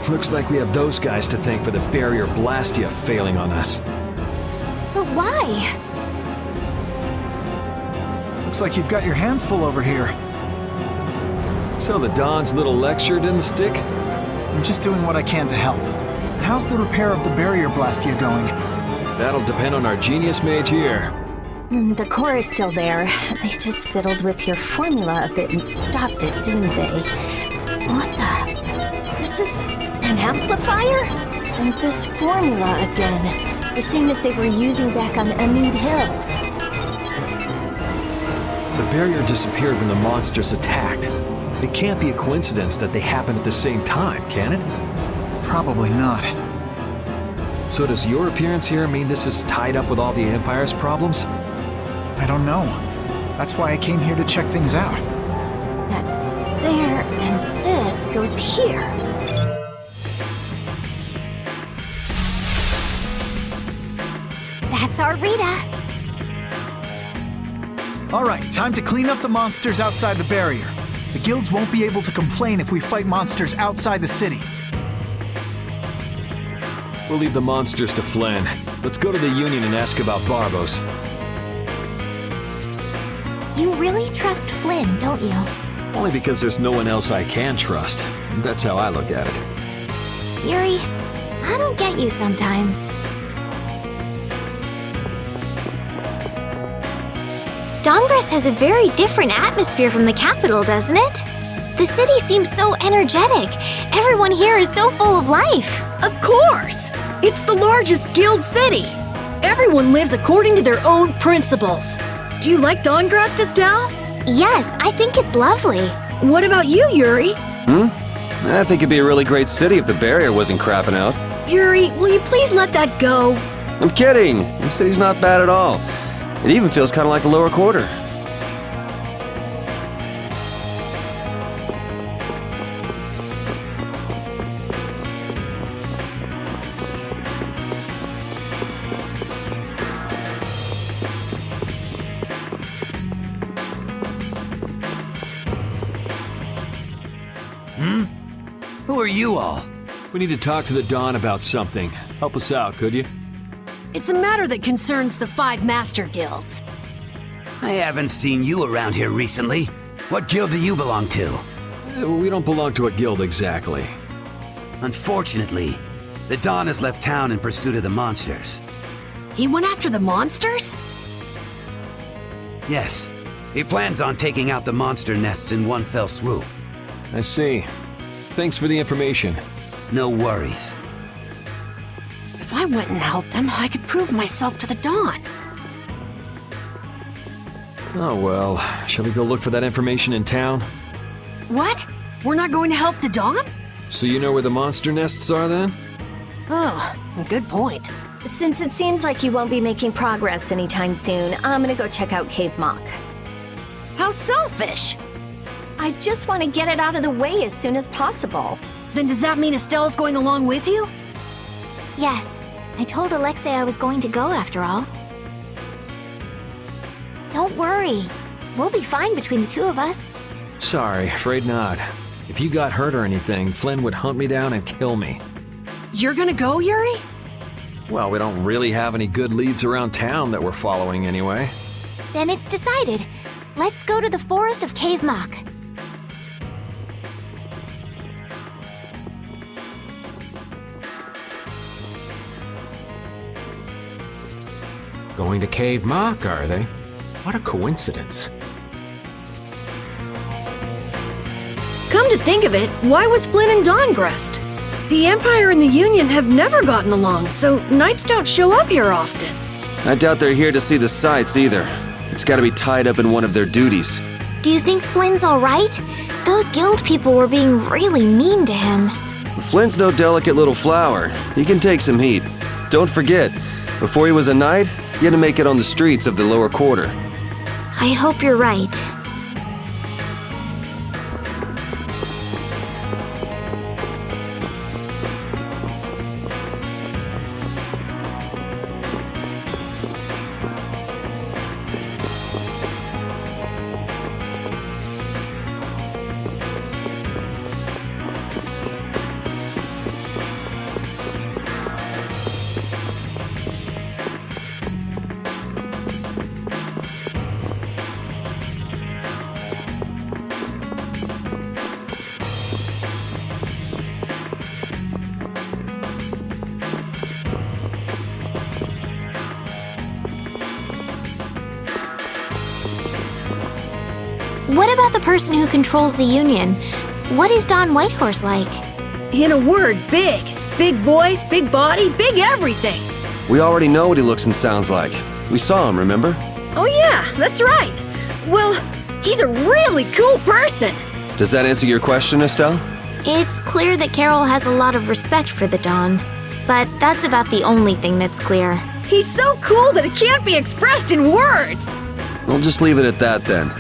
Looks like we have those guys to thank for the barrier Blastia failing on us. But why? Looks like you've got your hands full over here. So the Don's little lecture didn't stick? I'm just doing what I can to help. How's the repair of the barrier Blastia going? That'll depend on our genius mage here. The core is still there. They just fiddled with your formula a bit and stopped it, didn't they? What the? This is an amplifier? And this formula again. The same as they were using back on Amid Hill. The barrier disappeared when the monsters attacked. It can't be a coincidence that they happened at the same time, can it? Probably not. So does your appearance here mean this is tied up with all the Empire's problems? I don't know. That's why I came here to check things out. That's there, and this goes here. That's our Rita. All right, time to clean up the monsters outside the barrier. The guilds won't be able to complain if we fight monsters outside the city. We'll leave the monsters to Flynn. Let's go to the Union and ask about Barbos. You really trust Flynn, don't you? Only because there's no one else I can trust. That's how I look at it. Yuri, I don't get you sometimes. Dongres has a very different atmosphere from the capital, doesn't it? The city seems so energetic. Everyone here is so full of life. Of course! It's the largest guild city. Everyone lives according to their own principles. Do you like Dongres, Estelle? Yes, I think it's lovely. What about you, Yuri? I think it'd be a really great city if the barrier wasn't crapping out. Yuri, will you please let that go? I'm kidding. The city's not bad at all. It even feels kind of like the lower quarter. Who are you all? We need to talk to the Don about something. Help us out, could you? It's a matter that concerns the 5 master guilds. I haven't seen you around here recently. What guild do you belong to? We don't belong to a guild exactly. Unfortunately, the Don has left town in pursuit of the monsters. He went after the monsters? Yes, he plans on taking out the monster nests in one fell swoop. I see. Thanks for the information. No worries. If I went and helped them, I could prove myself to the Don. Oh well, shall we go look for that information in town? What? We're not going to help the Don? So you know where the monster nests are then? Oh, good point. Since it seems like you won't be making progress anytime soon, I'm gonna go check out Cave Mock. How selfish! I just want to get it out of the way as soon as possible. Then does that mean Estelle's going along with you? Yes, I told Alexei I was going to go after all. Don't worry. We'll be fine between the two of us. Sorry, afraid not. If you got hurt or anything, Flynn would hunt me down and kill me. You're gonna go, Yuri? Well, we don't really have any good leads around town that we're following anyway. Then it's decided. Let's go to the forest of Cave Mock. Going to Cave Mock, are they? What a coincidence. Come to think of it, why was Flynn and Dawngrest? The Empire and the Union have never gotten along, so knights don't show up here often. I doubt they're here to see the sights either. It's gotta be tied up in one of their duties. Do you think Flynn's all right? Those guild people were being really mean to him. Flynn's no delicate little flower. He can take some heat. Don't forget, before he was a knight, he had to make it on the streets of the lower quarter. I hope you're right. What about the person who controls the Union? What is Don Whitehorse like? In a word, big. Big voice, big body, big everything. We already know what he looks and sounds like. We saw him, remember? Oh yeah, that's right. Well, he's a really cool person. Does that answer your question, Estelle? It's clear that Carol has a lot of respect for the Dawn, but that's about the only thing that's clear. He's so cool that it can't be expressed in words. We'll just leave it at that then.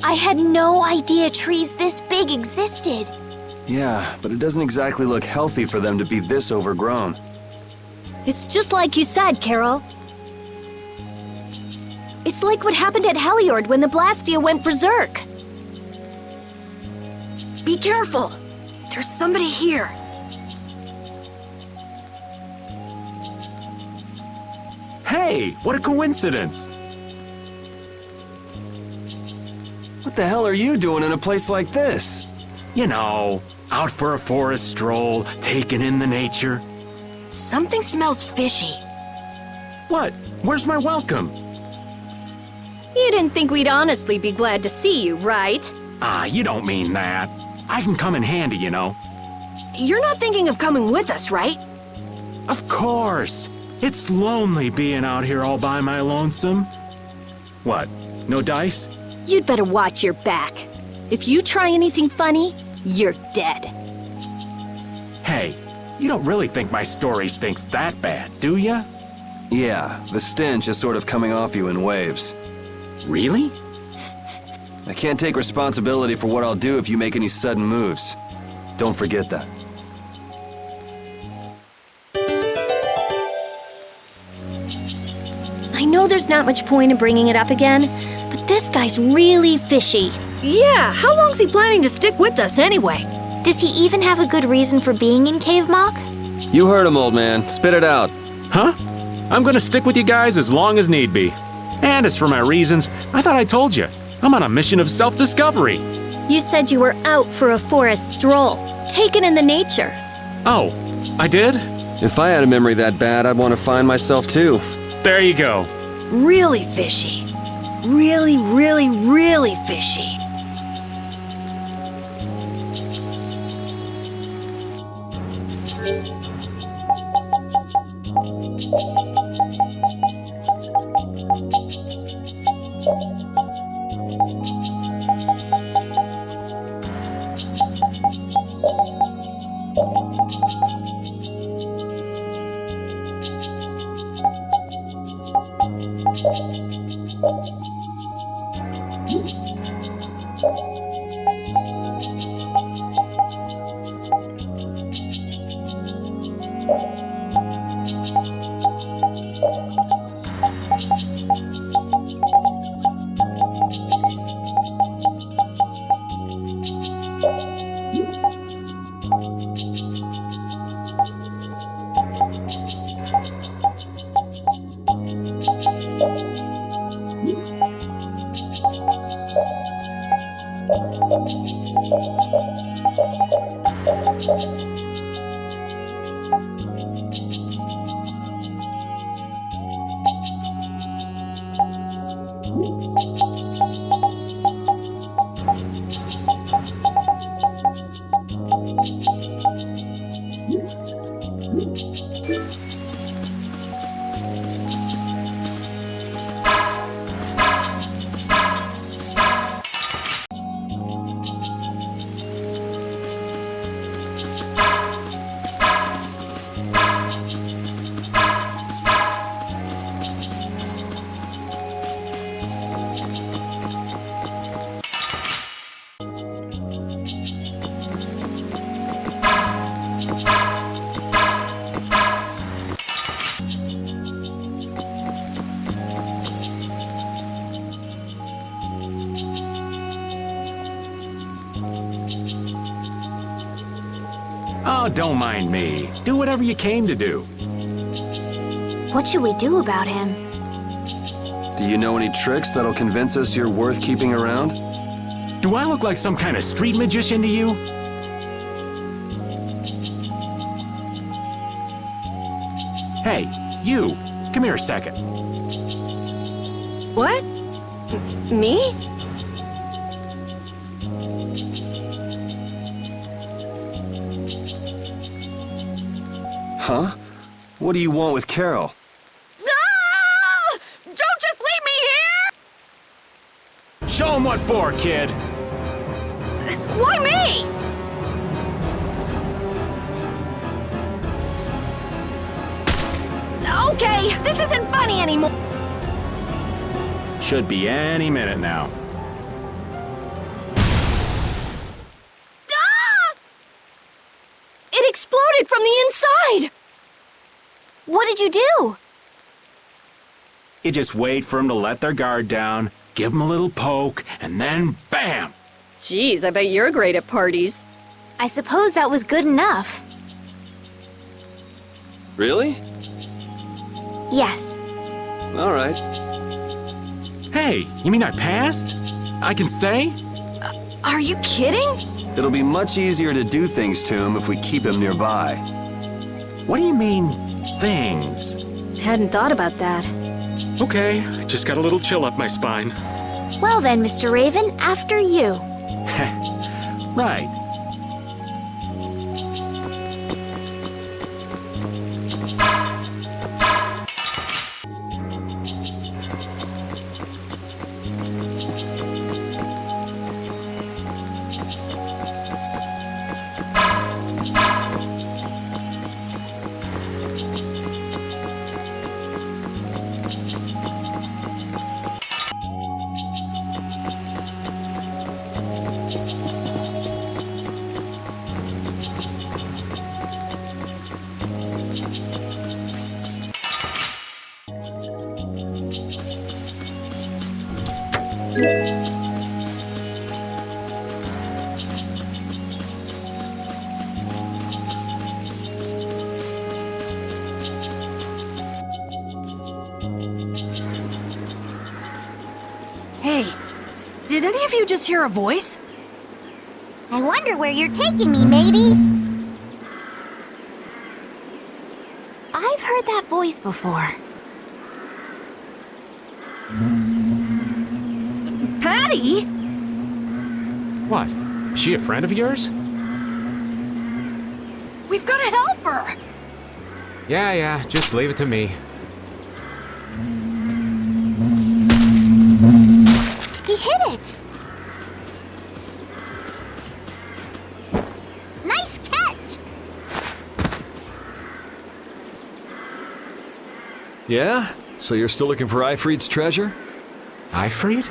I had no idea trees this big existed. Yeah, but it doesn't exactly look healthy for them to be this overgrown. It's just like you said, Carol. It's like what happened at Heliord when the Blastia went berserk. Be careful. There's somebody here. Hey, what a coincidence! What the hell are you doing in a place like this? You know, out for a forest stroll, taking in the nature. Something smells fishy. What? Where's my welcome? You didn't think we'd honestly be glad to see you, right? Ah, you don't mean that. I can come in handy, you know. You're not thinking of coming with us, right? Of course. It's lonely being out here all by my lonesome. What? No dice? You'd better watch your back. If you try anything funny, you're dead. Hey, You don't really think my story stinks that bad, do ya? Yeah, the stench is sort of coming off you in waves. Really? I can't take responsibility for what I'll do if you make any sudden moves. Don't forget that. I know there's not much point in bringing it up again, but this guy's really fishy. Yeah, how long's he planning to stick with us anyway? Does he even have a good reason for being in Cave Mock? You heard him, old man. Spit it out. Huh? I'm gonna stick with you guys as long as need be. And as for my reasons, I thought I told you. I'm on a mission of self-discovery. You said you were out for a forest stroll, taken in the nature. Oh, I did? If I had a memory that bad, I'd want to find myself too. There you go. Really fishy. Really, really, really fishy. Oh, don't mind me. Do whatever you came to do. What should we do about him? Do you know any tricks that'll convince us you're worth keeping around? Do I look like some kind of street magician to you? Hey, you! Come here a second. What? Me? Huh? What do you want with Carol? Ah! Don't just leave me here! Show him what for, kid! Why me? Okay, this isn't funny anymore. Should be any minute now. Ah! It exploded from the inside! What did you do? You just wait for them to let their guard down, give them a little poke, and then BAM! Jeez, I bet you're great at parties. I suppose that was good enough. Really? Yes. All right. Hey, you mean I passed? I can stay? Are you kidding? It'll be much easier to do things to him if we keep him nearby. What do you mean, things? Hadn't thought about that. Okay, I just got a little chill up my spine. Well then, Mr. Raven, after you. Right. Hey, did any of you just hear a voice? I wonder where you're taking me, matey. I've heard that voice before. Patty? What? Is she a friend of yours? We've got to help her! Yeah, just leave it to me. He hit it! Nice catch! Yeah? So you're still looking for Ifried's treasure? Ifried?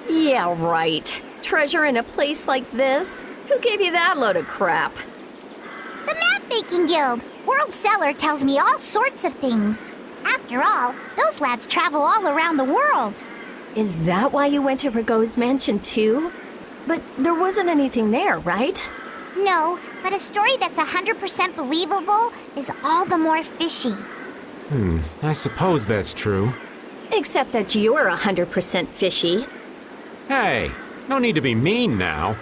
Yeah, right. Treasure in a place like this? Who gave you that load of crap? The Map-Making Guild! World Cellar tells me all sorts of things. After all, those lads travel all around the world. Is that why you went to Rigaud's mansion too? But there wasn't anything there, right? No, but a story that's 100% believable is all the more fishy. I suppose that's true. Except that you're 100% fishy. Hey, no need to be mean now.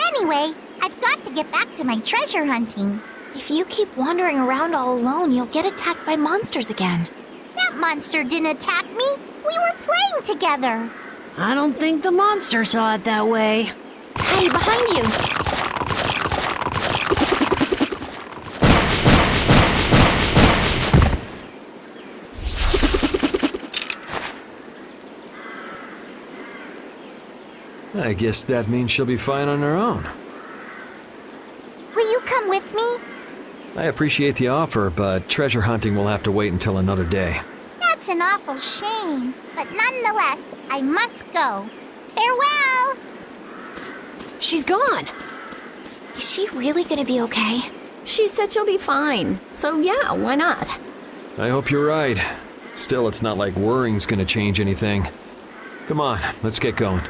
Anyway, I've got to get back to my treasure hunting. If you keep wandering around all alone, you'll get attacked by monsters again. That monster didn't attack me. We were playing together. I don't think the monster saw it that way. Hey, behind you! I guess that means she'll be fine on her own. Will you come with me? I appreciate the offer, but treasure hunting will have to wait until another day. That's an awful shame. But nonetheless, I must go. Farewell! She's gone. Is she really gonna be okay? She said she'll be fine. So yeah, why not? I hope you're right. Still, it's not like worrying's gonna change anything. Come on, let's get going.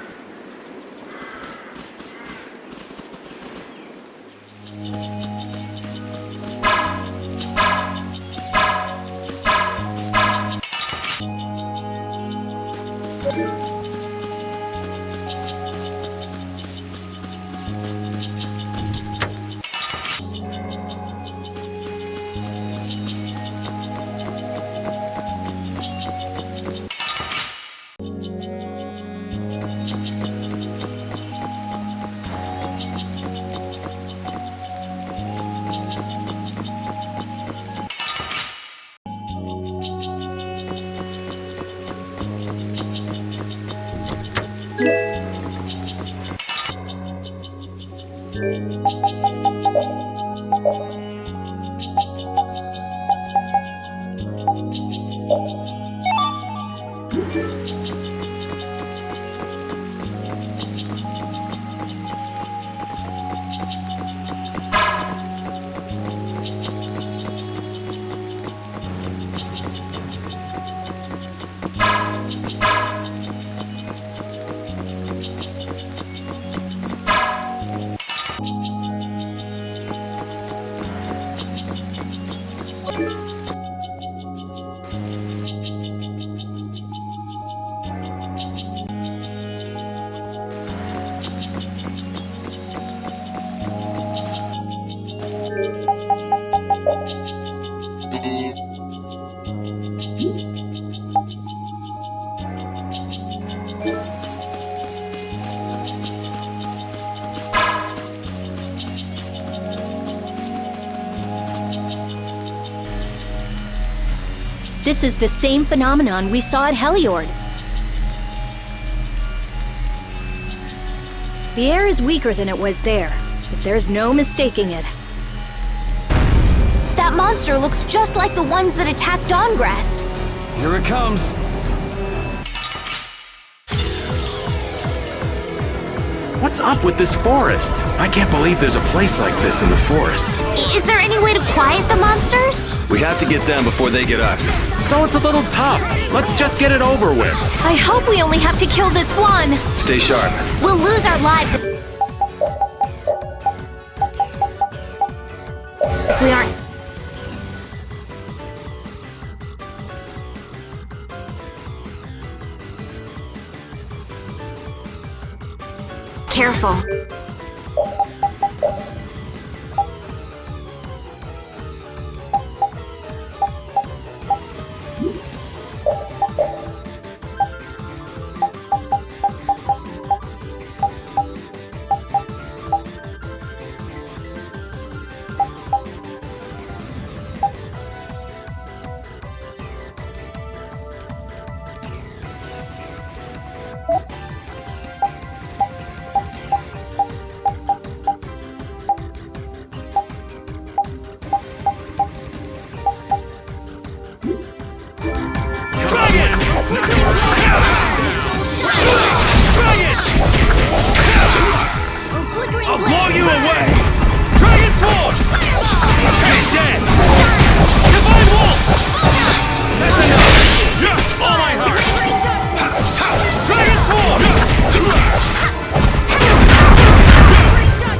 This is the same phenomenon we saw at Heliord. The air is weaker than it was there, but there's no mistaking it. That monster looks just like the ones that attacked Dawngrest. Here it comes. What's up with this forest? I can't believe there's a place like this in the forest. Is there any way to quiet the monsters? We have to get them before they get us. So it's a little tough. Let's just get it over with. I hope we only have to kill this one. Stay sharp. We'll lose our lives if we aren't. Careful. I'll blow you away! Dragon Sword! You're dead! Divine Wolf! That's enough! Yes! All my heart! Dragon Sword!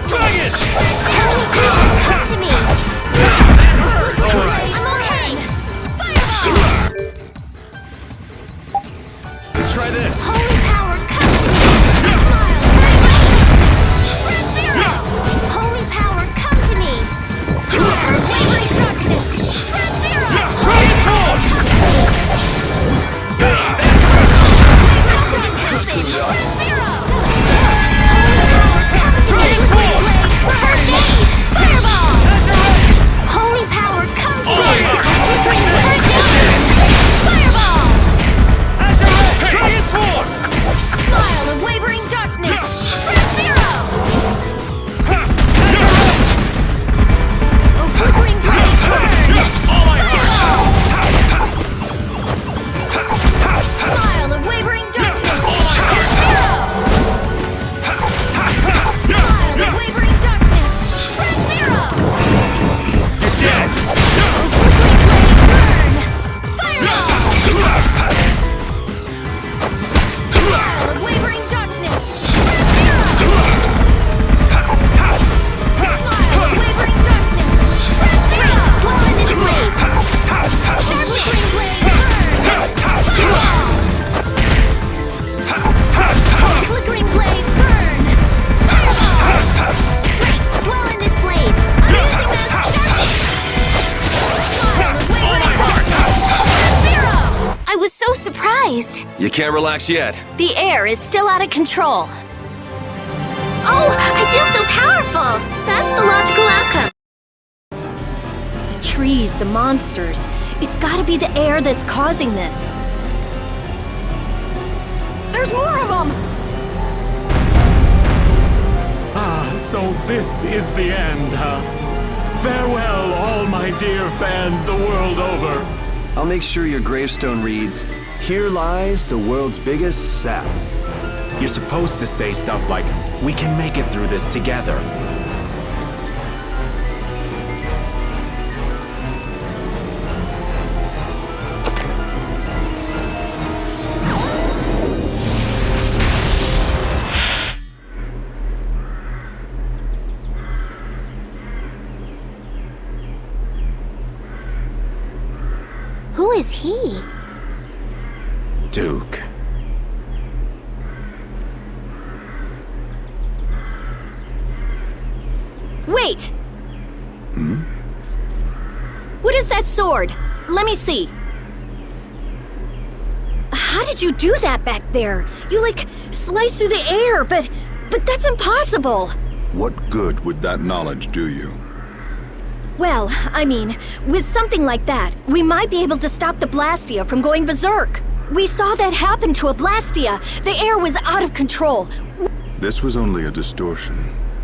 Dragon! Come to me! Alright. I'm okay! Let's try this. Holy power, come to me! Spread zero! Holy power, come to me! Wavering darkness! Spread zero! Dragon Sword! Dragon Sword! First aid! Fireball! Holy power, come to me! First aid! Fireball! Dragon Sword! Smile of wavering darkness. Spread zero. A flickering blaze burn. Fireball. Smile of wavering darkness. Spread zero. Smile of wavering darkness. Spread zero. You're dead! A flickering blaze burn. Fireball. Smile of wavering darkness. Spread zero. Smile of wavering darkness. Spread zero. Dwell in this blade! Sharp flickering blaze burn. Fireball. Flickering blaze burn. Fireball. Strength, dwell in this blade! I'm using this sharpness. Smile of wavering darkness. Spread zero. I was so surprised! You can't relax yet. The air is still out of control. Oh, I feel so powerful! That's the logical outcome. The trees, the monsters. It's gotta be the air that's causing this. There's more of them! Ah, so this is the end, huh? Farewell, all my dear fans the world over. I'll make sure your gravestone reads, "Here lies the world's biggest sap." You're supposed to say stuff like, "We can make it through this together." Who is he? Duke. Wait! What is that sword? Let me see. How did you do that back there? You, like, sliced through the air, but that's impossible. What good would that knowledge do you? Well, I mean, with something like that, we might be able to stop the Blastia from going berserk. We saw that happen to a Blastia. The air was out of control. This was only a distortion.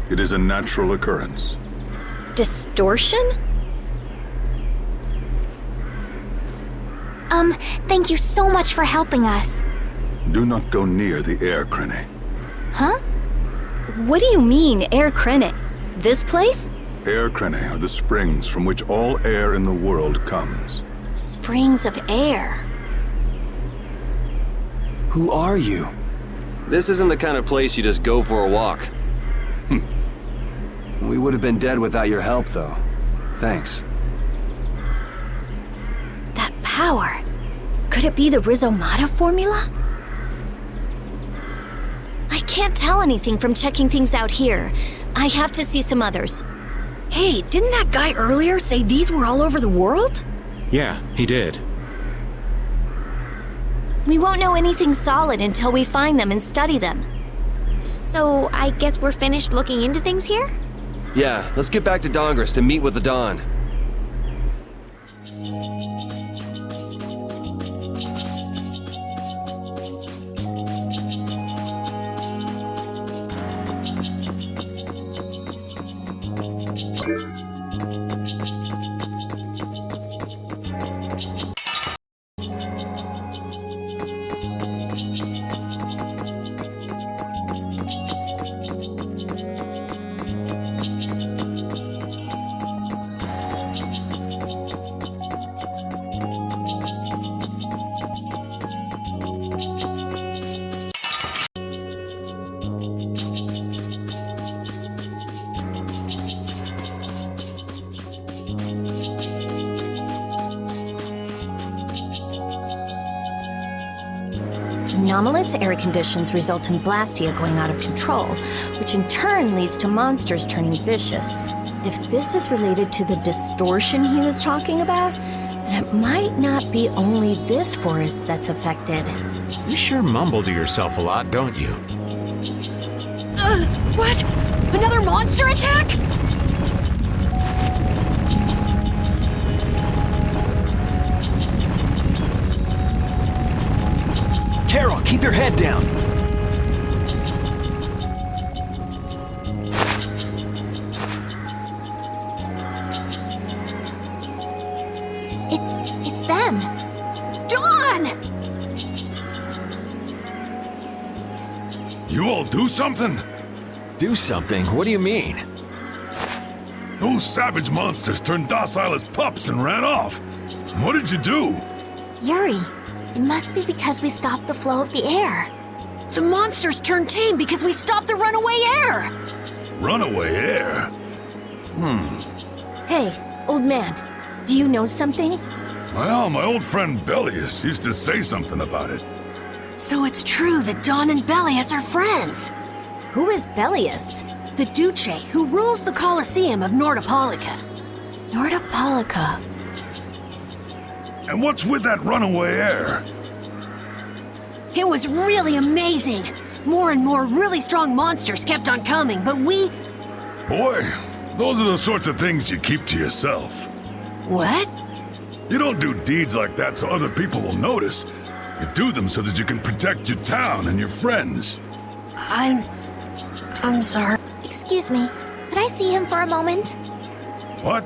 It is a natural occurrence. Distortion? Thank you so much for helping us. Do not go near the air crane. Huh? What do you mean, air crane? This place? Air crane are the springs from which all air in the world comes. Springs of air. Who are you? This isn't the kind of place you just go for a walk. We would have been dead without your help, though. Thanks. That power. Could it be the Rizomata formula? I can't tell anything from checking things out here. I have to see some others. Hey, didn't that guy earlier say these were all over the world? Yeah, he did. We won't know anything solid until we find them and study them. So, I guess we're finished looking into things here? Yeah, let's get back to Dongris to meet with the Dawn. Anomalous air conditions result in Blastia going out of control, which in turn leads to monsters turning vicious. If this is related to the distortion he was talking about, then it might not be only this forest that's affected. You sure mumble to yourself a lot, don't you? What? Another monster attack? Carol, keep your head down. It's them. Dawn! You all do something? Do something? What do you mean? Those savage monsters turned docile as pups and ran off. What did you do? Yuri, it must be because we stopped the flow of the air. The monsters turned tame because we stopped the runaway air! Runaway air? Hey, old man, do you know something? Well, my old friend Bellius used to say something about it. So it's true that Dawn and Bellius are friends. Who is Bellius? The Duce who rules the Colosseum of Nordopolica. Nordopolica. And what's with that runaway air? It was really amazing. More and more really strong monsters kept on coming, but we... Boy, those are the sorts of things you keep to yourself. What? You don't do deeds like that so other people will notice. You do them so that you can protect your town and your friends. I'm sorry. Excuse me, could I see him for a moment? What?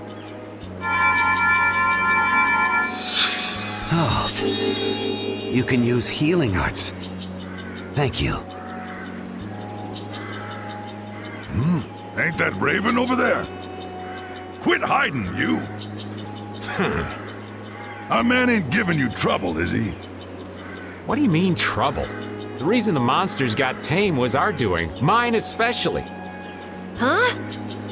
Oh, you can use healing arts. Thank you. Ain't that Raven over there? Quit hiding, you! Our man ain't giving you trouble, is he? What do you mean, trouble? The reason the monsters got tame was our doing, mine especially. Huh?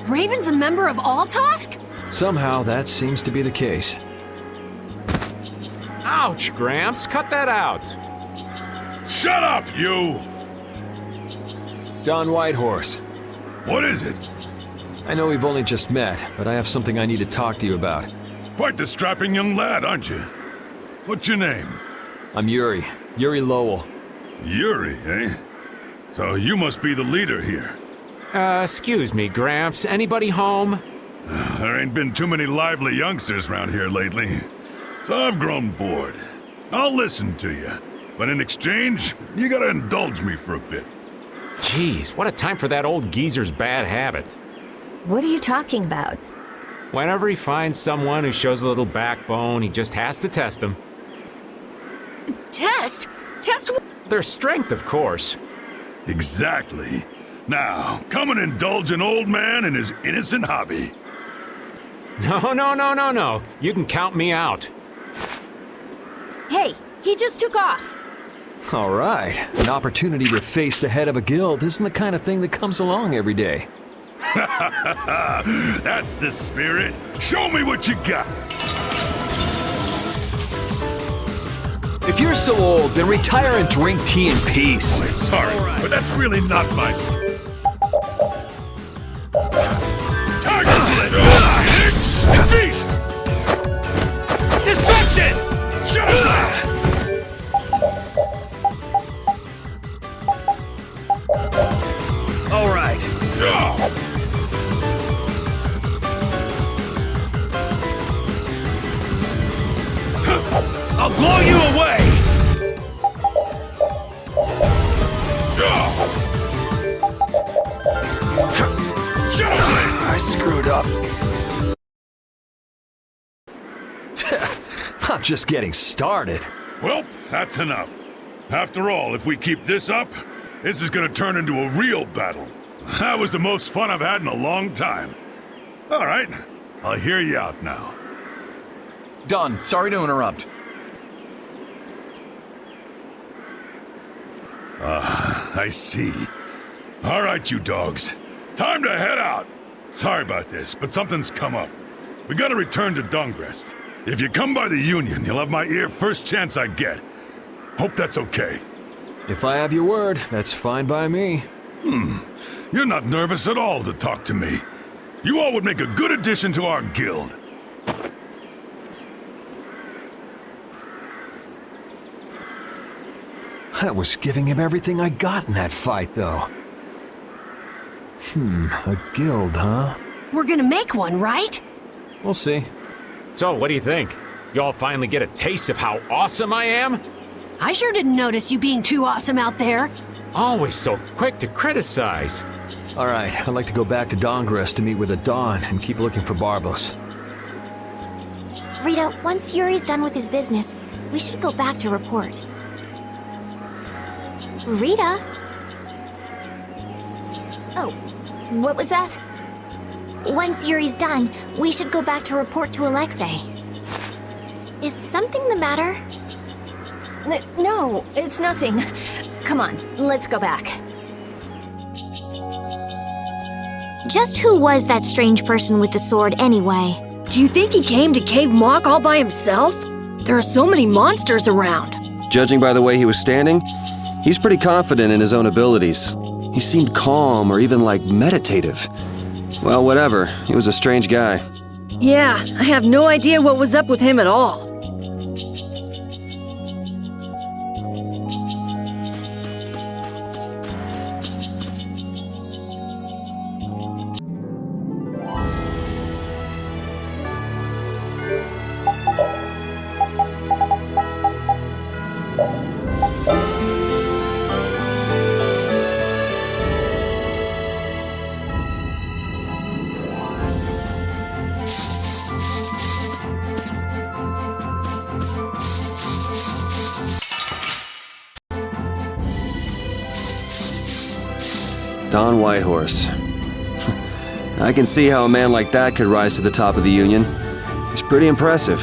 Raven's a member of Altosk? Somehow that seems to be the case. Ouch, Gramps, cut that out. Shut up, you! Don Whitehorse. What is it? I know we've only just met, but I have something I need to talk to you about. Quite the strapping young lad, aren't you? What's your name? I'm Yuri. Yuri Lowell. Yuri, eh? So you must be the leader here. Excuse me, Gramps. Anybody home? There ain't been too many lively youngsters around here lately. So I've grown bored. I'll listen to you. But in exchange, you gotta indulge me for a bit. Jeez, what a time for that old geezer's bad habit. What are you talking about? Whenever he finds someone who shows a little backbone, he just has to test them. Test? Test what? Their strength, of course. Exactly. Now, come and indulge an old man in his innocent hobby. No. You can count me out. Hey, he just took off. All right. An opportunity to face the head of a guild isn't the kind of thing that comes along every day. That's the spirit. Show me what you got. If you're so old, then retire and drink tea in peace. Sorry, but that's really not my Target split! Feast! Distraction! Shut up! All right. I'll blow you away! I screwed up. I'm just getting started. Well, that's enough. After all, if we keep this up, this is gonna turn into a real battle. That was the most fun I've had in a long time. All right, I'll hear you out now. Don, sorry to interrupt. I see. All right, you dogs. Time to head out. Sorry about this, but something's come up. We gotta return to Dongrest. If you come by the Union, you'll have my ear first chance I get. Hope that's okay. If I have your word, that's fine by me. You're not nervous at all to talk to me. You all would make a good addition to our guild. I was giving him everything I got in that fight, though. A guild, huh? We're gonna make one, right? We'll see. So, what do you think? You all finally get a taste of how awesome I am? I sure didn't notice you being too awesome out there. Always so quick to criticize. All right, I'd like to go back to Dongrest to meet with the Dawn and keep looking for Barbos. Rita, once Yuri's done with his business, we should go back to report. Rita? Oh, what was that? Once Yuri's done, we should go back to report to Alexei. Is something the matter? No, it's nothing. Come on, let's go back. Just who was that strange person with the sword anyway? Do you think he came to Cave Mock all by himself? There are so many monsters around. Judging by the way he was standing, he's pretty confident in his own abilities. He seemed calm or even like meditative. Well, whatever. He was a strange guy. Yeah, I have no idea what was up with him at all. Don Whitehorse. I can see how a man like that could rise to the top of the Union. He's pretty impressive.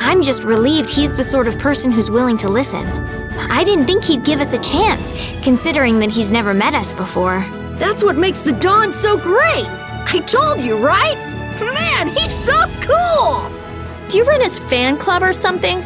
I'm just relieved he's the sort of person who's willing to listen. I didn't think he'd give us a chance, considering that he's never met us before. That's what makes the Dawn so great! I told you, right? Man, he's so cool! Do you run his fan club or something?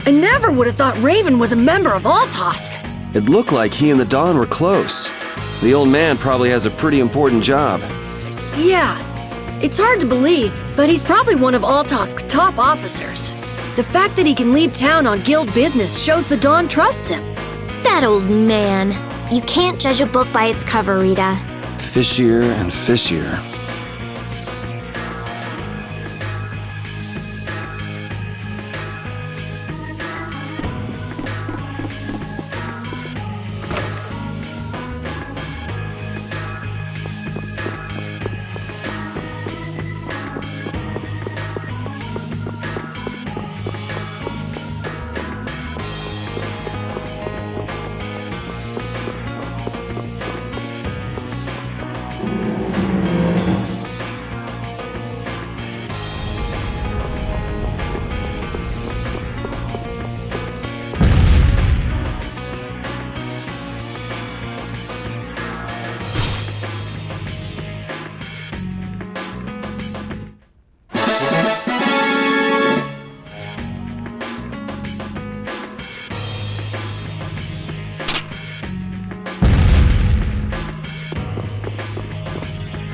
I never would have thought Raven was a member of Altosk. It looked like he and the Don were close. The old man probably has a pretty important job. Yeah, it's hard to believe, but he's probably one of Altosk's top officers. The fact that he can leave town on guild business shows the Don trusts him. That old man. You can't judge a book by its cover, Rita. Fishier and fishier.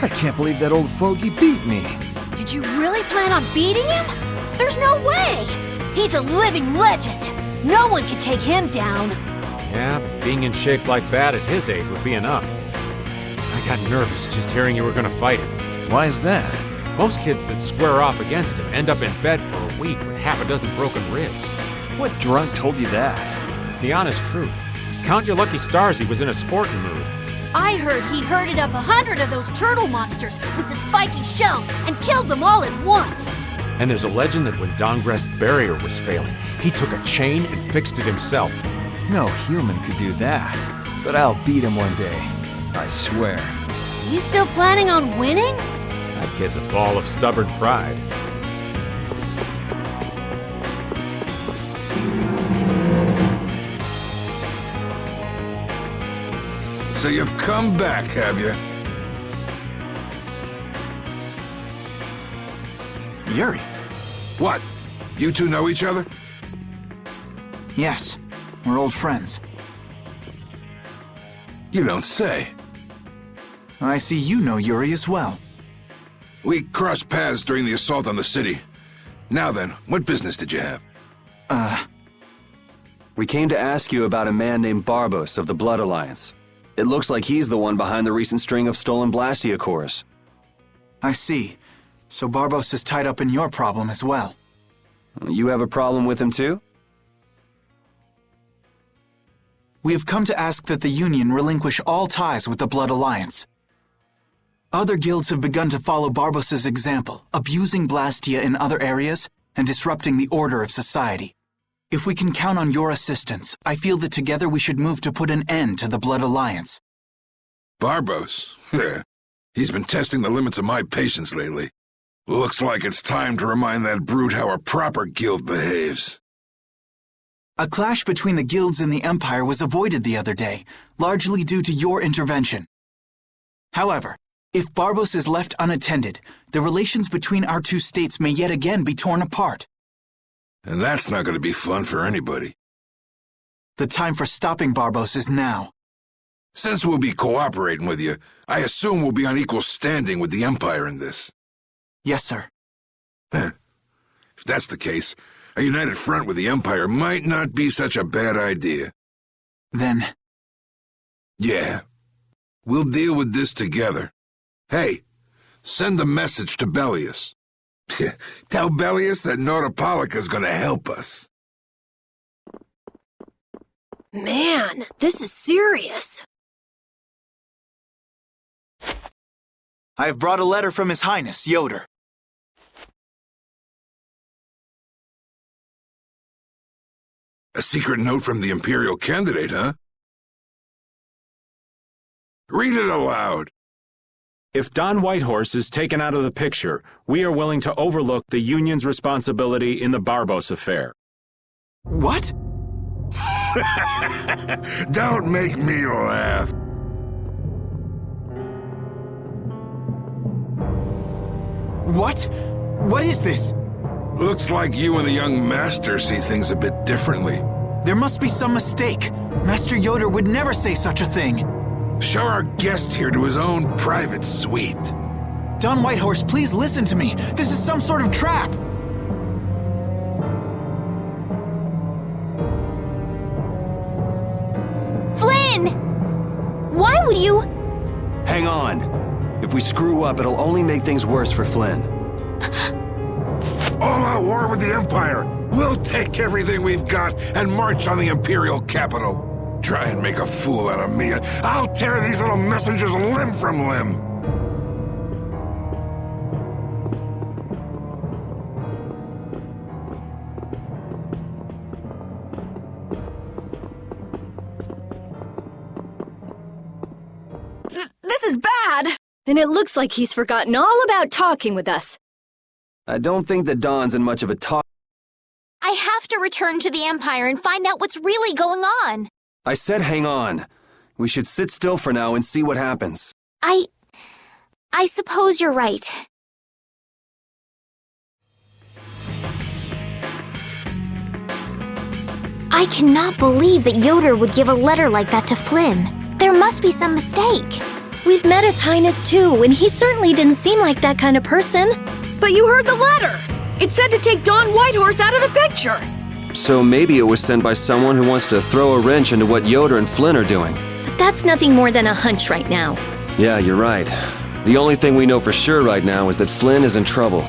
I can't believe that old fogey beat me. Did you really plan on beating him? There's no way! He's a living legend! No one can take him down! Yeah, but being in shape like that at his age would be enough. I got nervous just hearing you were gonna fight him. Why is that? Most kids that square off against him end up in bed for a week with half a dozen broken ribs. What drunk told you that? It's the honest truth. Count your lucky stars he was in a sporting mood. I heard he herded up 100 of those turtle monsters with the spiky shells and killed them all at once. And there's a legend that when Dongrest's barrier was failing, he took a chain and fixed it himself. No human could do that. But I'll beat him one day. I swear. You still planning on winning? That kid's a ball of stubborn pride. So you've come back, have you? Yuri. What? You two know each other? Yes, we're old friends. You don't say. I see you know Yuri as well. We crossed paths during the assault on the city. Now then, what business did you have? We came to ask you about a man named Barbos of the Blood Alliance. It looks like he's the one behind the recent string of stolen Blastia cores. I see. So Barbos is tied up in your problem as well. You have a problem with him too? We have come to ask that the Union relinquish all ties with the Blood Alliance. Other guilds have begun to follow Barbos's example, abusing Blastia in other areas and disrupting the order of society. If we can count on your assistance, I feel that together we should move to put an end to the Blood Alliance. Barbos? He's been testing the limits of my patience lately. Looks like it's time to remind that brute how a proper guild behaves. A clash between the guilds and the Empire was avoided the other day, largely due to your intervention. However, if Barbos is left unattended, the relations between our two states may yet again be torn apart. And that's not going to be fun for anybody. The time for stopping Barbos is now. Since we'll be cooperating with you, I assume we'll be on equal standing with the Empire in this. Yes, sir. If that's the case, a united front with the Empire might not be such a bad idea. Then... Yeah. We'll deal with this together. Hey, Send a message to Bellius. Tell Bellius that Notopolica's gonna help us. Man, this is serious. I have brought a letter from His Highness, Yoder. A secret note from the Imperial candidate, huh? Read it aloud. If Don Whitehorse is taken out of the picture, we are willing to overlook the Union's responsibility in the Barbos affair. What? Don't make me laugh. What? What is this? Looks like you and the young master see things a bit differently. There must be some mistake. Master Yoder would never say such a thing. Show our guest here to his own private suite. Don Whitehorse, please listen to me. This is some sort of trap. Flynn! Why would you... Hang on. If we screw up, it'll only make things worse for Flynn. All out war with the Empire. We'll take everything we've got and march on the Imperial capital. Try and make a fool out of me, and I'll tear these little messengers limb from limb. This is bad! And it looks like he's forgotten all about talking with us. I don't think that Don's in much of a talk. I have to return to the Empire and find out what's really going on. I said hang on. We should sit still for now and see what happens. I suppose you're right. I cannot believe that Yoder would give a letter like that to Flynn. There must be some mistake. We've met His Highness too, and he certainly didn't seem like that kind of person. But you heard the letter! It said to take Don Whitehorse out of the picture! So maybe it was sent by someone who wants to throw a wrench into what Yoder and Flynn are doing. But that's nothing more than a hunch right now. Yeah, you're right. The only thing we know for sure right now is that Flynn is in trouble.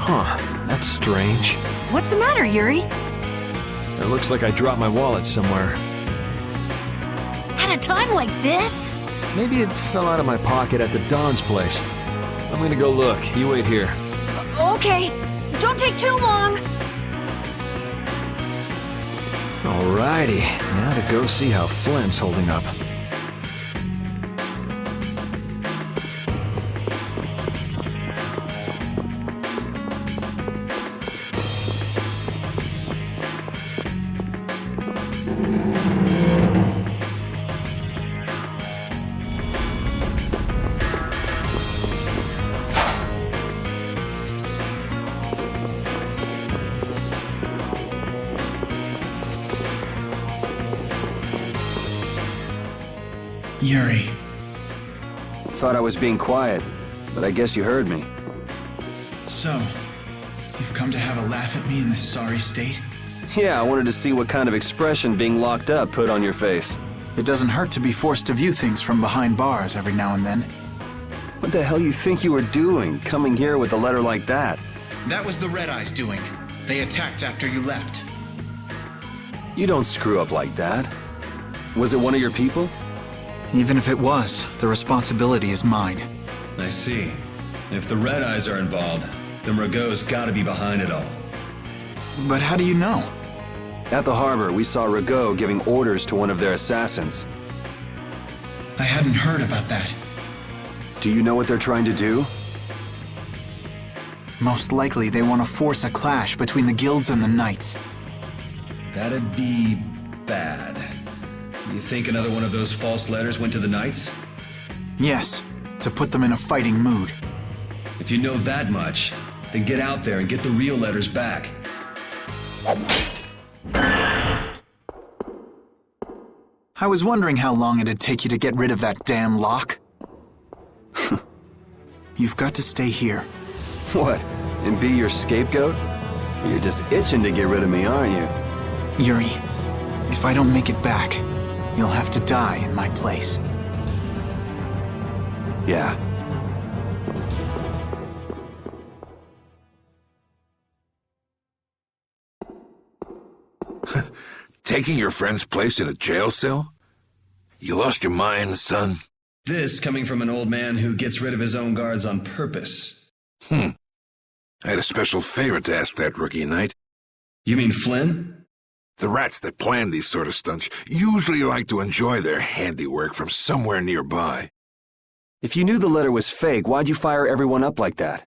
Huh, that's strange. What's the matter, Yuri? It looks like I dropped my wallet somewhere. At a time like this? Maybe it fell out of my pocket at the Don's place. I'm gonna go look. You wait here. Okay. Don't take too long. Alrighty, now to go see how Flynn's holding up. Yuri. Thought I was being quiet, but I guess you heard me. So, you've come to have a laugh at me in this sorry state? Yeah, I wanted to see what kind of expression being locked up put on your face. It doesn't hurt to be forced to view things from behind bars every now and then. What the hell you think you were doing, coming here with a letter like that? That was the Red Eyes doing. They attacked after you left. You don't screw up like that. Was it one of your people? Even if it was, the responsibility is mine. I see. If the Red Eyes are involved, then Rago's gotta be behind it all. But how do you know? At the harbor, we saw Rago giving orders to one of their assassins. I hadn't heard about that. Do you know what they're trying to do? Most likely they want to force a clash between the guilds and the knights. That'd be bad. You think another one of those false letters went to the knights? Yes, to put them in a fighting mood. If you know that much, then get out there and get the real letters back. I was wondering how long it'd take you to get rid of that damn lock. You've got to stay here. What? And be your scapegoat? You're just itching to get rid of me, aren't you? Yuri, if I don't make it back, you'll have to die in my place. Yeah. Taking your friend's place in a jail cell? You lost your mind, son? This coming from an old man who gets rid of his own guards on purpose. I had a special favor to ask that rookie knight. You mean Flynn? The rats that plan these sort of stunts usually like to enjoy their handiwork from somewhere nearby. If you knew the letter was fake, why'd you fire everyone up like that?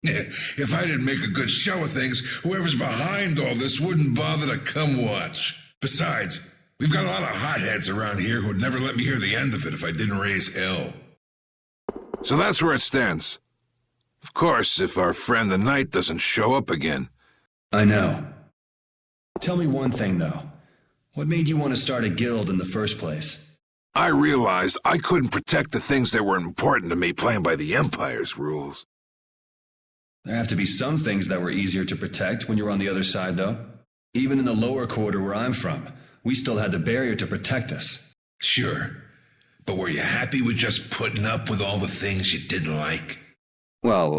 If I didn't make a good show of things, whoever's behind all this wouldn't bother to come watch. Besides, we've got a lot of hotheads around here who'd never let me hear the end of it if I didn't raise hell. So that's where it stands. Of course, if our friend the knight doesn't show up again. I know. Tell me one thing, though. What made you want to start a guild in the first place? I realized I couldn't protect the things that were important to me playing by the Empire's rules. There have to be some things that were easier to protect when you were on the other side, though. Even in the lower quarter where I'm from, we still had the barrier to protect us. Sure. But were you happy with just putting up with all the things you didn't like? Well,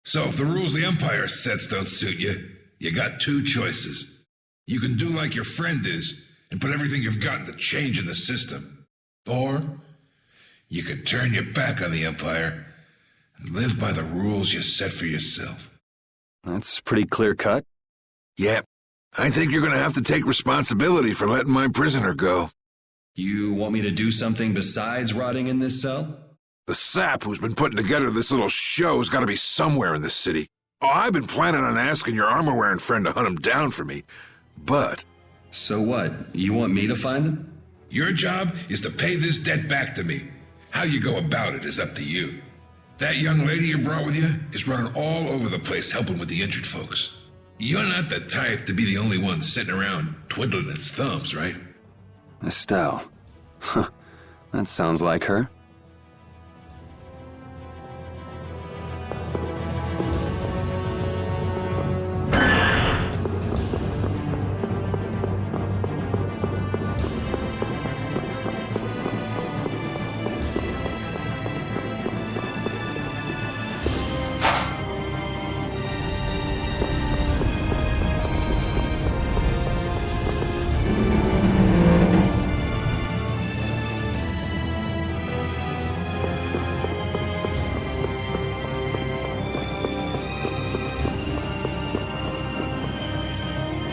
So if the rules the Empire sets don't suit you, you got two choices. You can do like your friend is and put everything you've got into change in the system. Or you can turn your back on the Empire and live by the rules you set for yourself. That's pretty clear-cut. Yep. I think you're going to have to take responsibility for letting my prisoner go. You want me to do something besides rotting in this cell? The sap who's been putting together this little show's got to be somewhere in this city. Oh, I've been planning on asking your armor-wearing friend to hunt him down for me, but... So what? You want me to find them? Your job is to pay this debt back to me. How you go about it is up to you. That young lady you brought with you is running all over the place helping with the injured folks. You're not the type to be the only one sitting around twiddling its thumbs, right? Estelle. Huh. That sounds like her.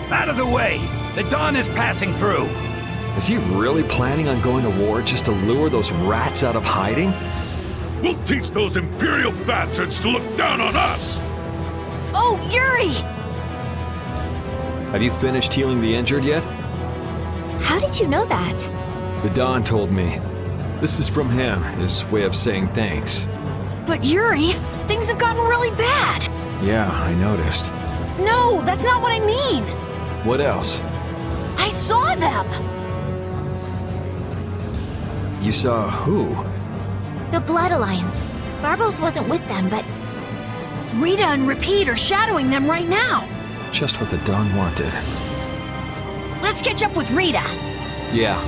Out of the way! The dawn is passing through! Is he really planning on going to war just to lure those rats out of hiding? We'll teach those Imperial bastards to look down on us! Oh, Yuri! Have you finished healing the injured yet? How did you know that? The Don told me. This is from him, his way of saying thanks. But Yuri, things have gotten really bad! Yeah, I noticed. No, that's not what I mean! What else? I saw them! You saw who? The Blood Alliance. Barbos wasn't with them, but... Rita and Repeat are shadowing them right now! Just what the Don wanted. Let's catch up with Rita! Yeah.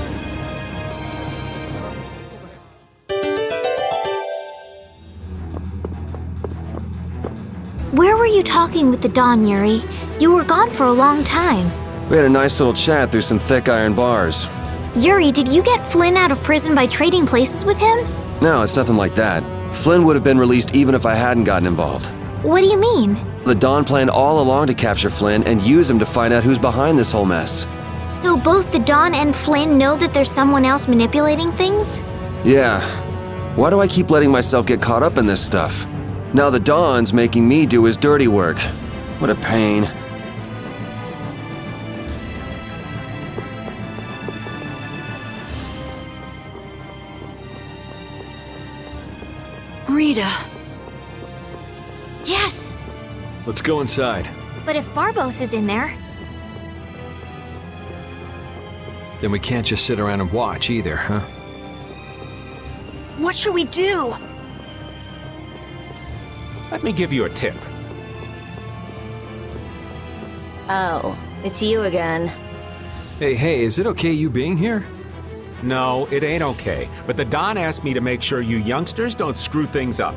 Where were you talking with the Don, Yuri? You were gone for a long time. We had a nice little chat through some thick iron bars. Yuri, did you get Flynn out of prison by trading places with him? No, it's nothing like that. Flynn would have been released even if I hadn't gotten involved. What do you mean? The Don planned all along to capture Flynn and use him to find out who's behind this whole mess. So both the Don and Flynn know that there's someone else manipulating things? Yeah. Why do I keep letting myself get caught up in this stuff? Now the Don's making me do his dirty work. What a pain. Rita. Yes! Let's go inside. But if Barbos is in there... Then we can't just sit around and watch either, huh? What should we do? Let me give you a tip. Oh, it's you again. Hey, is it okay you being here? No, it ain't okay. But the Don asked me to make sure you youngsters don't screw things up.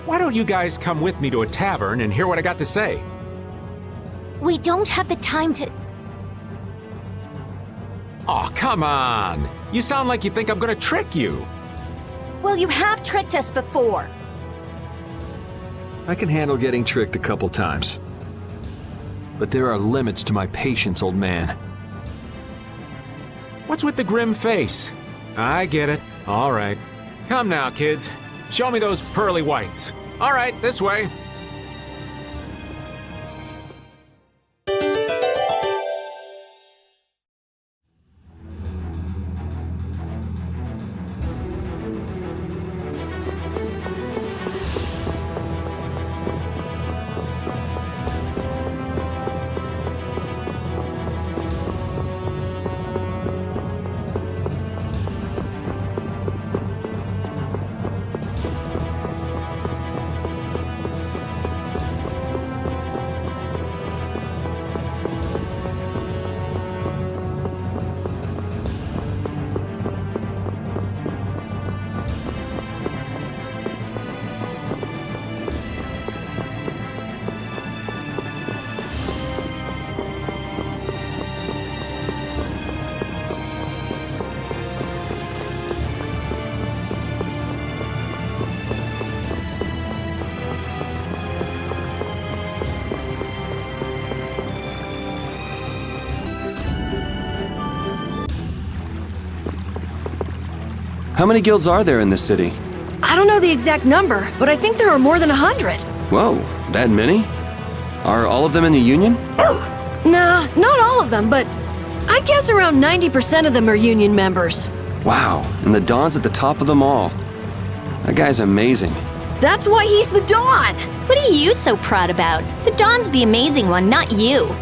Why don't you guys come with me to a tavern and hear what I got to say? We don't have the time to... Oh, come on! You sound like you think I'm gonna trick you. Well, you have tricked us before. I can handle getting tricked a couple times. But there are limits to my patience, old man. What's with the grim face? I get it. All right. Come now, kids. Show me those pearly whites. All right, this way. How many guilds are there in this city? I don't know the exact number, but I think there are more than 100. Whoa, that many? Are all of them in the Union? Nah, not all of them, but I'd guess around 90% of them are Union members. Wow, and the Don's at the top of them all. That guy's amazing. That's why he's the Don! What are you so proud about? The Don's the amazing one, not you.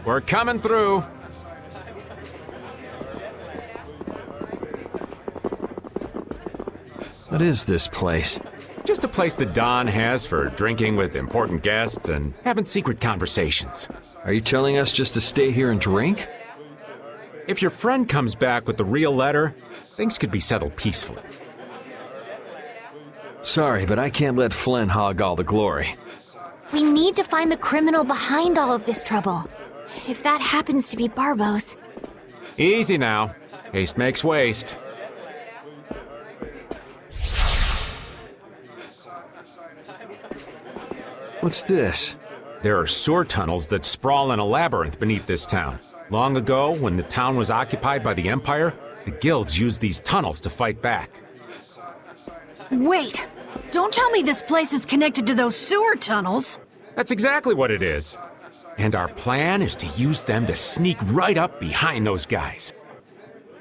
We're coming through. What is this place? Just a place the Don has for drinking with important guests and having secret conversations. Are you telling us just to stay here and drink? If your friend comes back with the real letter, things could be settled peacefully. Sorry, but I can't let Flynn hog all the glory. We need to find the criminal behind all of this trouble. If that happens to be Barbos. Easy now. Haste makes waste. What's this? There are sewer tunnels that sprawl in a labyrinth beneath this town. Long ago, when the town was occupied by the Empire, the guilds used these tunnels to fight back. Wait! Don't tell me this place is connected to those sewer tunnels! That's exactly what it is. And our plan is to use them to sneak right up behind those guys.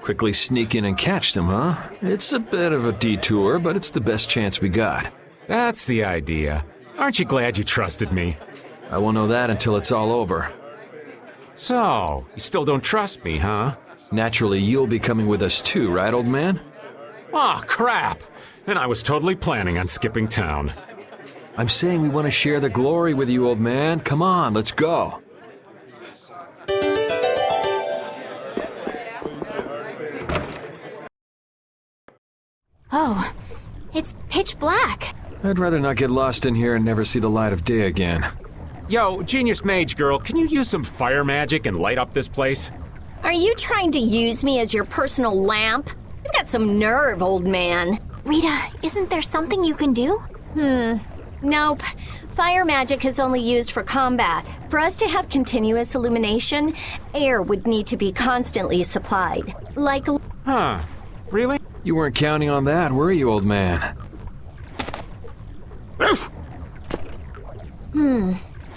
Quickly sneak in and catch them, huh? It's a bit of a detour, but it's the best chance we got. That's the idea. Aren't you glad you trusted me? I won't know that until it's all over. So, you still don't trust me, huh? Naturally, you'll be coming with us too, right, old man? Aw, crap! And I was totally planning on skipping town. I'm saying we want to share the glory with you, old man. Come on, let's go. Oh, it's pitch black. I'd rather not get lost in here and never see the light of day again. Yo, Genius Mage Girl, can you use some fire magic and light up this place? Are you trying to use me as your personal lamp? You've got some nerve, old man. Rita, isn't there something you can do? Nope. Fire magic is only used for combat. For us to have continuous illumination, air would need to be constantly supplied. Like... Huh. Really? You weren't counting on that, were you, old man?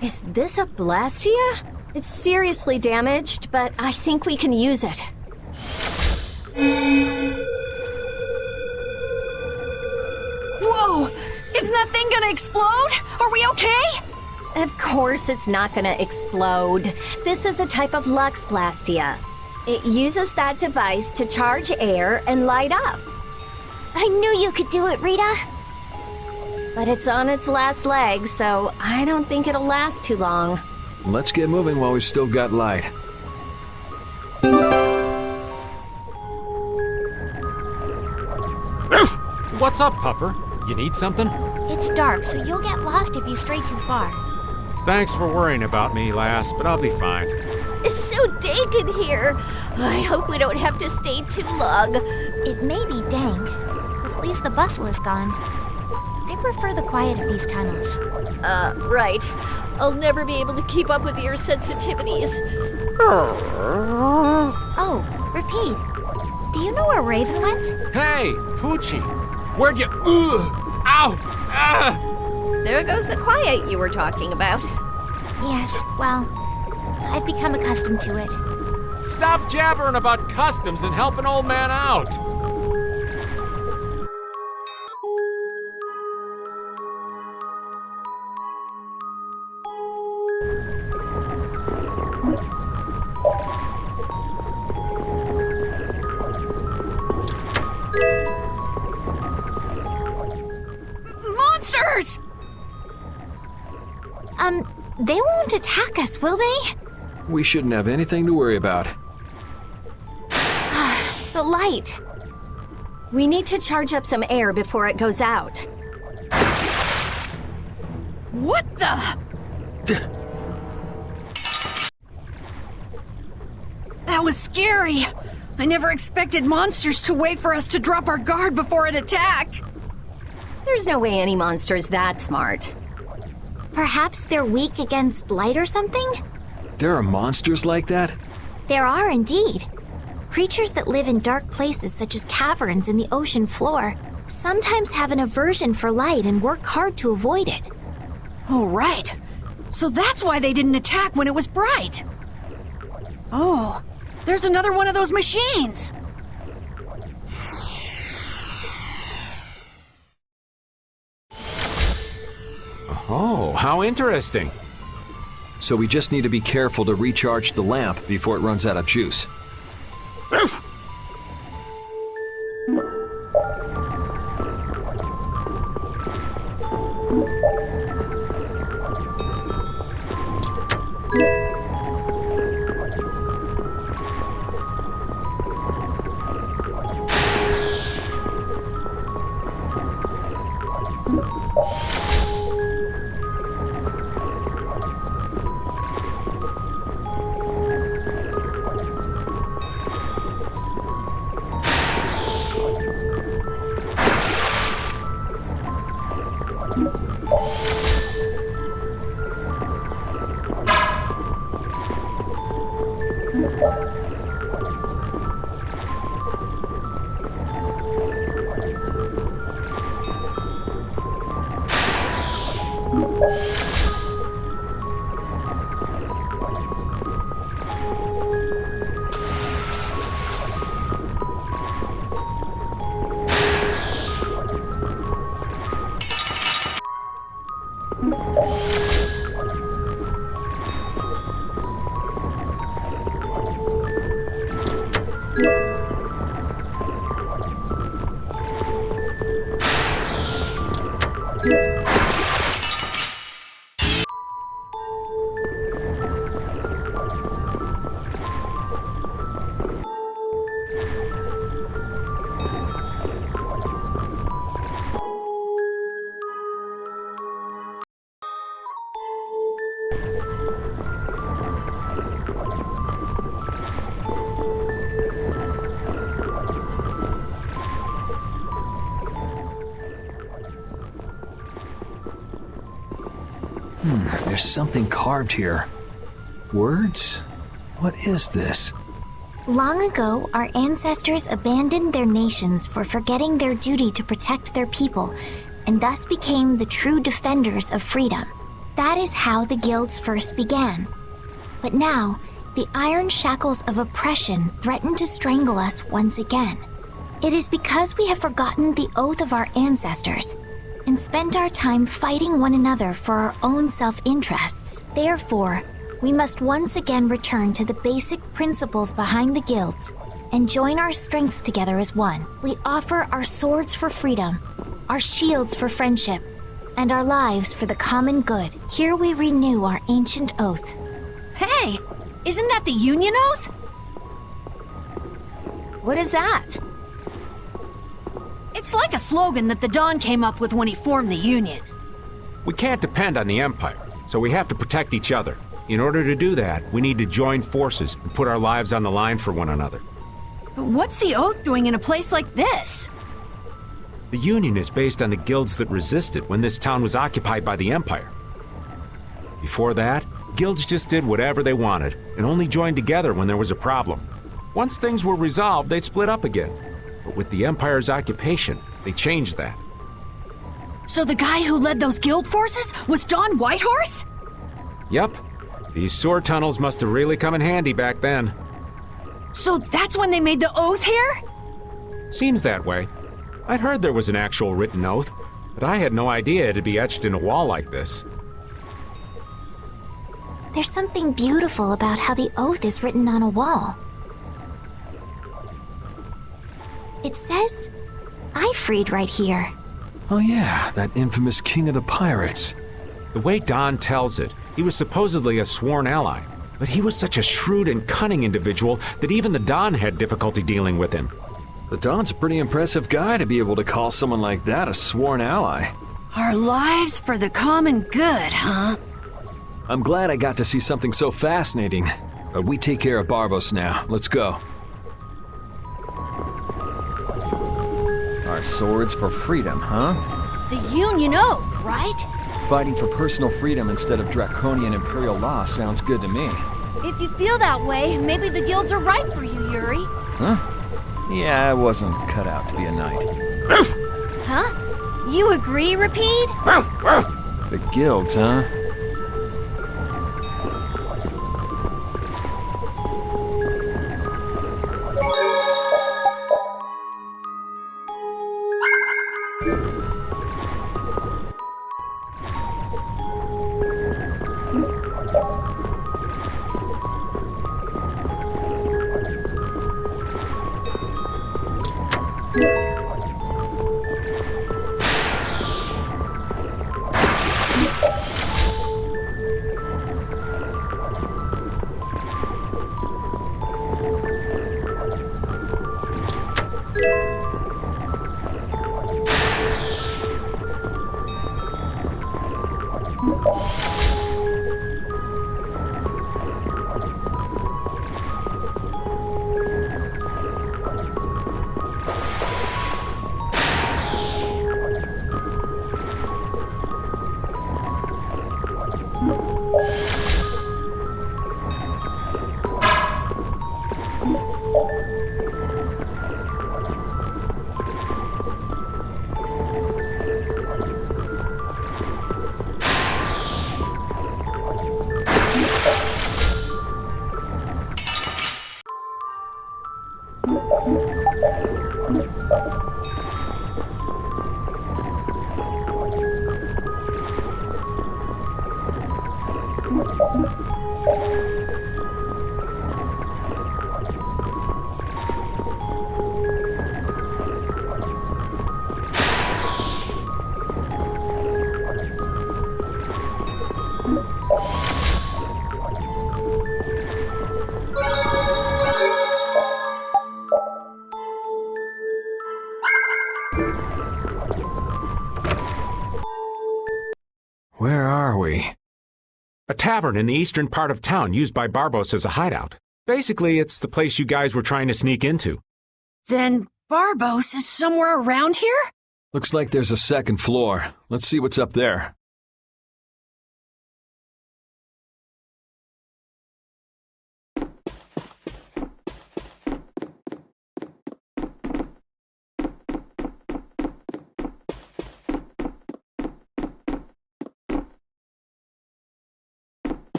Is this a Blastia? It's seriously damaged, but I think we can use it. Whoa! Isn't that thing gonna explode? Are we okay? Of course it's not gonna explode. This is a type of Lux Blastia. It uses that device to charge air and light up. I knew you could do it, Rita. But it's on its last leg, so I don't think it'll last too long. Let's get moving while we've still got light. What's up, Pupper? You need something? It's dark, so you'll get lost if you stray too far. Thanks for worrying about me, lass, but I'll be fine. It's so dank in here. I hope we don't have to stay too long. It may be dank, but at least the bustle is gone. I prefer the quiet of these tunnels. Right. I'll never be able to keep up with your sensitivities. Oh, repeat. Do you know where Raven went? Hey, Poochie! Where'd you... Ow! Ah! There goes the quiet you were talking about. Yes, well, I've become accustomed to it. Stop jabbering about customs and help an old man out! Monsters! They won't attack us, will they? We shouldn't have anything to worry about. The light. We need to charge up some air before it goes out. What the? That was scary. I never expected monsters to wait for us to drop our guard before an attack. There's no way any monster's that smart. Perhaps they're weak against light or something? There are monsters like that? There are indeed. Creatures that live in dark places such as caverns in the ocean floor sometimes have an aversion for light and work hard to avoid it. Oh, right. So that's why they didn't attack when it was bright. Oh, there's another one of those machines. Oh, how interesting. so we just need to be careful to recharge the lamp before it runs out of juice. There's something carved here. Words? What is this? Long ago, our ancestors abandoned their nations for forgetting their duty to protect their people, and thus became the true defenders of freedom. That is how the guilds first began. But now, the iron shackles of oppression threaten to strangle us once again. It is because we have forgotten the oath of our ancestors and spent our time fighting one another for our own self-interests. Therefore, we must once again return to the basic principles behind the guilds and join our strengths together as one. We offer our swords for freedom, our shields for friendship, and our lives for the common good. Here we renew our ancient oath. Hey, isn't that the Union Oath? What is that? It's like a slogan that the Don came up with when he formed the Union. We can't depend on the Empire, so we have to protect each other. In order to do that, we need to join forces and put our lives on the line for one another. But what's the Oath doing in a place like this? The Union is based on the guilds that resisted when this town was occupied by the Empire. Before that, guilds just did whatever they wanted and only joined together when there was a problem. Once things were resolved, they'd split up again. But with the Empire's occupation, they changed that. So the guy who led those guild forces was Don Whitehorse? Yep. These sewer tunnels must have really come in handy back then. So that's when they made the oath here? Seems that way. I'd heard there was an actual written oath, but I had no idea it'd be etched in a wall like this. There's something beautiful about how the oath is written on a wall. It says, "I freed" right here. Oh yeah, that infamous king of the pirates. The way Don tells it, he was supposedly a sworn ally, but he was such a shrewd and cunning individual that even the Don had difficulty dealing with him. The Don's a pretty impressive guy to be able to call someone like that a sworn ally. Our lives for the common good, huh? I'm glad I got to see something so fascinating. But we take care of Barbos now. Let's go. Our swords for freedom, huh? The Union Oath, right? Fighting for personal freedom instead of draconian imperial law sounds good to me. If you feel that way, maybe the guilds are right for you, Yuri. Huh? Yeah, I wasn't cut out to be a knight. Huh? You agree, Rapide? The guilds, huh? Where are we? A tavern in the eastern part of town used by Barbos as a hideout. Basically, it's the place you guys were trying to sneak into. Then Barbos is somewhere around here? Looks like there's a second floor. Let's see what's up there.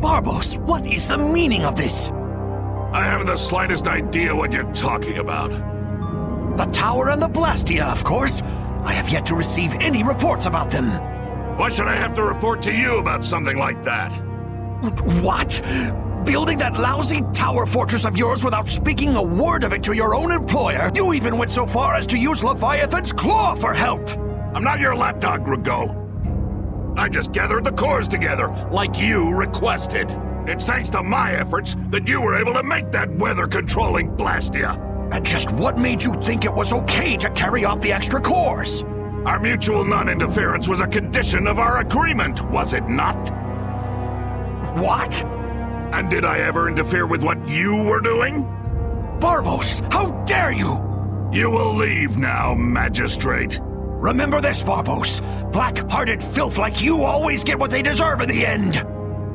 Barbos, what is the meaning of this? I haven't the slightest idea what you're talking about. The tower and the Blastia, of course. I have yet to receive any reports about them. Why should I have to report to you about something like that? What? Building that lousy tower fortress of yours without speaking a word of it to your own employer? You even went so far as to use Leviathan's claw for help! I'm not your lapdog, Rigaud. I just gathered the cores together, like you requested. It's thanks to my efforts that you were able to make that weather-controlling Blastia. And just what made you think it was okay to carry off the extra cores? Our mutual non-interference was a condition of our agreement, was it not? What? And did I ever interfere with what you were doing? Barbos, how dare you! You will leave now, Magistrate. Remember this, Barbos. Black-hearted filth like you always get what they deserve in the end.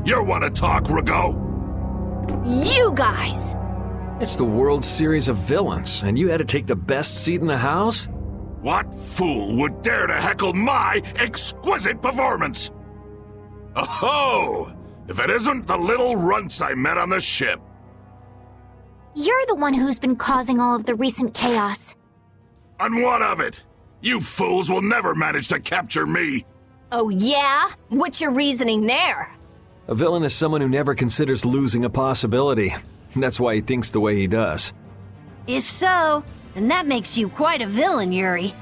You want to talk, Rigaud? You guys! It's the World Series of Villains, and you had to take the best seat in the house? What fool would dare to heckle my exquisite performance? Oh, if it isn't the little runts I met on the ship. You're the one who's been causing all of the recent chaos. And what of it? You fools will never manage to capture me. Oh yeah? What's your reasoning there? A villain is someone who never considers losing a possibility. That's why he thinks the way he does. If so, then that makes you quite a villain, Yuri.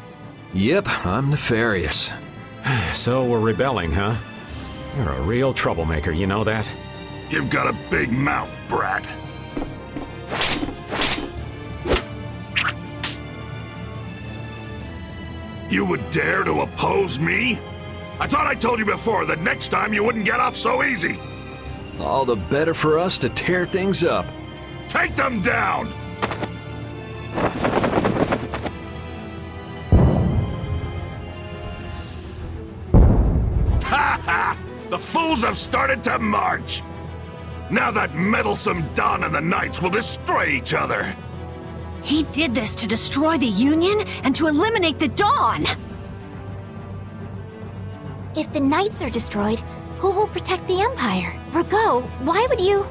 Yep, I'm nefarious. So we're rebelling, huh? You're a real troublemaker, you know that? You've got a big mouth, brat. You would dare to oppose me? I thought I told you before that next time you wouldn't get off so easy. All the better for us to tear things up. Take them down! Ha ha! The fools have started to march! Now that meddlesome Dawn and the Knights will destroy each other! He did this to destroy the Union and to eliminate the Dawn! If the Knights are destroyed, who will protect the Empire? Rigaud, why would you...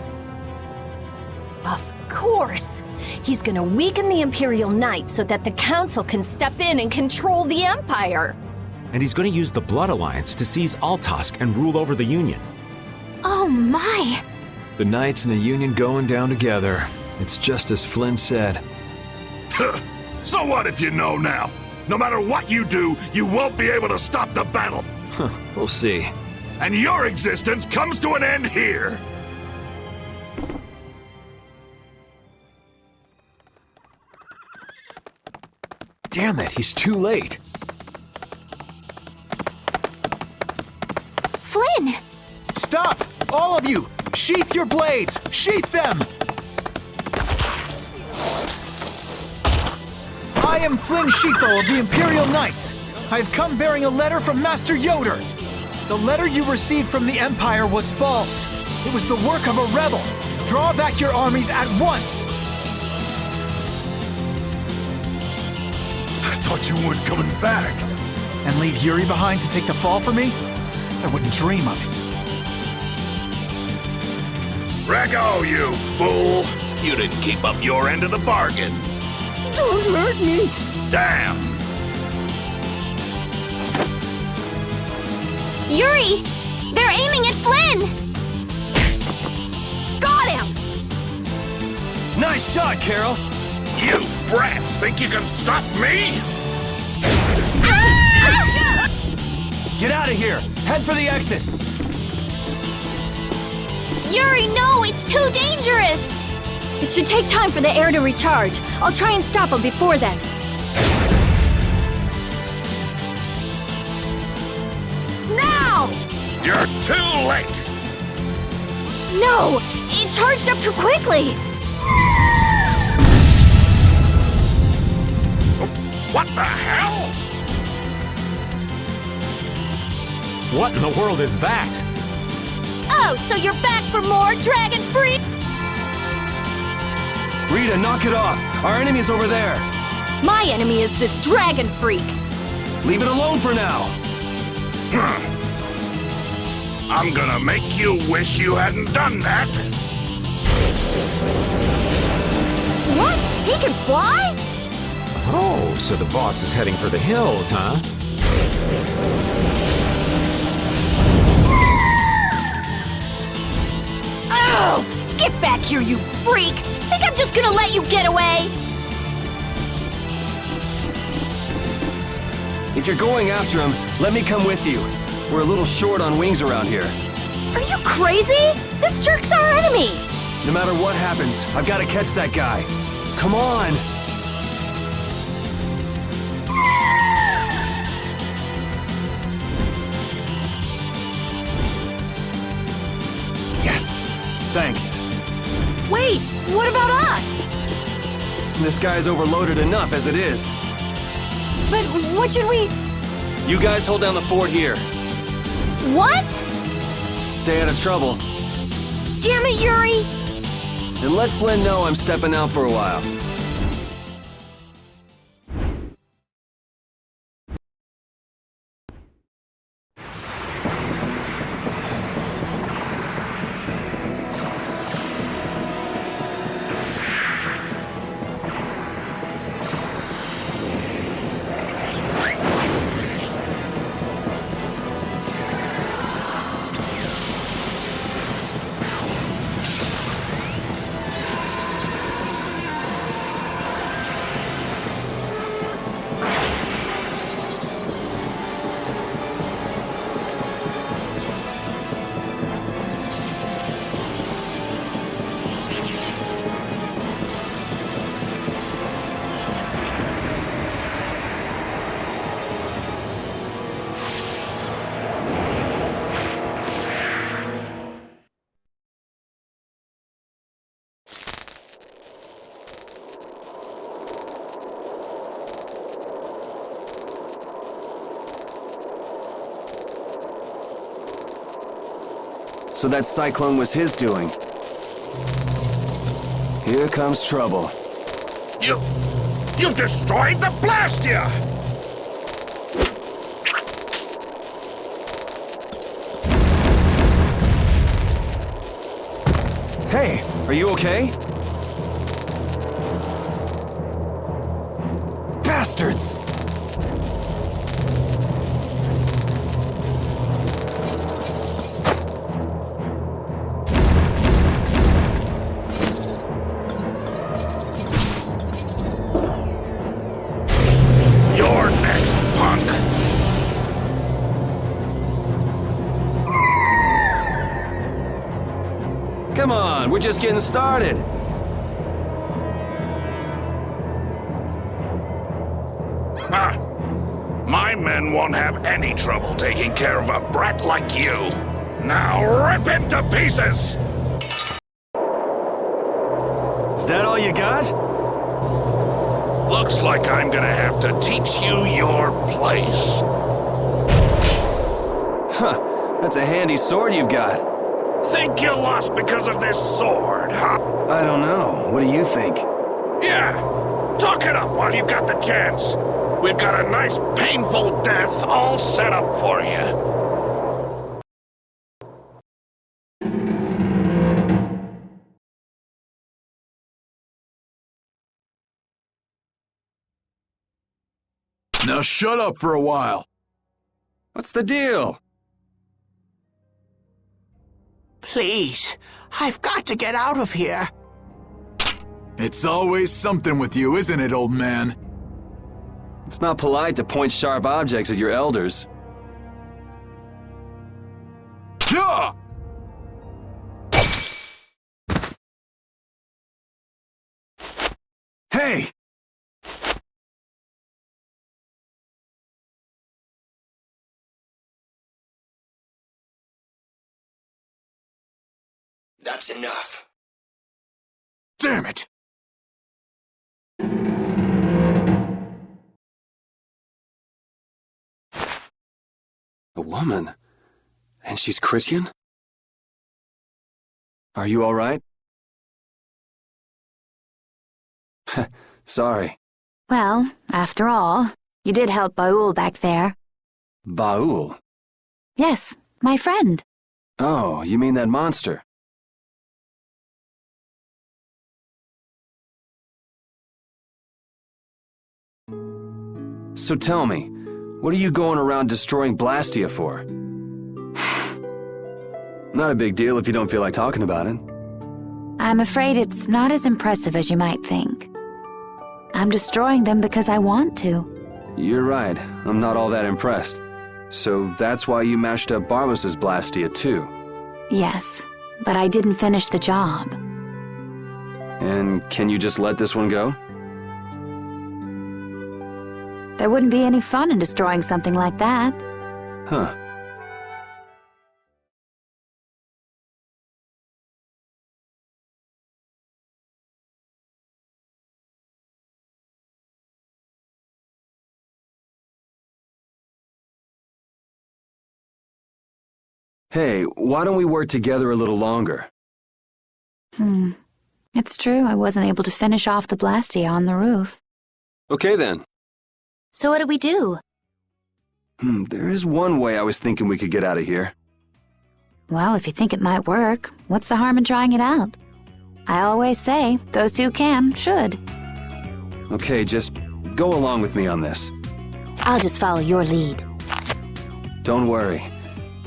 Of course! He's gonna weaken the Imperial Knights so that the Council can step in and control the Empire! And he's going to use the Blood Alliance to seize Altosk and rule over the Union. Oh my! The Knights and the Union going down together. It's just as Flynn said. So what if you know now? No matter what you do, you won't be able to stop the battle. We'll see. And your existence comes to an end here. Damn it, he's too late. Flynn! Stop! All of you! Sheath your blades! Sheath them! I am Flynn Sheathel of the Imperial Knights. I have come bearing a letter from Master Yoder. The letter you received from the Empire was false. It was the work of a rebel. Draw back your armies at once. I thought you weren't coming back. And leave Yuri behind to take the fall for me? I wouldn't dream of it. Rigaud, you fool! You didn't keep up your end of the bargain. Don't hurt me! Damn! Yuri! They're aiming at Flynn! Got him! Nice shot, Carol! You brats think you can stop me? Get out of here! Head for the exit! Yuri, no! It's too dangerous! It should take time for the air to recharge. I'll try and stop him before then. Now! You're too late! No! It charged up too quickly! What the hell? What in the world is that? Oh, so you're back for more Dragon Freak? Rita, knock it off! Our enemy's over there! My enemy is this Dragon Freak! Leave it alone for now! I'm gonna make you wish you hadn't done that! What? He can fly? Oh, so the boss is heading for the hills, huh? Oh! Get back here, you freak! Think I'm just gonna let you get away? If you're going after him, let me come with you. We're a little short on wings around here. Are you crazy? This jerk's our enemy! No matter what happens, I've got to catch that guy. Come on! Yes! Thanks. Wait, what about us? This guy's overloaded enough as it is. But what should we... You guys hold down the fort here. What? Stay out of trouble. Damn it, Yuri! And let Flynn know I'm stepping out for a while. So that cyclone was his doing. Here comes trouble. You've destroyed the Blastia! Hey, are you okay? Bastards! Come on, we're just getting started. Ha! My men won't have any trouble taking care of a brat like you. Now rip him to pieces! Is that all you got? Looks like I'm gonna have to teach you your place. Huh, that's a handy sword you've got. Think you lost because of this sword, huh? I don't know. What do you think? Yeah, talk it up while you got the chance. We've got a nice painful death all set up for you. Now shut up for a while. What's the deal? Please, I've got to get out of here. It's always something with you, isn't it, old man? It's not polite to point sharp objects at your elders. Yeah! Hey! That's enough. Damn it! A woman? And she's Christian? Are you all right? Sorry. Well, after all, you did help Baul back there. Baul? Yes, my friend. Oh, you mean that monster? So tell me, what are you going around destroying Blastia for? Not a big deal if you don't feel like talking about it. I'm afraid it's not as impressive as you might think. I'm destroying them because I want to. You're right, I'm not all that impressed. So that's why you mashed up Barbos's Blastia too? Yes, but I didn't finish the job. And can you just let this one go? There wouldn't be any fun in destroying something like that. Huh. Hey, why don't we work together a little longer? It's true, I wasn't able to finish off the Blastia on the roof. Okay then. So what do we do? There is one way I was thinking we could get out of here. Well, if you think it might work, what's the harm in trying it out? I always say, those who can, should. Okay, just go along with me on this. I'll just follow your lead. Don't worry.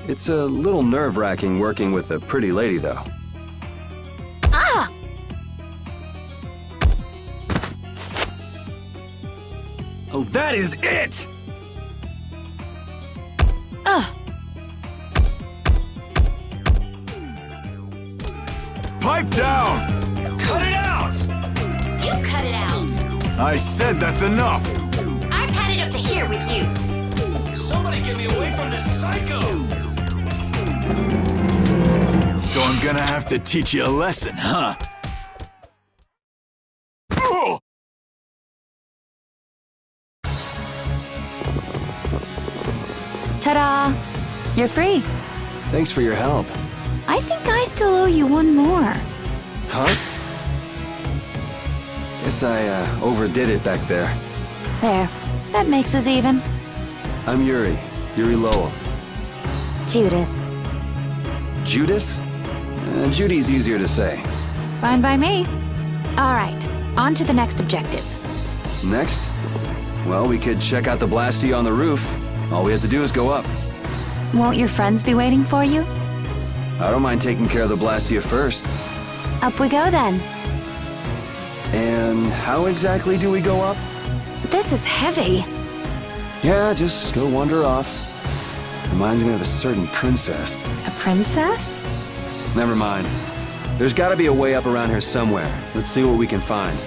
It's a little nerve-wracking working with a pretty lady, though. Ah! Oh, that is it! Pipe down! Cut it out! You cut it out! I said that's enough! I've had it up to here with you! Somebody get me away from this psycho! So I'm gonna have to teach you a lesson, huh? Ta-da! You're free. Thanks for your help. I think I still owe you one more. Huh? Guess I overdid it back there. There. That makes us even. I'm Yuri Lowell. Judith. Judith? Judy's easier to say. Fine by me. All right, on to the next objective. Next? Well, we could check out the Blastia on the roof. All we have to do is go up. Won't your friends be waiting for you? I don't mind taking care of the Blastia first. Up we go then. And how exactly do we go up? This is heavy. Yeah, just go wander off. Reminds me of a certain princess. A princess? Never mind. There's gotta be a way up around here somewhere. Let's see what we can find.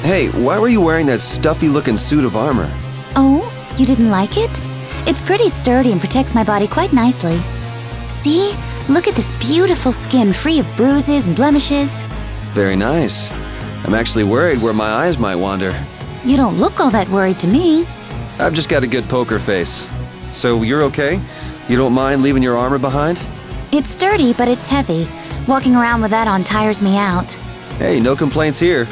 Hey, why were you wearing that stuffy-looking suit of armor? Oh, you didn't like it? It's pretty sturdy and protects my body quite nicely. See? Look at this beautiful skin free of bruises and blemishes. Very nice. I'm actually worried where my eyes might wander. You don't look all that worried to me. I've just got a good poker face. So you're okay? You don't mind leaving your armor behind? It's sturdy, but it's heavy. Walking around with that on tires me out. Hey, no complaints here.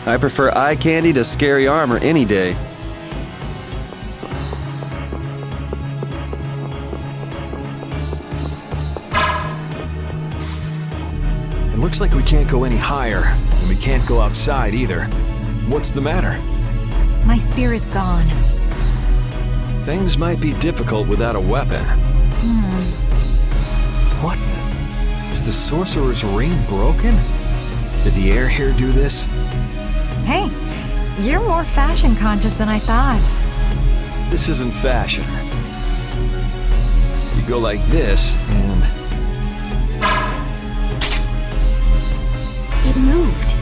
I prefer eye candy to scary armor any day. It looks like we can't go any higher, and we can't go outside either. What's the matter? My spear is gone. Things might be difficult without a weapon. What the? Is the sorcerer's ring broken? Did the air here do this? Hey, you're more fashion conscious than I thought. This isn't fashion. You go like this, and... It moved.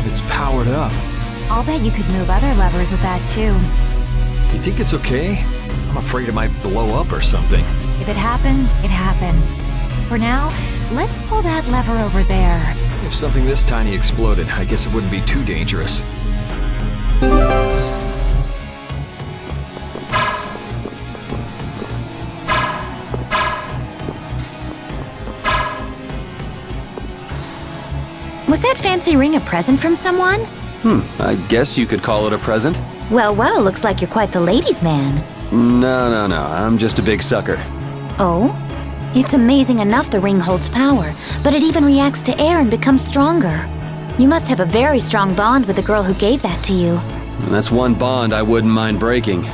it's powered up. I'll bet you could move other levers with that too. You think it's okay? I'm afraid it might blow up or something. If it happens, it happens. For now, let's pull that lever over there. If something this tiny exploded, I guess it wouldn't be too dangerous. Was that fancy ring a present from someone? I guess you could call it a present. Well, looks like you're quite the ladies' man. No, I'm just a big sucker. Oh? It's amazing enough the ring holds power, but it even reacts to air and becomes stronger. You must have a very strong bond with the girl who gave that to you. And that's one bond I wouldn't mind breaking.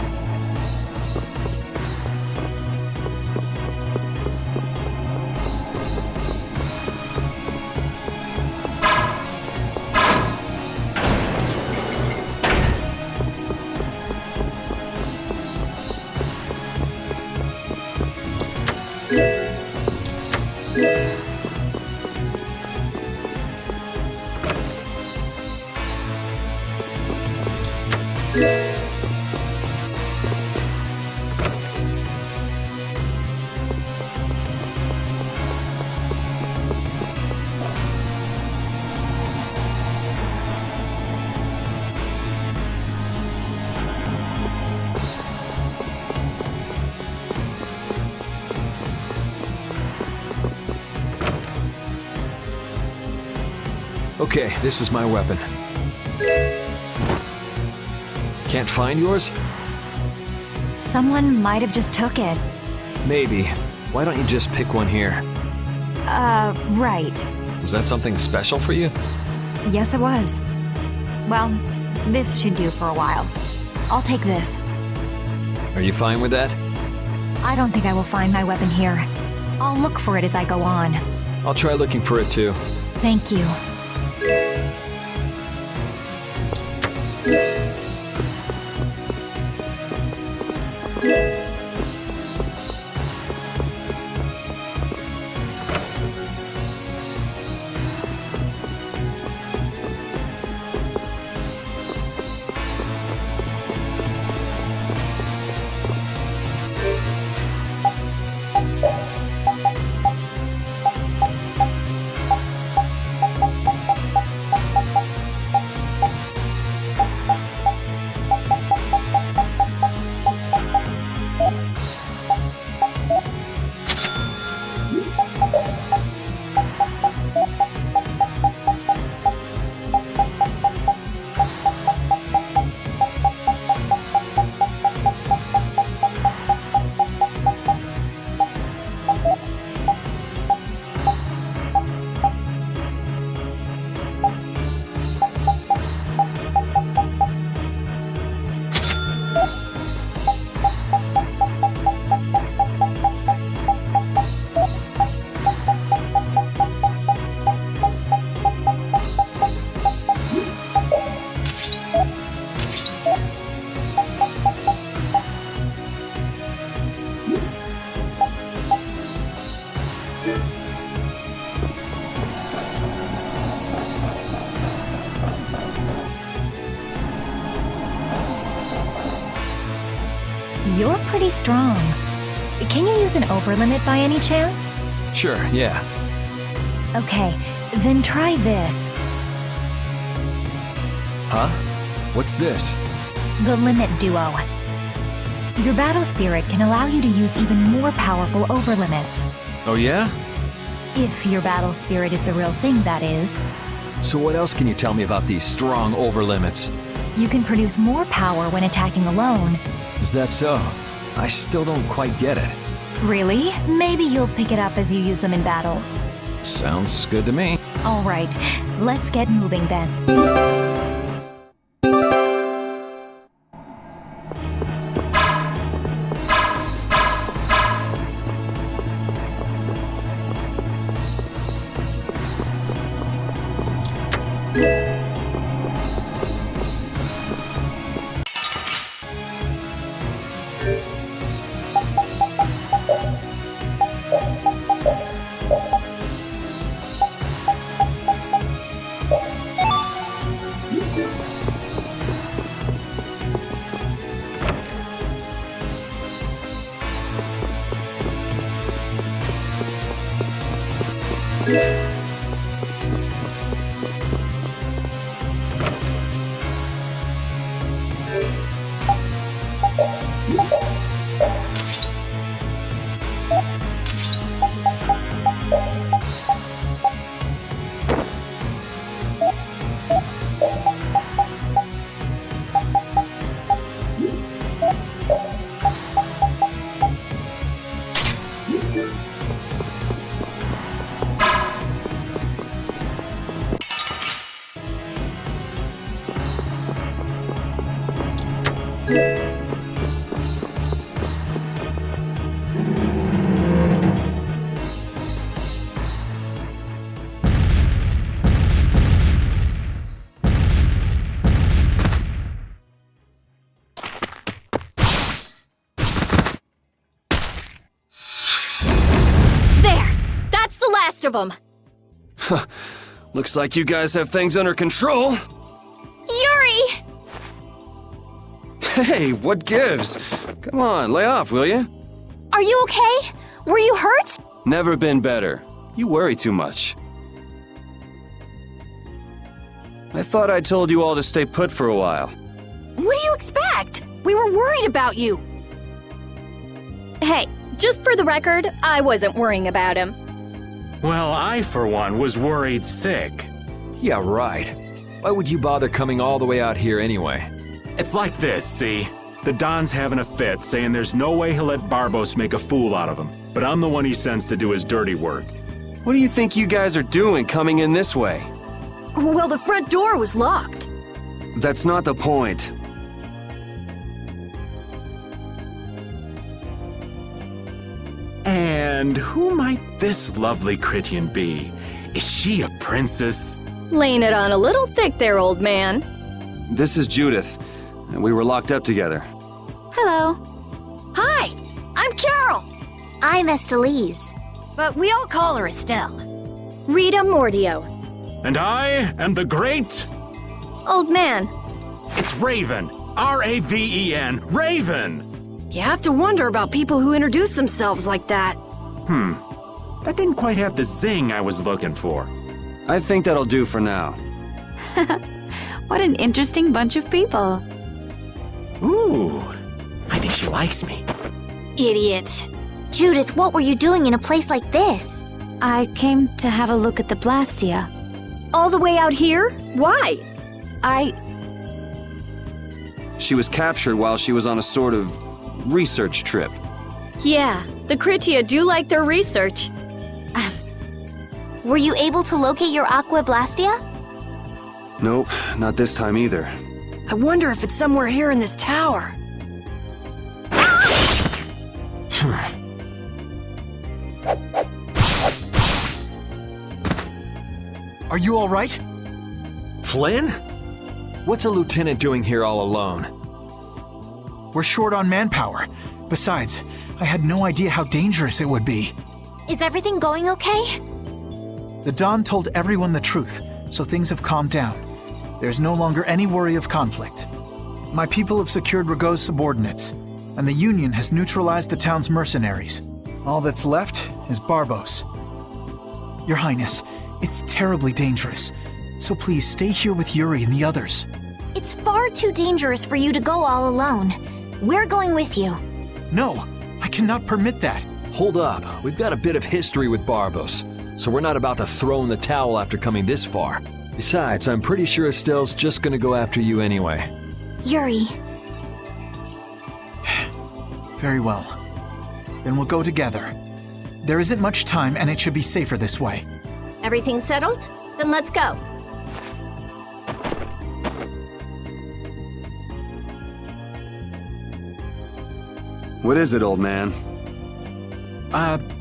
Okay, this is my weapon. Can't find yours? Someone might have just took it. Maybe. Why don't you just pick one here? Right. Was that something special for you? Yes, it was. Well, this should do for a while. I'll take this. Are you fine with that? I don't think I will find my weapon here. I'll look for it as I go on. I'll try looking for it too. Thank you. You're pretty strong. Can you use an overlimit by any chance? Sure, yeah. Okay, then try this. Huh? What's this? The Limit Duo. Your battle spirit can allow you to use even more powerful overlimits. Oh yeah? If your battle spirit is the real thing, that is. So what else can you tell me about these strong overlimits? You can produce more power when attacking alone. Is that so? I still don't quite get it. Really? Maybe you'll pick it up as you use them in battle. Sounds good to me. All right, let's get moving then. Of them. Looks like you guys have things under control. Yuri! Hey, what gives? Come on, lay off, will you? Are you okay? Were you hurt? Never been better. You worry too much. I thought I told you all to stay put for a while. What do you expect? We were worried about you. Hey, just for the record, I wasn't worrying about him. Well, I, for one, was worried sick. Yeah, right. Why would you bother coming all the way out here anyway? It's like this, see? The Don's having a fit, saying there's no way he'll let Barbos make a fool out of him. But I'm the one he sends to do his dirty work. What do you think you guys are doing coming in this way? Well, the front door was locked. That's not the point. And who might this lovely Critian be? Is she a princess? Laying it on a little thick there, old man. This is Judith, and we were locked up together. Hello. Hi, I'm Carol. I'm Estelise. But we all call her Estelle. Rita Mordio. And I am the great... Old man. It's Raven. R-A-V-E-N. Raven! You have to wonder about people who introduce themselves like that. That didn't quite have the zing I was looking for. I think that'll do for now. What an interesting bunch of people. Ooh, I think she likes me. Idiot. Judith, what were you doing in a place like this? I came to have a look at the Blastia. All the way out here? Why? She was captured while she was on a sort of research trip. Yeah, the Kritia do like their research. Were you able to locate your Aqua Blastia? Nope, not this time either. I wonder if it's somewhere here in this tower. Are you all right? Flynn? What's a lieutenant doing here all alone? We're short on manpower. Besides, I had no idea how dangerous it would be. Is everything going okay? The Don told everyone the truth, so things have calmed down. There's no longer any worry of conflict. My people have secured Rigaud's subordinates, and the Union has neutralized the town's mercenaries. All that's left is Barbos. Your Highness, it's terribly dangerous, so please stay here with Yuri and the others. It's far too dangerous for you to go all alone. We're going with you. No, I cannot permit that. Hold up, we've got a bit of history with Barbos, so we're not about to throw in the towel after coming this far. Besides, I'm pretty sure Estelle's just gonna go after you anyway. Yuri. Very well. Then we'll go together. There isn't much time, and it should be safer this way. Everything settled? Then let's go. What is it, old man?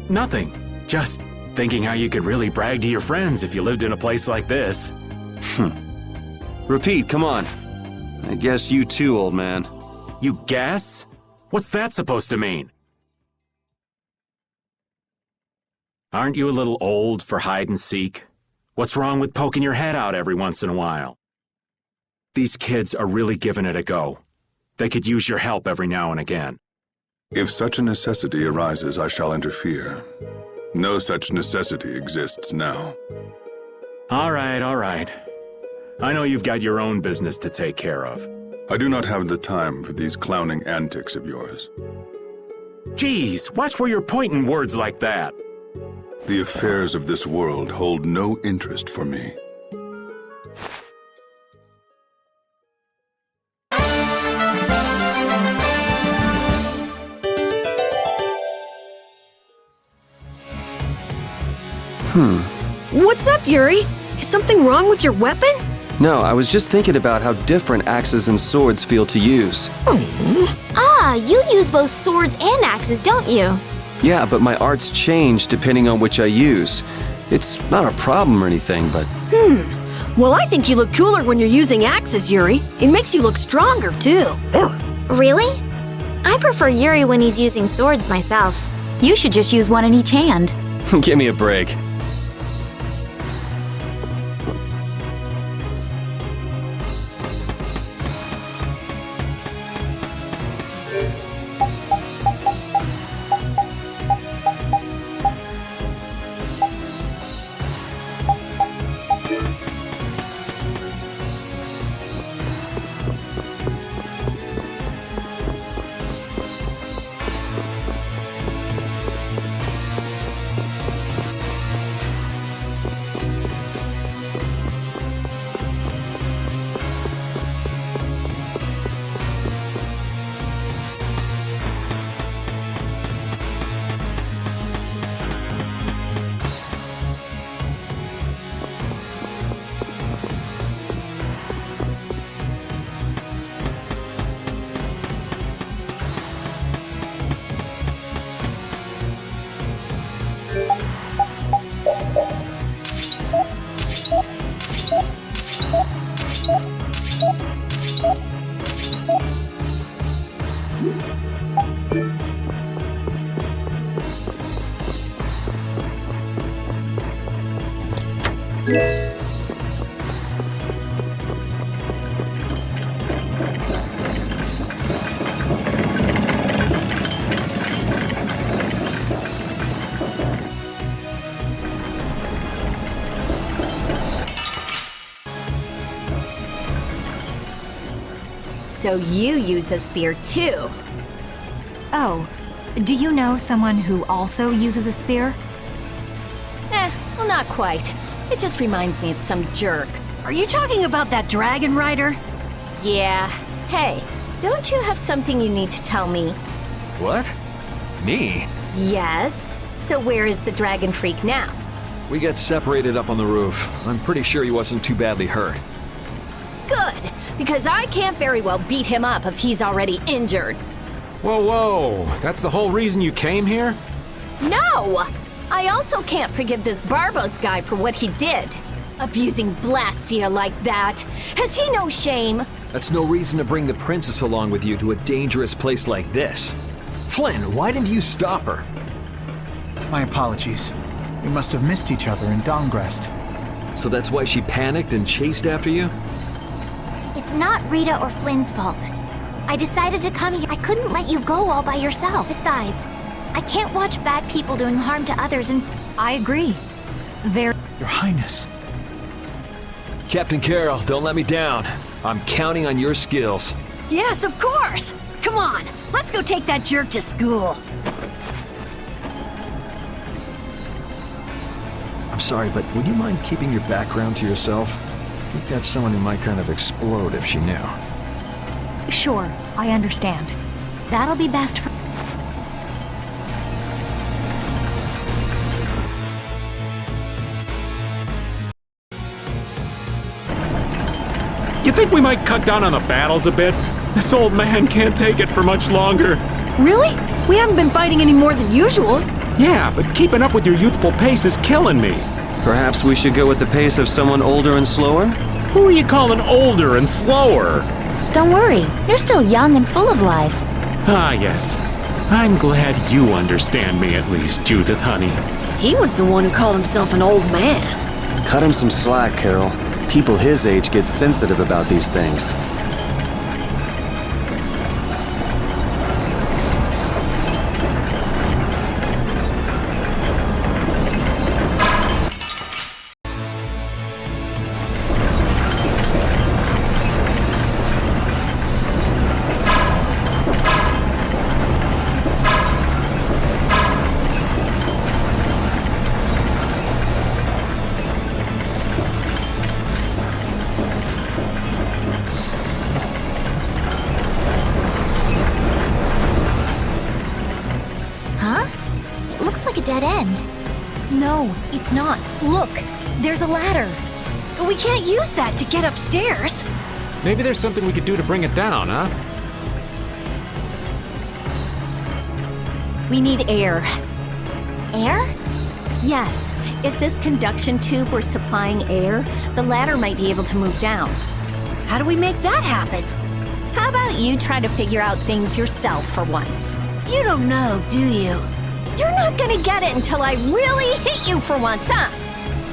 Nothing. Just thinking how you could really brag to your friends if you lived in a place like this. Repeat, come on. I guess you too, old man. You guess? What's that supposed to mean? Aren't you a little old for hide and seek? What's wrong with poking your head out every once in a while? These kids are really giving it a go. They could use your help every now and again. If such a necessity arises, I shall interfere. No such necessity exists now. All right, all right. I know you've got your own business to take care of. I do not have the time for these clowning antics of yours. Geez, watch where you're pointing words like that. The affairs of this world hold no interest for me. What's up, Yuri? Is something wrong with your weapon? No, I was just thinking about how different axes and swords feel to use. Ah, you use both swords and axes, don't you? Yeah, but my arts change depending on which I use. It's not a problem or anything, but... Well, I think you look cooler when you're using axes, Yuri. It makes you look stronger, too. Really? I prefer Yuri when he's using swords myself. You should just use one in each hand. Give me a break. So you use a spear too? Oh, do you know someone who also uses a spear? Well, not quite. It just reminds me of some jerk. Are you talking about that dragon rider? Yeah. Hey, don't you have something you need to tell me? What? Me? Yes. So where is the dragon freak now? We got separated up on the roof. I'm pretty sure he wasn't too badly hurt. Good, because I can't very well beat him up if he's already injured. Whoa, whoa, that's the whole reason you came here? No! I also can't forgive this Barbos guy for what he did. Abusing Blastia like that. Has he no shame? That's no reason to bring the princess along with you to a dangerous place like this. Flynn, why didn't you stop her? My apologies. We must have missed each other in Dongrest. So that's why she panicked and chased after you? It's not Rita or Flynn's fault. I decided to come here. I couldn't let you go all by yourself. Besides, I can't watch bad people doing harm to others and... I agree. Your Highness. Captain Carroll, don't let me down. I'm counting on your skills. Yes, of course. Come on, let's go take that jerk to school. I'm sorry, but would you mind keeping your background to yourself? We've got someone who might kind of explode if she knew. Sure, I understand. That'll be best for... You think we might cut down on the battles a bit? This old man can't take it for much longer. Really? We haven't been fighting any more than usual. Yeah, but keeping up with your youthful pace is killing me. Perhaps we should go with the pace of someone older and slower? Who are you calling older and slower? Don't worry, you're still young and full of life. Ah, yes. I'm glad you understand me at least, Judith, honey. He was the one who called himself an old man. Cut him some slack, Carol. People his age get sensitive about these things. it's not. Look, there's a ladder. But we can't use that to get upstairs. Maybe there's something we could do to bring it down, huh? We need air. Air? Yes. If this conduction tube were supplying air, the ladder might be able to move down. How do we make that happen? How about you try to figure out things yourself for once? You don't know, do you? You're not gonna get it until I really hit you for once, huh?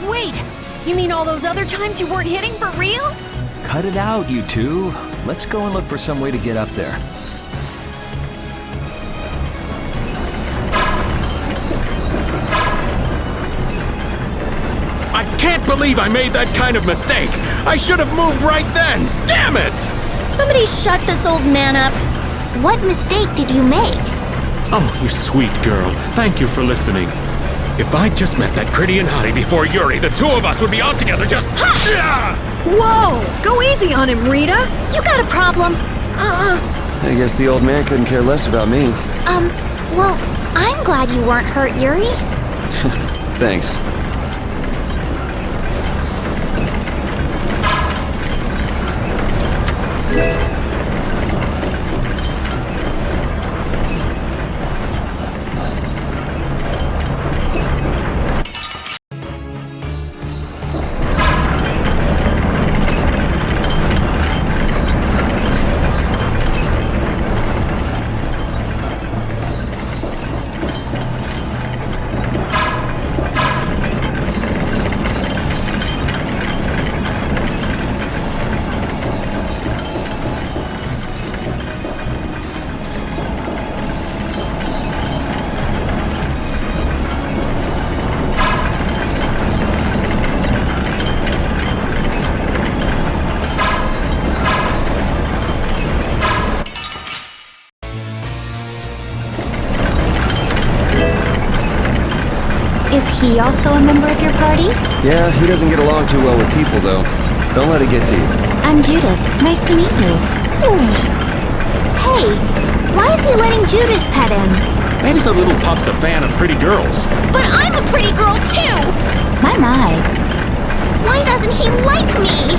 Wait, you mean all those other times you weren't hitting for real? Cut it out, you two. Let's go and look for some way to get up there. I can't believe I made that kind of mistake! I should have moved right then! Damn it! Somebody shut this old man up. What mistake did you make? Oh, you sweet girl. Thank you for listening. If I'd just met that pretty and hottie before Yuri, the two of us would be off together just... Ha! Whoa! Go easy on him, Rita! You got a problem? I guess the old man couldn't care less about me. Well, I'm glad you weren't hurt, Yuri. Thanks. Is he also a member of your party? Yeah, he doesn't get along too well with people, though. Don't let it get to you. I'm Judith. Nice to meet you. Hey, why is he letting Judith pet him? Maybe the little pup's a fan of pretty girls. But I'm a pretty girl too! My. Why doesn't he like me?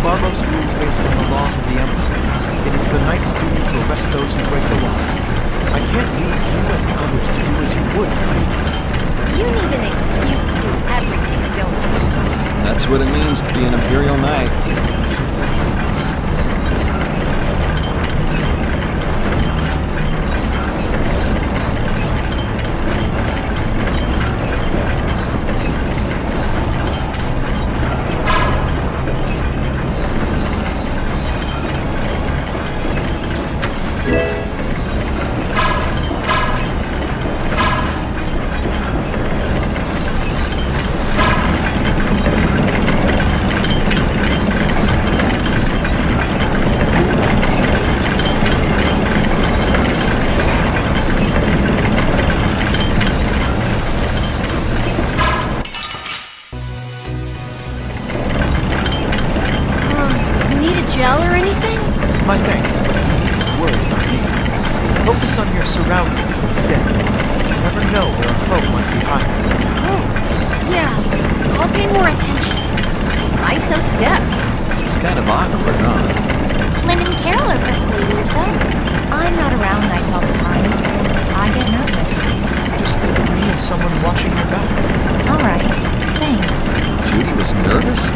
Barlos rules based on the laws of the Empire. It is the Knight's duty to arrest those who break the law. I can't leave you and the others to do as you would, Yuri. You need an excuse to do everything, don't you? That's what it means to be an Imperial Knight. My thanks, but you needn't worry about me. Focus on your surroundings instead. You never know where a folk might be hiding. Oh, yeah. I'll pay more attention. Why so stiff? It's kind of awkward, huh? Flynn and Carol are perfect ladies, though. I'm not around nights all the time, so I get nervous. Just think of me as someone watching your back. All right, thanks. Judy was nervous?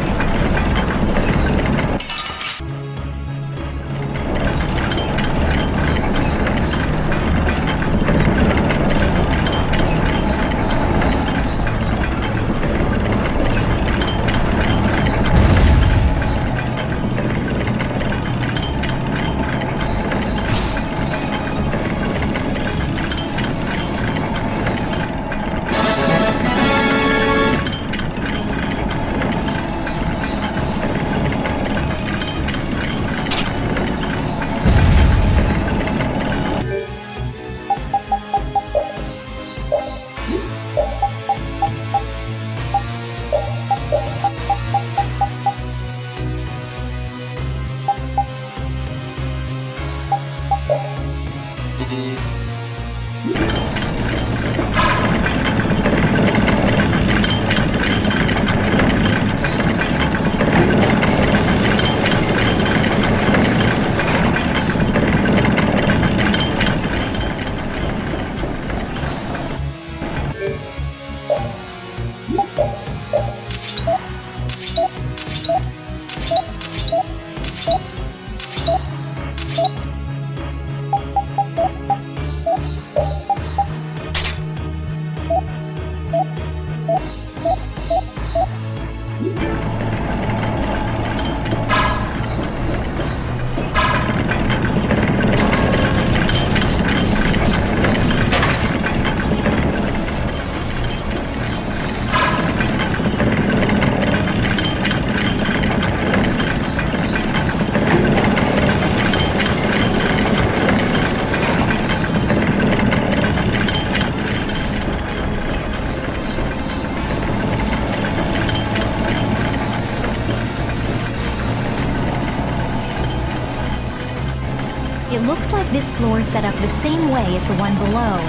It looks like this floor is set up the same way as the one below.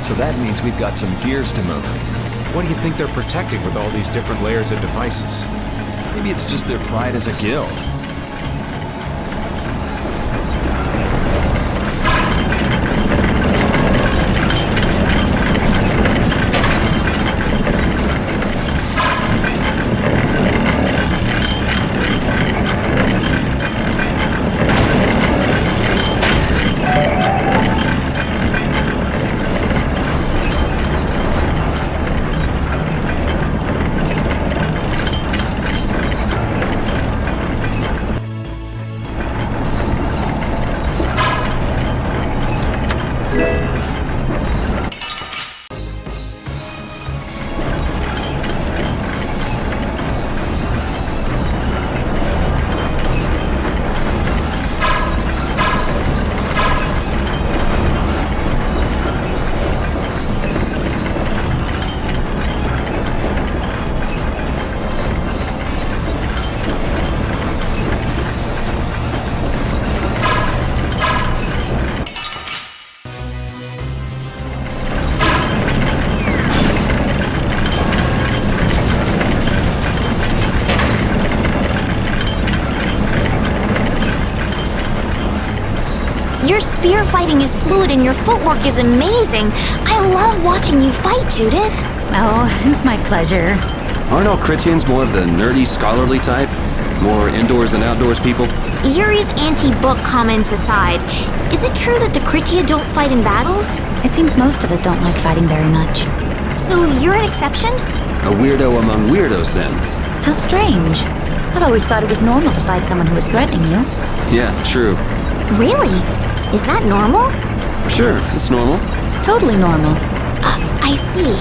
So that means we've got some gears to move. What do you think they're protecting with all these different layers of devices? Maybe it's just their pride as a guild. Your spear fighting is fluid and your footwork is amazing. I love watching you fight, Judith. Oh, it's my pleasure. Aren't all Critians more of the nerdy, scholarly type? More indoors than outdoors people? Yuri's anti-book comments aside, is it true that the Critia don't fight in battles? It seems most of us don't like fighting very much. So you're an exception? A weirdo among weirdos, then. How strange. I've always thought it was normal to fight someone who was threatening you. Yeah, true. Really? Is that normal? Sure, it's normal. Totally normal. I see.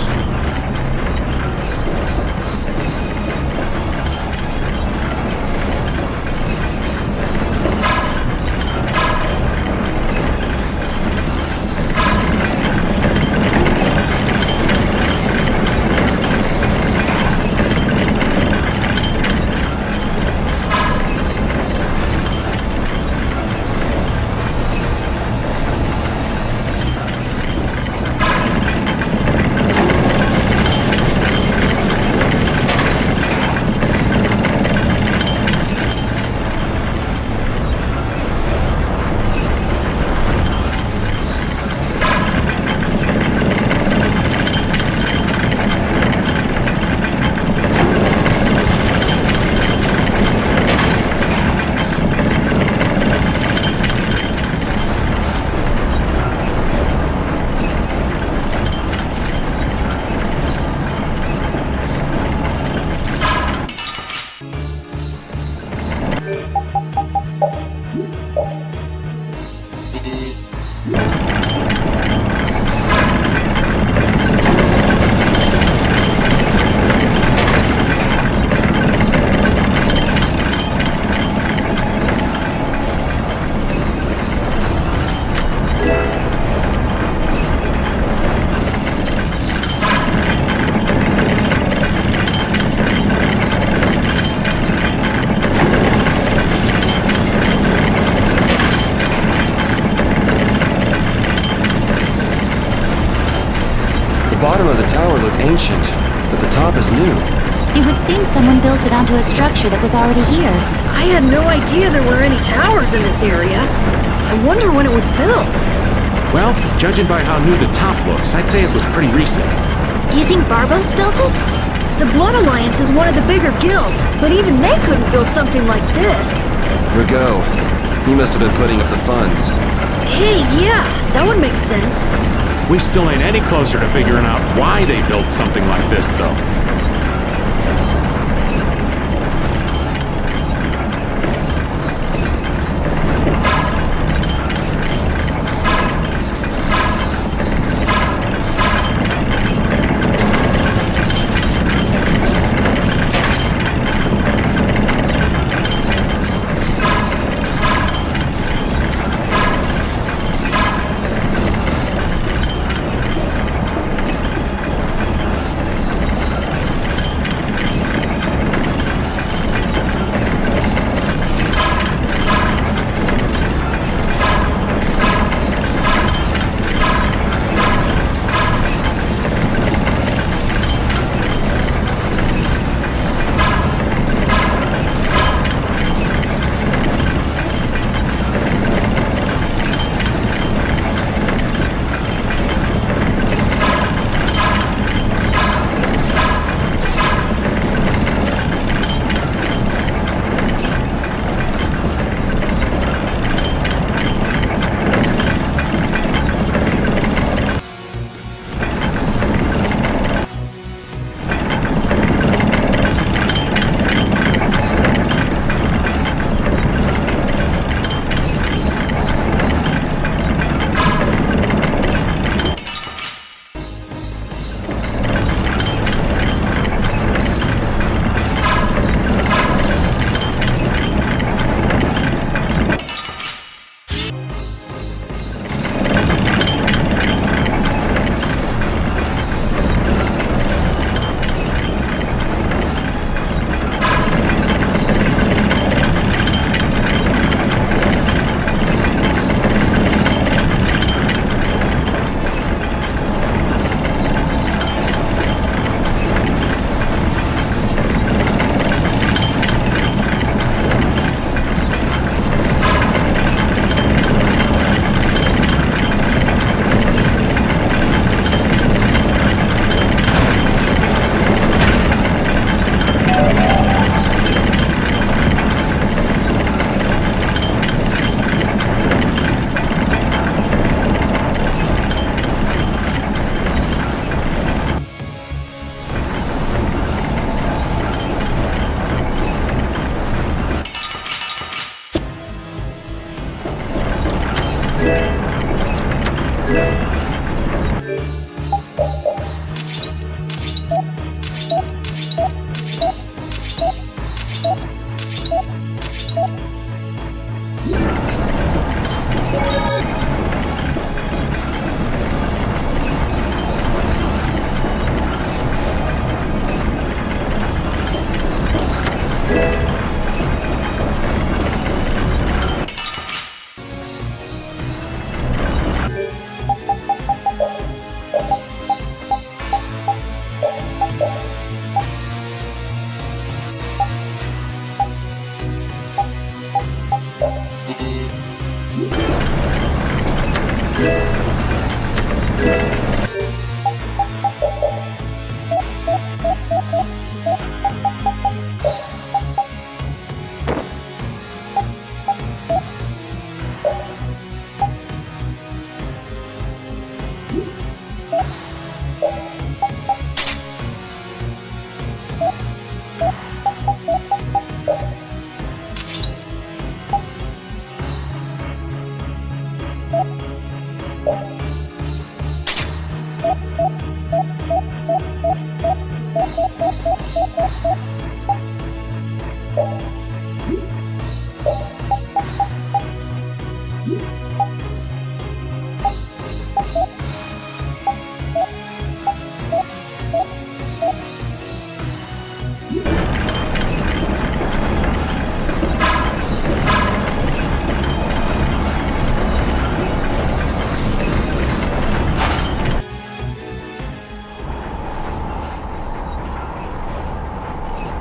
ancient, but the top is new. It would seem someone built it onto a structure that was already here. I had no idea there were any towers in this area. I wonder when it was built. Well, judging by how new the top looks, I'd say it was pretty recent. Do you think Barbos built it? The Blood Alliance is one of the bigger guilds, but even they couldn't build something like this. Rigaud, he must have been putting up the funds. Hey, yeah, that would make sense. We still ain't any closer to figuring out why they built something like this, though.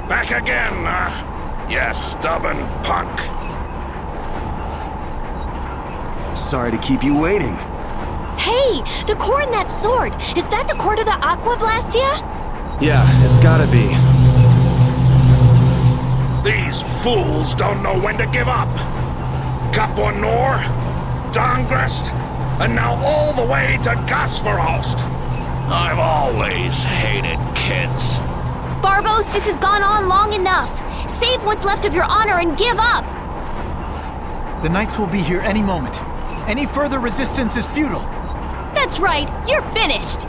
Back again, you stubborn punk. Sorry to keep you waiting. Hey, the core in that sword. Is that the core to the Aqua Blastia? Yeah, it's gotta be. These fools don't know when to give up. Kaponor, Dongrest, and now all the way to Gasfarost. I've always hated kids. Barbos, this has gone on long enough. Save what's left of your honor and give up. The knights will be here any moment. Any further resistance is futile. That's right, you're finished.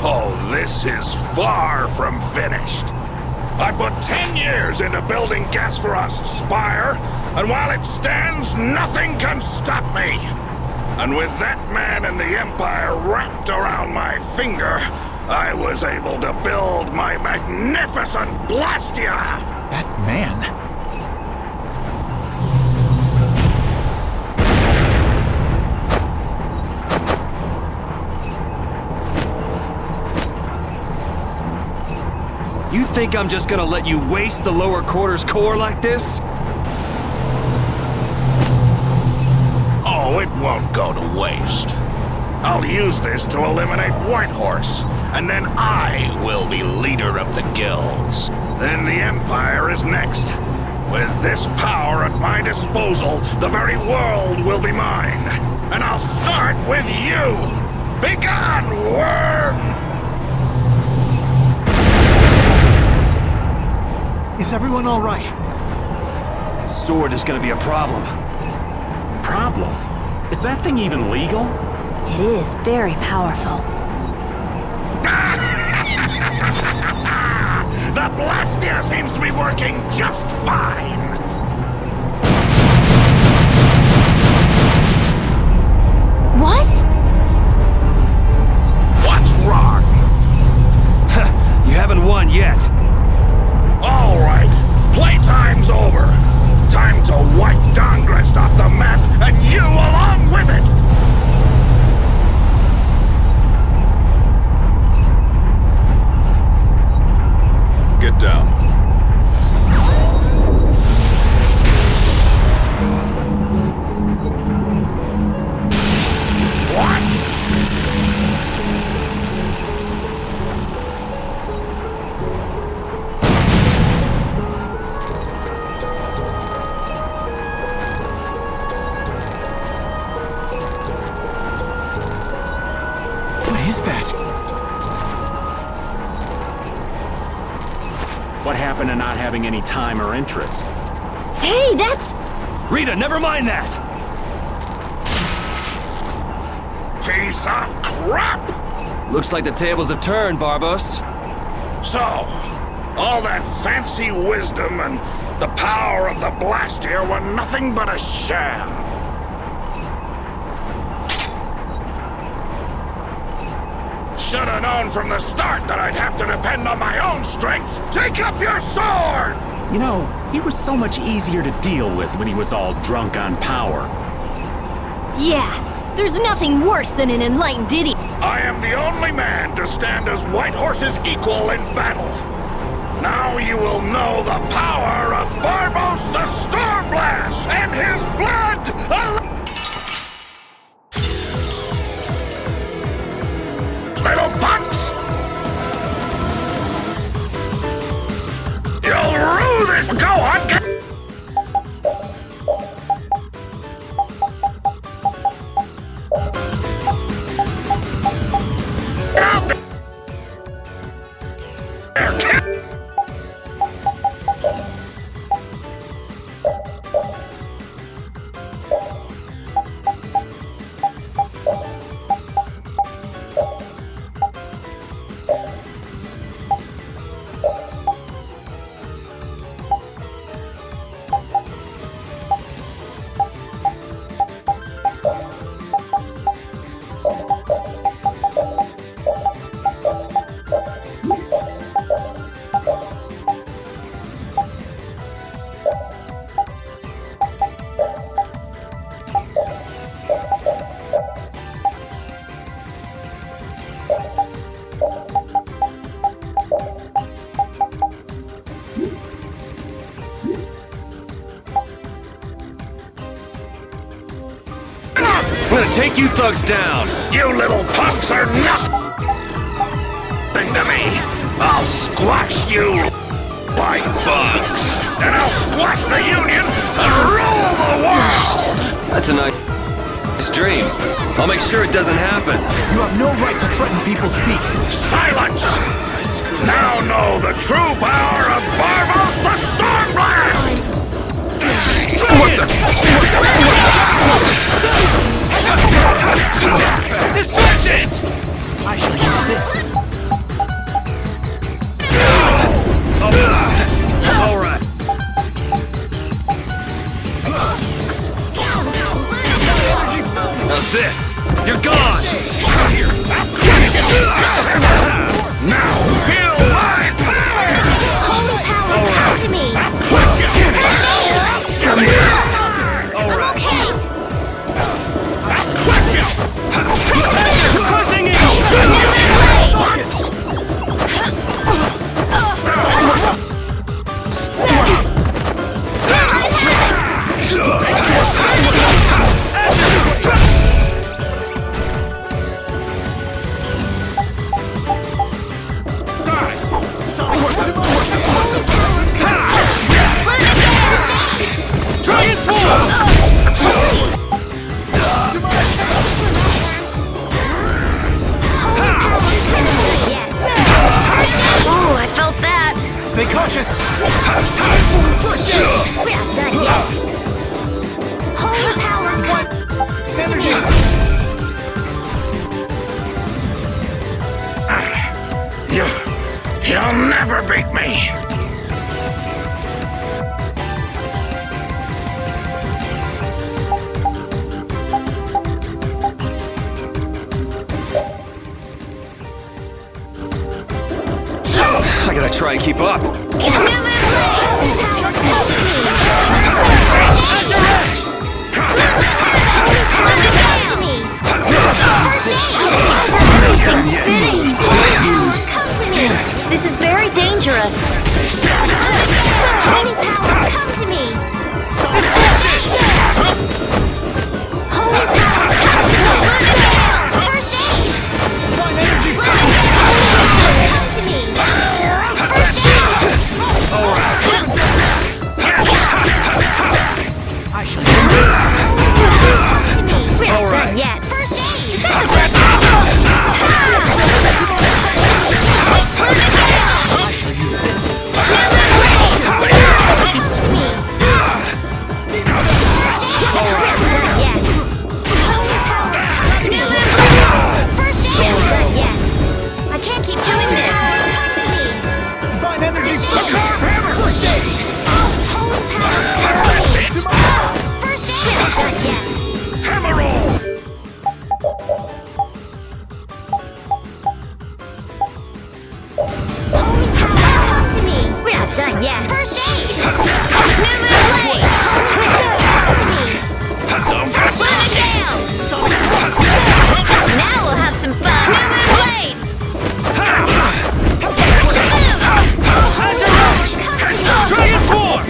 Oh, this is far from finished. I put 10 years into building Gasfarost's spire, and while it stands, nothing can stop me. And with that man in the Empire wrapped around my finger, I was able to build my magnificent Blastia! That man? You think I'm just gonna let you waste the lower quarters core like this? Oh, it won't go to waste. I'll use this to eliminate Whitehorse, and then I will be leader of the guilds. Then the Empire is next. With this power at my disposal, the very world will be mine. And I'll start with you! Begone, worm! Is everyone all right? Sword is gonna be a problem. Problem? Is that thing even legal? It is very powerful. The Blastia seems to be working just fine. What? What's wrong? You haven't won yet. All right, playtime's over. Time to wipe Dongrest off the map, and you along with it! Get down. What? What is that? What happened to not having any time or interest? Hey, that's... Rita, never mind that! Piece of crap! Looks like the tables have turned, Barbos. So, all that fancy wisdom and the power of the Blastia were nothing but a sham. Should have known from the start that I'd have to depend on my own strength. Take up your sword! You know, he was so much easier to deal with when he was all drunk on power. Yeah, there's nothing worse than an enlightened idiot. I am the only man to stand as Whitehorse's equal in battle. Now you will know the power of Barbos the Stormblast and his blood! Little punks! You'll rue this! Go on, get... Out there! take you thugs down! You little punks are nothing to me! I'll squash you like bugs! And I'll squash the Union and rule the world! That's a nice dream. I'll make sure it doesn't happen. You have no right to threaten people's peace. Silence! Now know the true power of Barvos the Stormblast! What the? Distraction! I shall use this. All right. How's this? You're gone! Now feel my power! Holy power, come to me! Come here! I'm okay! Crushing it! Oh, I felt that! Stay cautious! We're not done yet! Holy power, come! Energy! You'll never beat me! I gotta try and keep up. Damn it! This is very dangerous. Holy power, come to me! Holy power, come to me! First aid! Holy power, come to me! First aid! I shall use this. Come to me! We're not done yet! First aid! Is that the best? I shall use this. Come to me! Yet. Holy power, come to me! First aid! We're not done yet! I can't keep doing this! Come to me! Divine energy! First aid! Holy power, come to me! First aid! We're not done yet! Hammer roll! Holy power, come to me! We're not done yet! First aid! Newman Blade! Holy power, come to me! First aid down! Now we'll have some fun! Newman Blade! Dragon Swarm!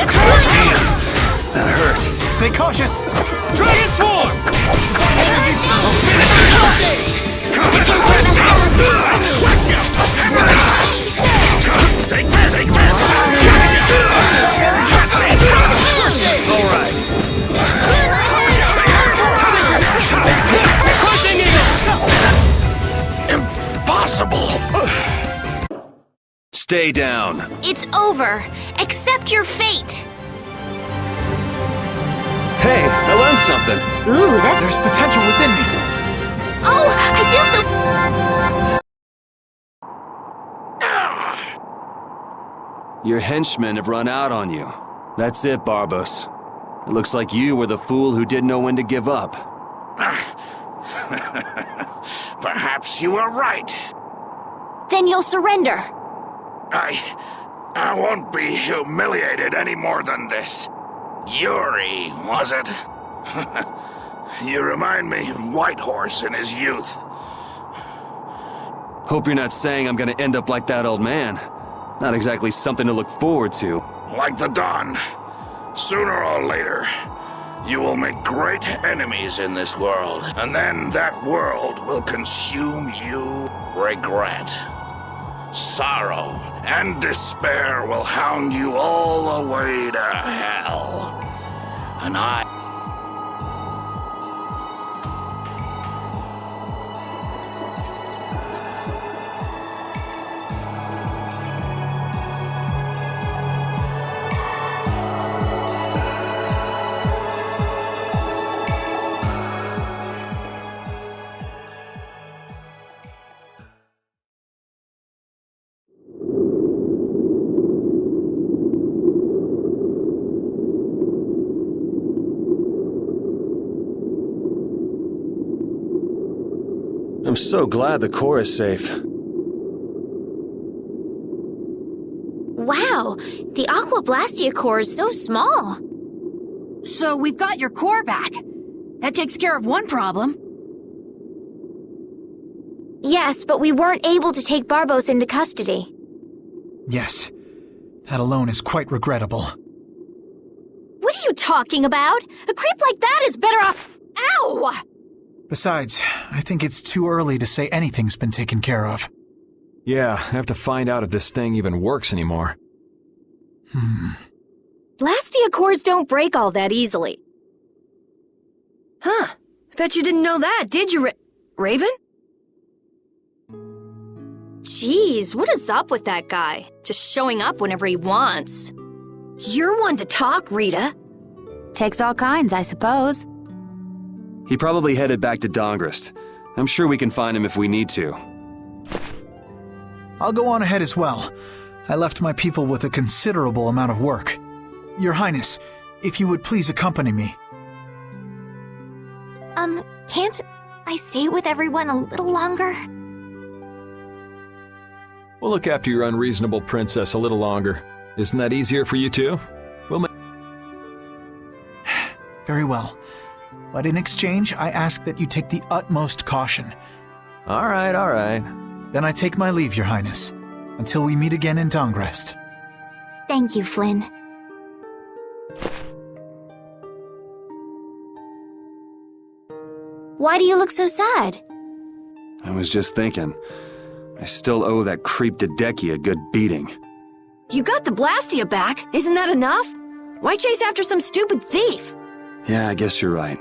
That hurt. Stay cautious! Dragon Swarm! Take this! Take this! All right. Crushing it! Impossible! Stay down. It's over. Accept your fate. Hey, I learned something. Ooh, that... There's potential within me. Oh, I feel so... Your henchmen have run out on you. That's it, Barbos. It looks like you were the fool who didn't know when to give up. Perhaps you were right. Then you'll surrender. I won't be humiliated any more than this. Yuri, was it? You remind me of Whitehorse in his youth. Hope you're not saying I'm gonna end up like that old man. Not exactly something to look forward to. Like the dawn. Sooner or later, You will make great enemies in this world, and then that world will consume you. Regret, sorrow, and despair will hound you all the way to hell. And I'm so glad the core is safe. Wow, the Aqua Blastia core is so small. So we've got your core back. That takes care of one problem. Yes, but we weren't able to take Barbos into custody. Yes. That alone is quite regrettable. What are you talking about? A creep like that is better off... Ow! Besides, I think it's too early to say anything's been taken care of. Yeah, I have to find out if this thing even works anymore. Blastia cores don't break all that easily. Huh. Bet you didn't know that, did you, Raven? Jeez, what is up with that guy? Just showing up whenever he wants. You're one to talk, Rita. Takes all kinds, I suppose. He probably headed back to Dongrest. I'm sure we can find him if we need to. I'll go on ahead as well. I left my people with a considerable amount of work. Your Highness, if you would please accompany me. Can't I stay with everyone a little longer? We'll look after your unreasonable princess a little longer. Isn't that easier for you too? Very well. But in exchange, I ask that you take the utmost caution. All right. Then I take my leave, Your Highness. Until we meet again in Dongrest. Thank you, Flynn. Why do you look so sad? I was just thinking. I still owe that creep Dedeki a good beating. You got the Blastia back. Isn't that enough? Why chase after some stupid thief? Yeah, I guess you're right.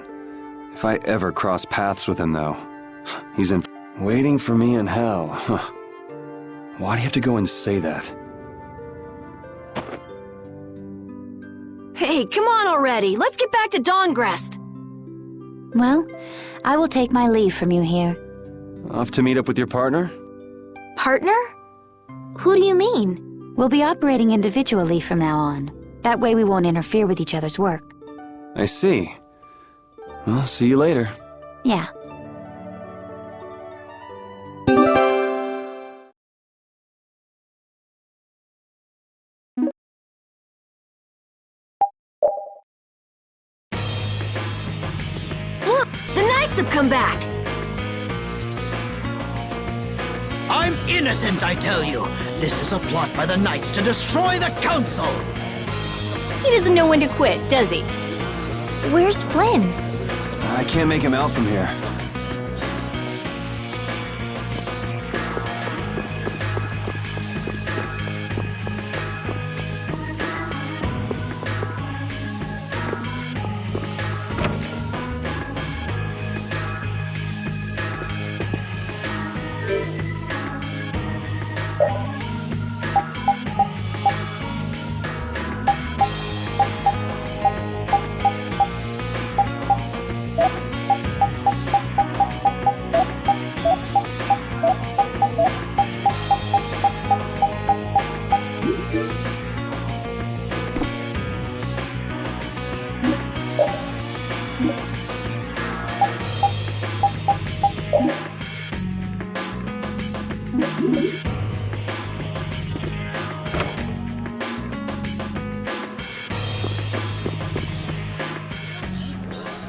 If I ever cross paths with him, though, he's waiting for me in hell. Why do you have to go and say that? Hey, come on already. Let's get back to Dongrest. Well, I will take my leave from you here. Off to meet up with your partner? Partner? Who do you mean? We'll be operating individually from now on. That way we won't interfere with each other's work. I see. Well, see you later. Yeah. Look! The Knights have come back! I'm innocent, I tell you. This is a plot by the Knights to destroy the Council. He doesn't know when to quit, does he? Where's Flynn? I can't make him out from here.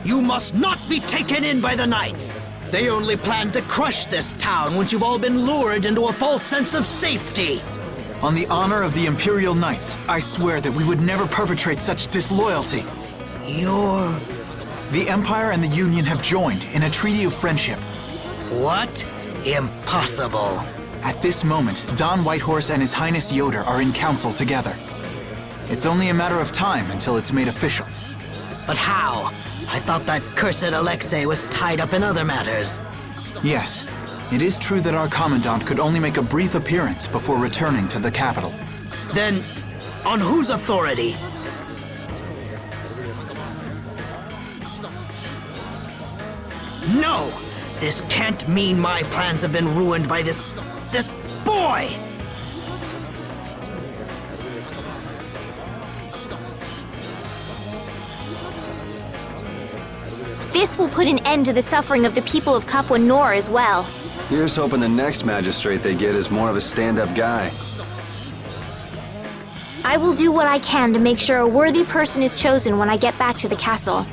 You must not be taken in by the Knights. They only plan to crush this town once you've all been lured into a false sense of safety. On the honor of the Imperial Knights, I swear that we would never perpetrate such disloyalty. You're The Empire and the Union have joined in a treaty of friendship. What? Impossible. At this moment, Don Whitehorse and His Highness Yoder are in council together. It's only a matter of time until it's made official. But how? I thought that cursed Alexei was tied up in other matters. Yes, it is true that our Commandant could only make a brief appearance before returning to the capital. Then, on whose authority? No! This can't mean my plans have been ruined by this boy! This will put an end to the suffering of the people of Kapwa Nor as well. Here's hoping the next magistrate they get is more of a stand-up guy. I will do what I can to make sure a worthy person is chosen when I get back to the castle.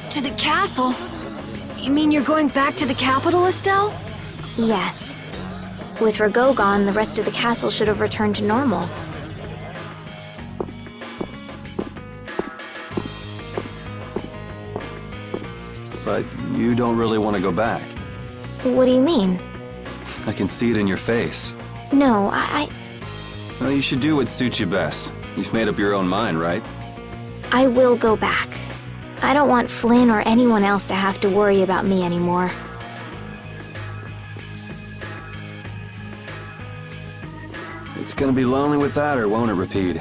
To the castle? You mean you're going back to the capital, Estelle? Yes. With Rago gone, the rest of the castle should have returned to normal. But you don't really want to go back. What do you mean? I can see it in your face. No, Well, you should do what suits you best. You've made up your own mind, right? I will go back. I don't want Flynn or anyone else to have to worry about me anymore. It's gonna be lonely without her, won't it, Repeat?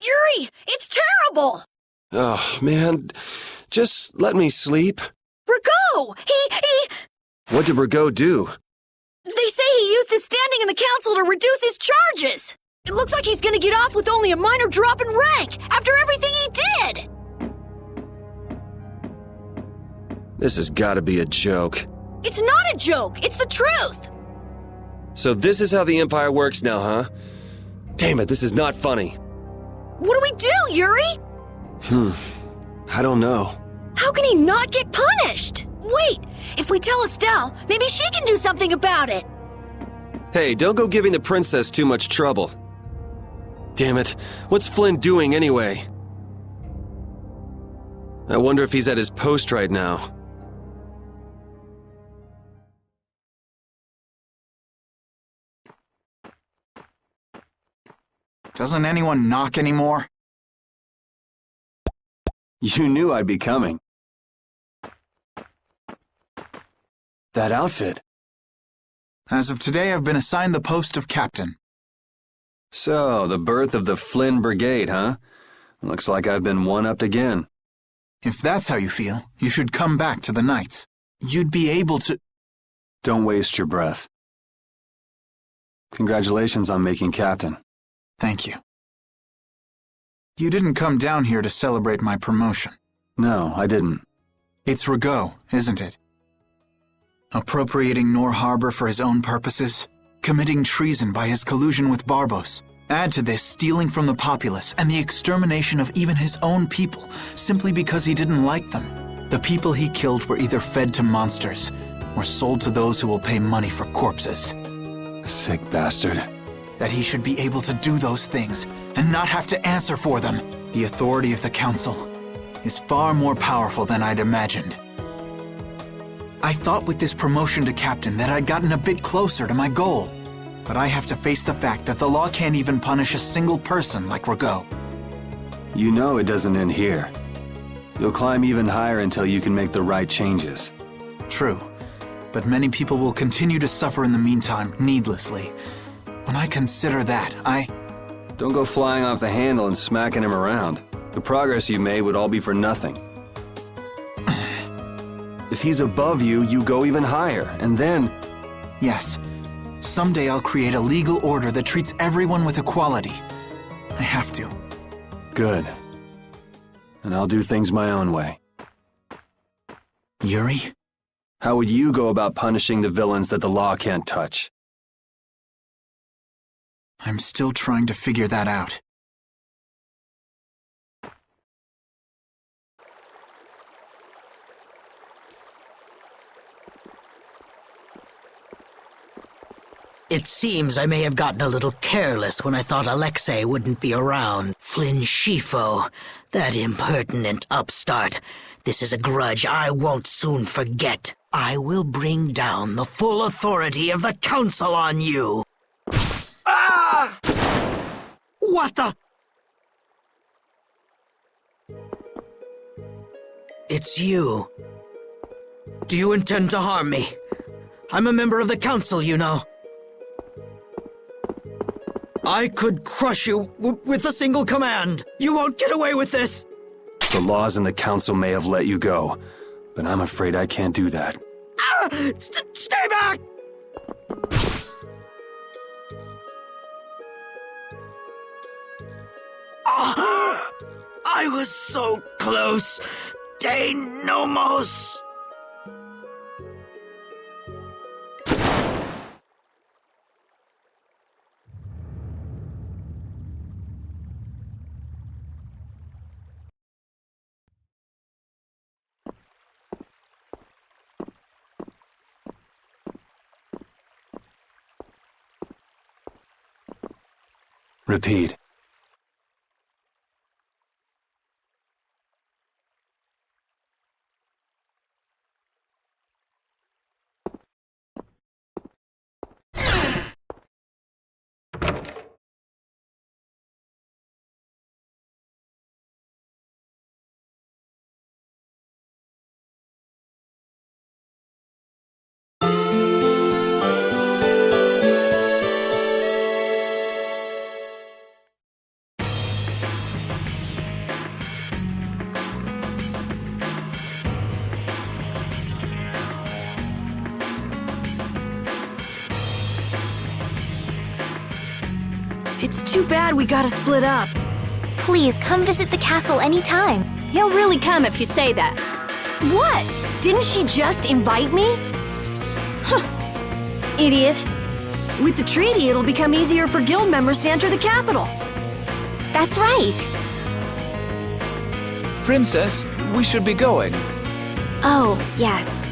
Yuri! It's terrible! Oh, man. Just let me sleep. Rago! He... What did Rago do? They say he used his standing in the council to reduce his charges! It looks like he's gonna get off with only a minor drop in rank after everything he did! This has gotta be a joke. It's not a joke, it's the truth! So this is how the Empire works now, huh? Damn it, this is not funny. What do we do, Yuri? I don't know. How can he not get punished? Wait, if we tell Estelle, maybe she can do something about it! Hey, don't go giving the princess too much trouble. Damn it, what's Flynn doing anyway? I wonder if he's at his post right now. Doesn't anyone knock anymore? You knew I'd be coming. That outfit. As of today, I've been assigned the post of captain. So, the birth of the Flynn Brigade, huh? Looks like I've been one-upped again. If that's how you feel, you should come back to the Knights. You'd be able to... Don't waste your breath. Congratulations on making captain. Thank you. You didn't come down here to celebrate my promotion. No, I didn't. It's Rigaud, isn't it? Appropriating Nor Harbor for his own purposes, committing treason by his collusion with Barbos. Add to this stealing from the populace and the extermination of even his own people simply because he didn't like them. The people he killed were either fed to monsters or sold to those who will pay money for corpses. Sick bastard. That he should be able to do those things and not have to answer for them. The authority of the council is far more powerful than I'd imagined. I thought with this promotion to captain that I'd gotten a bit closer to my goal. But I have to face the fact that the law can't even punish a single person like Rigaud. You know it doesn't end here. You'll climb even higher until you can make the right changes. True, but many people will continue to suffer in the meantime, needlessly. When I consider that, Don't go flying off the handle and smacking him around. The progress you made would all be for nothing. If he's above you, you go even higher, and then... Yes. Someday I'll create a legal order that treats everyone with equality. I have to. Good. And I'll do things my own way. Yuri? How would you go about punishing the villains that the law can't touch? I'm still trying to figure that out. It seems I may have gotten a little careless when I thought Alexei wouldn't be around. Flynn Scifo, that impertinent upstart. This is a grudge I won't soon forget. I will bring down the full authority of the council on you. Ah! What the? It's you. Do you intend to harm me? I'm a member of the council, you know. I could crush you with a single command. You won't get away with this. The laws and the council may have let you go, but I'm afraid I can't do that. Ah! Stay back! Ah! I was so close. De nomos. Repeat. It's too bad we gotta split up. Please come visit the castle anytime. He'll really come if you say that. What? Didn't she just invite me? Huh. Idiot. With the treaty, it'll become easier for guild members to enter the capital. That's right. Princess, we should be going. Oh, yes.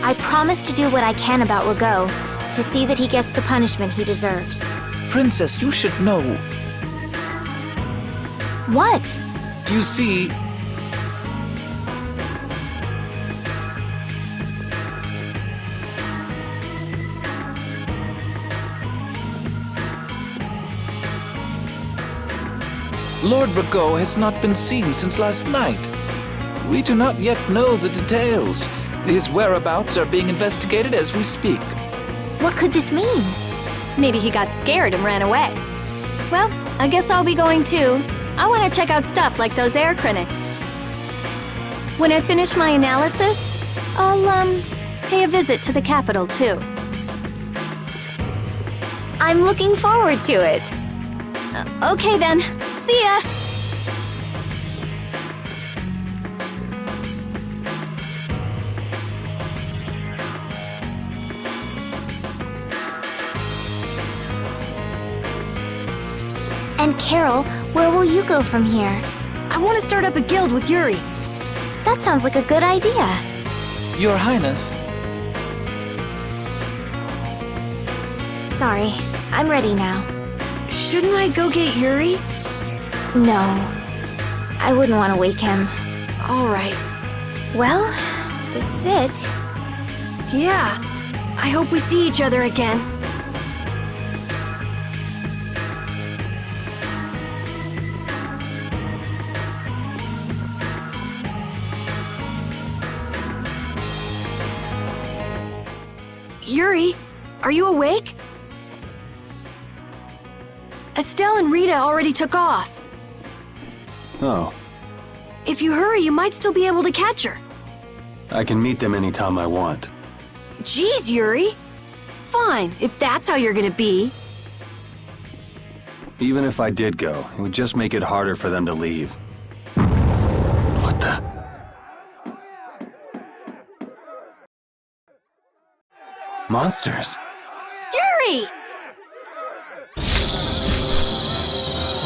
I promise to do what I can about Rago, to see that he gets the punishment he deserves. Princess, you should know. What? You see... Lord Rago has not been seen since last night. We do not yet know the details. His whereabouts are being investigated as we speak. What could this mean? Maybe he got scared and ran away. Well, I guess I'll be going too. I want to check out stuff like those air crinic. When I finish my analysis, I'll, pay a visit to the capital too. I'm looking forward to it. Okay then. See ya! And Carol, where will you go from here? I want to start up a guild with Yuri. That sounds like a good idea. Your Highness. Sorry, I'm ready now. Shouldn't I go get Yuri? No, I wouldn't want to wake him. All right. Well, this is it. Yeah, I hope we see each other again. Yuri, are you awake? Estelle and Rita already took off. Oh, If you hurry, you might still be able to catch her. I can meet them anytime I want. Geez, Yuri. Fine, if that's how you're gonna be. Even if I did go, it would just make it harder for them to leave. What the? Monsters? Yuri!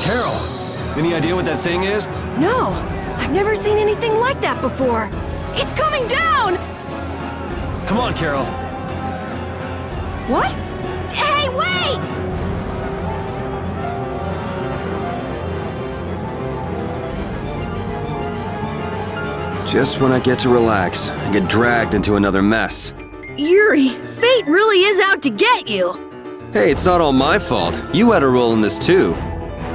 Carol, any idea what that thing is? No, I've never seen anything like that before. It's coming down! Come on, Carol. What? Hey, wait! Just when I get to relax, I get dragged into another mess. Yuri, fate really is out to get you. Hey, it's not all my fault. You had a role in this too.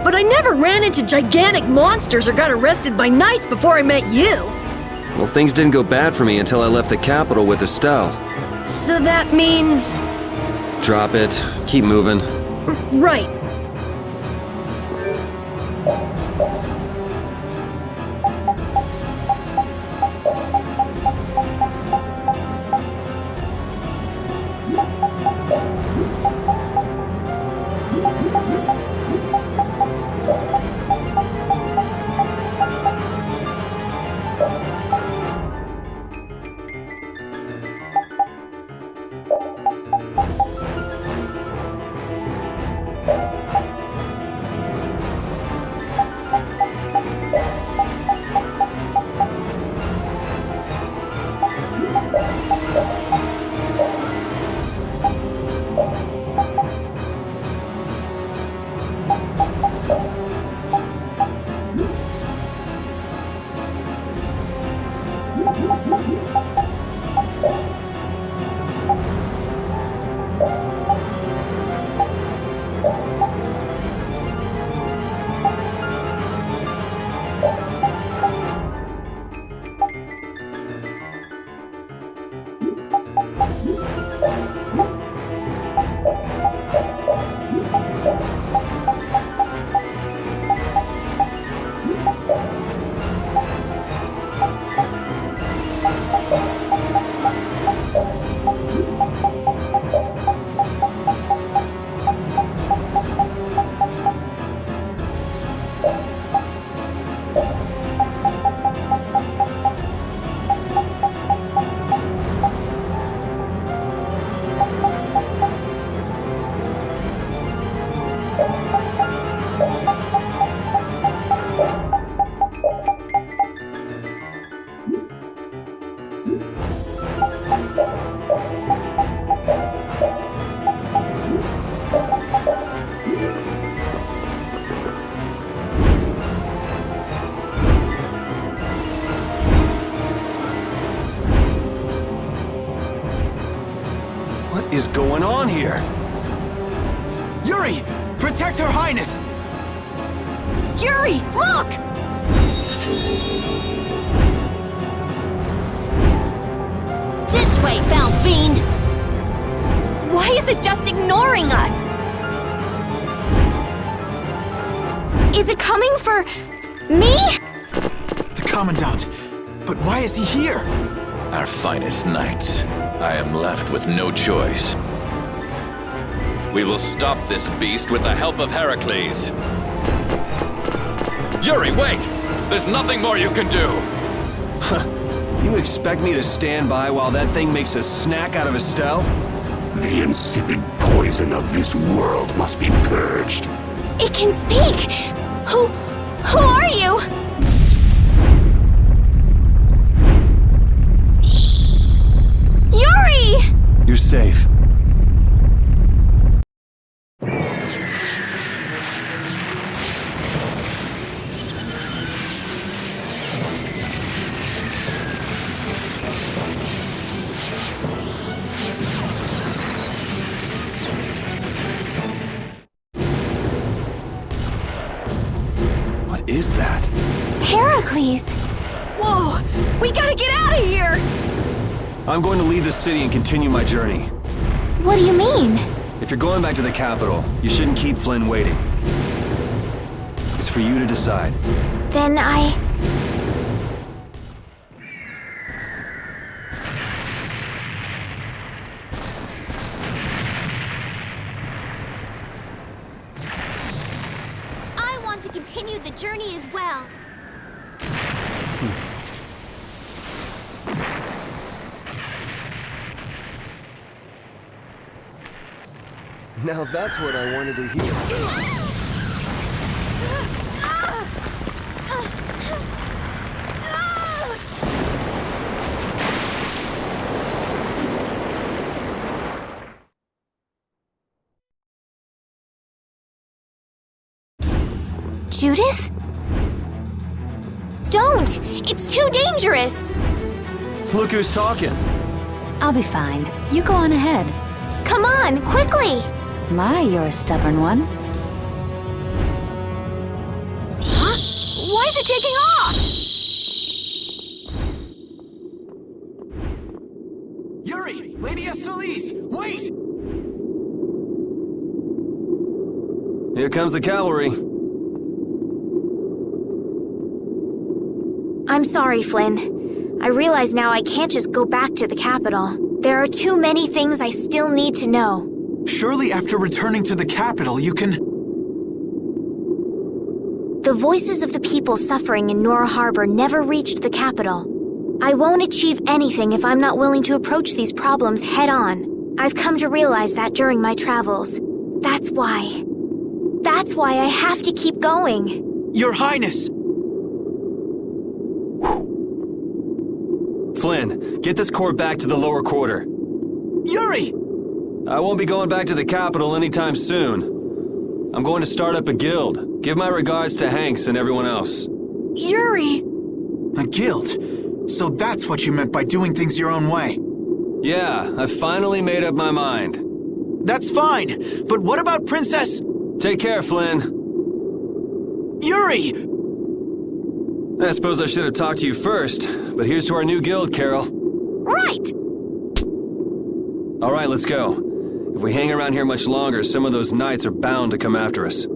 But I never ran into gigantic monsters or got arrested by knights before I met you. Well, things didn't go bad for me until I left the capital with Estelle. So that means... Drop it. Keep moving. Right. is going on here? Yuri! Protect Her Highness! Yuri, look! This way, foul fiend! Why is it just ignoring us? Is it coming for me? The Commandant. But why is he here? Our finest knights. I am left with no choice. We will stop this beast with the help of Heracles. Yuri, wait! There's nothing more you can do! You expect me to stand by while that thing makes a snack out of Estelle? The insipid poison of this world must be purged. It can speak! Who are you? Yuri! You're safe. What is that? Heracles! Whoa! We gotta get out of here! I'm going to leave the city and continue my journey. What do you mean? If you're going back to the capital, you shouldn't keep Flynn waiting. It's for you to decide. Then I want to continue the journey as well. Now that's what I wanted to hear. Judith? Don't! It's too dangerous! Look who's talking. I'll be fine. You go on ahead. Come on, quickly! My, you're a stubborn one. Huh? Why is it taking off? Yuri! Lady Estellise! Wait! Here comes the cavalry. I'm sorry, Flynn. I realize now I can't just go back to the capital. There are too many things I still need to know. Surely after returning to the capital, you can... The voices of the people suffering in Nora Harbor never reached the capital. I won't achieve anything if I'm not willing to approach these problems head-on. I've come to realize that during my travels. That's why I have to keep going. Your Highness! Flynn, get this core back to the lower quarter. Yuri! I won't be going back to the capital anytime soon. I'm going to start up a guild. Give my regards to Hanks and everyone else. Yuri! A guild? So that's what you meant by doing things your own way. Yeah, I finally made up my mind. That's fine, but what about Princess... Take care, Flynn. Yuri! I suppose I should have talked to you first, but here's to our new guild, Carol. Right! All right, let's go. If we hang around here much longer, some of those knights are bound to come after us.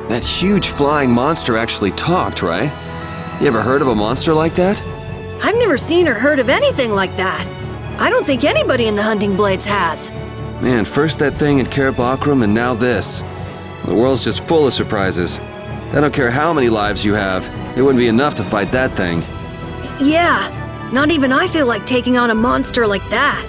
That huge flying monster actually talked, right? You ever heard of a monster like that? I've never seen or heard of anything like that. I don't think anybody in the Hunting Blades has. Man, first that thing at Karabakram and now this. The world's just full of surprises. I don't care how many lives you have, it wouldn't be enough to fight that thing. Yeah, not even I feel like taking on a monster like that.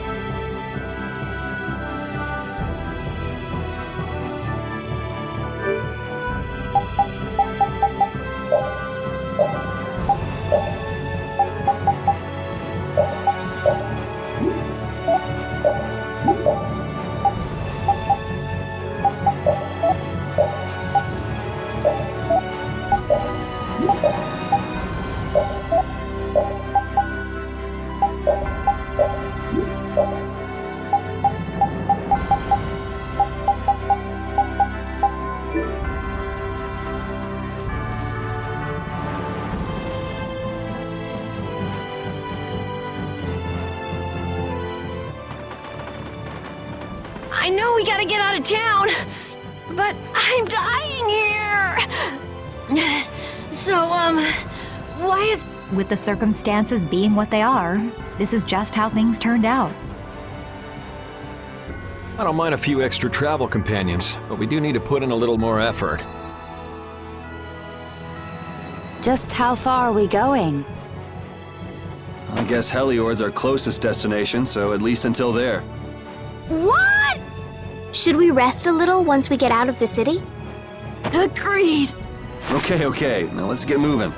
know we gotta get out of town, but I'm dying here. So, why is... With the circumstances being what they are, this is just how things turned out. I don't mind a few extra travel companions, but we do need to put in a little more effort. Just how far are we going? I guess Heliord's our closest destination, so at least until there. What? Should we rest a little once we get out of the city? Agreed. Okay, now let's get moving.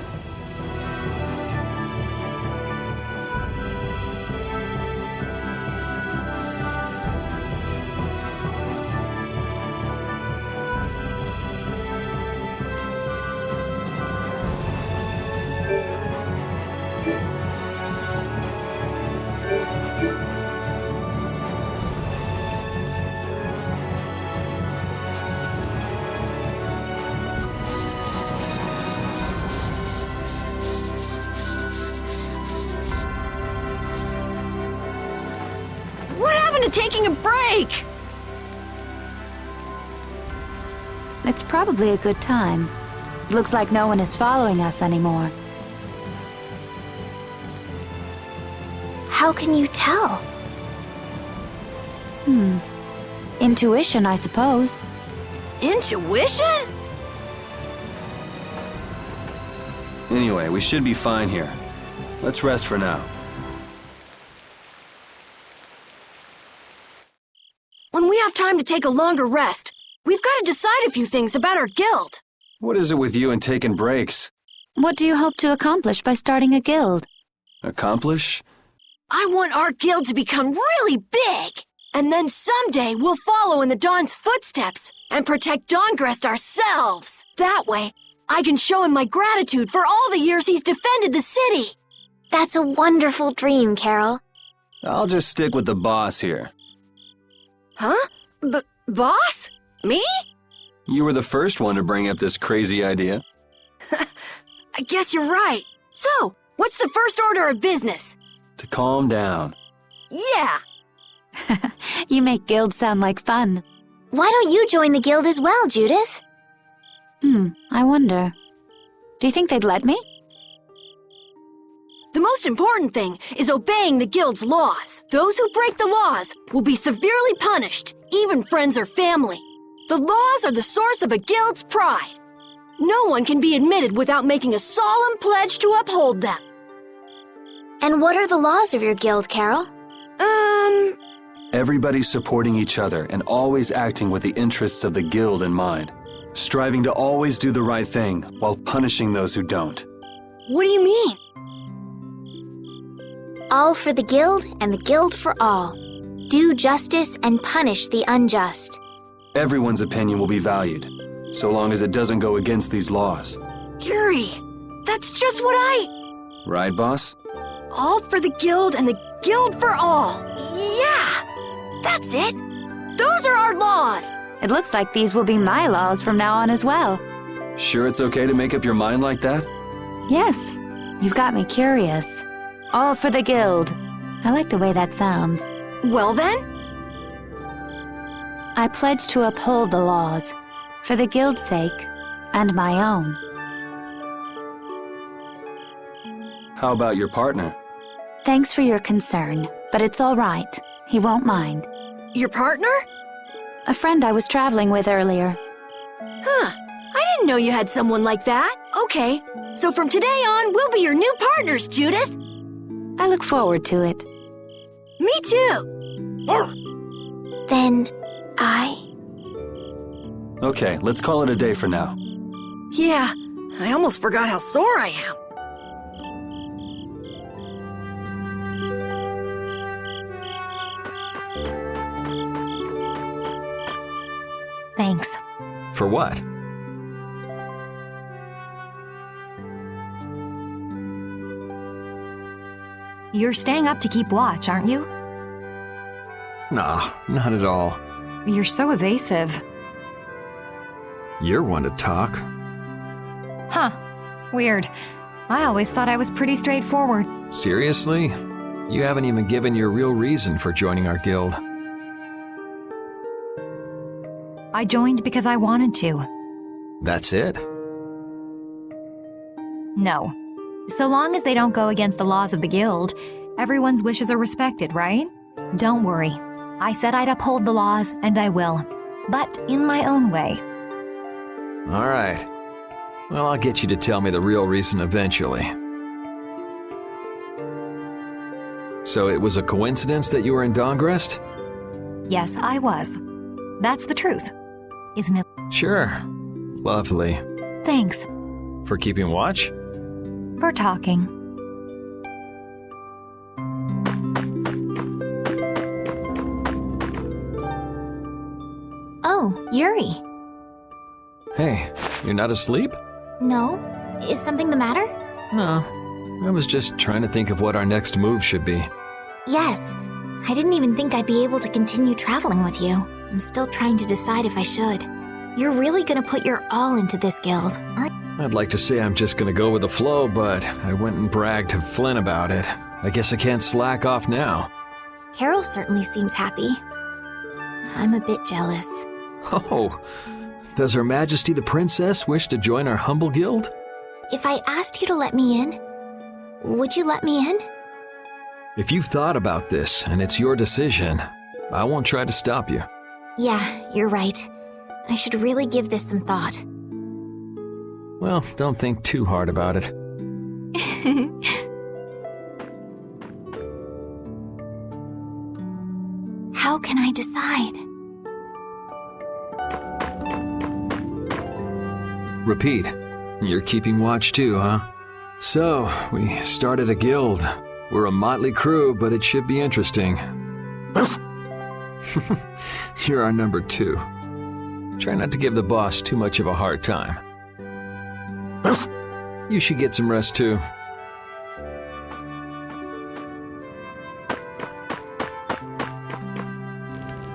Taking a break! It's probably a good time. Looks like no one is following us anymore. How can you tell? Intuition, I suppose. Intuition? Anyway, we should be fine here. Let's rest for now. When we have time to take a longer rest, we've got to decide a few things about our guild. What is it with you and taking breaks? What do you hope to accomplish by starting a guild? Accomplish? I want our guild to become really big. And then someday we'll follow in the Dawn's footsteps and protect Dawngrest ourselves. That way, I can show him my gratitude for all the years he's defended the city. That's a wonderful dream, Carol. I'll just stick with the boss here. Huh? Boss? Me? You were the first one to bring up this crazy idea. I guess you're right. So, what's the first order of business? To calm down. Yeah! You make guilds sound like fun. Why don't you join the guild as well, Judith? I wonder. Do you think they'd let me? The most important thing is obeying the guild's laws. Those who break the laws will be severely punished, even friends or family. The laws are the source of a guild's pride. No one can be admitted without making a solemn pledge to uphold them. And what are the laws of your guild, Carol? Everybody supporting each other and always acting with the interests of the guild in mind. Striving to always do the right thing while punishing those who don't. What do you mean? All for the guild and the guild for all. Do justice and punish the unjust. Everyone's opinion will be valued, so long as it doesn't go against these laws. Yuri, that's just what I... Right, boss? All for the guild and the guild for all. Yeah, that's it. Those are our laws. It looks like these will be my laws from now on as well. Sure it's okay to make up your mind like that? Yes, you've got me curious. All for the guild. I like the way that sounds. Well then? I pledge to uphold the laws, for the guild's sake, and my own. How about your partner? Thanks for your concern, but it's all right. He won't mind. Your partner? A friend I was traveling with earlier. Huh. I didn't know you had someone like that. Okay, so from today on, we'll be your new partners, Judith. I look forward to it. Me too. Then, Okay, let's call it a day for now. Yeah, I almost forgot how sore I am. Thanks. For what? You're staying up to keep watch, aren't you? Nah, not at all. You're so evasive. You're one to talk. Huh. Weird. I always thought I was pretty straightforward. Seriously? You haven't even given your real reason for joining our guild. I joined because I wanted to. That's it? No. So long as they don't go against the laws of the guild, everyone's wishes are respected, right? Don't worry. I said I'd uphold the laws, and I will. But in my own way. All right. Well, I'll get you to tell me the real reason eventually. So it was a coincidence that you were in Dongrest? Yes, I was. That's the truth, isn't it? Sure. Lovely. Thanks. For keeping watch? For talking. Oh, Yuri. Hey, you're not asleep? No? Is something the matter? No. I was just trying to think of what our next move should be. Yes. I didn't even think I'd be able to continue traveling with you. I'm still trying to decide if I should. You're really gonna put your all into this guild, aren't you? I'd like to say I'm just gonna go with the flow, but I went and bragged to Flynn about it. I guess I can't slack off now. Carol certainly seems happy. I'm a bit jealous. Oh, does Her Majesty the Princess wish to join our humble guild? If I asked you to let me in, would you let me in? If you've thought about this and it's your decision, I won't try to stop you. Yeah, you're right. I should really give this some thought. Well, don't think too hard about it. How can I decide? Repeat. You're keeping watch too, huh? So, we started a guild. We're a motley crew, but it should be interesting. You're our number 2. Try not to give the boss too much of a hard time. You should get some rest too.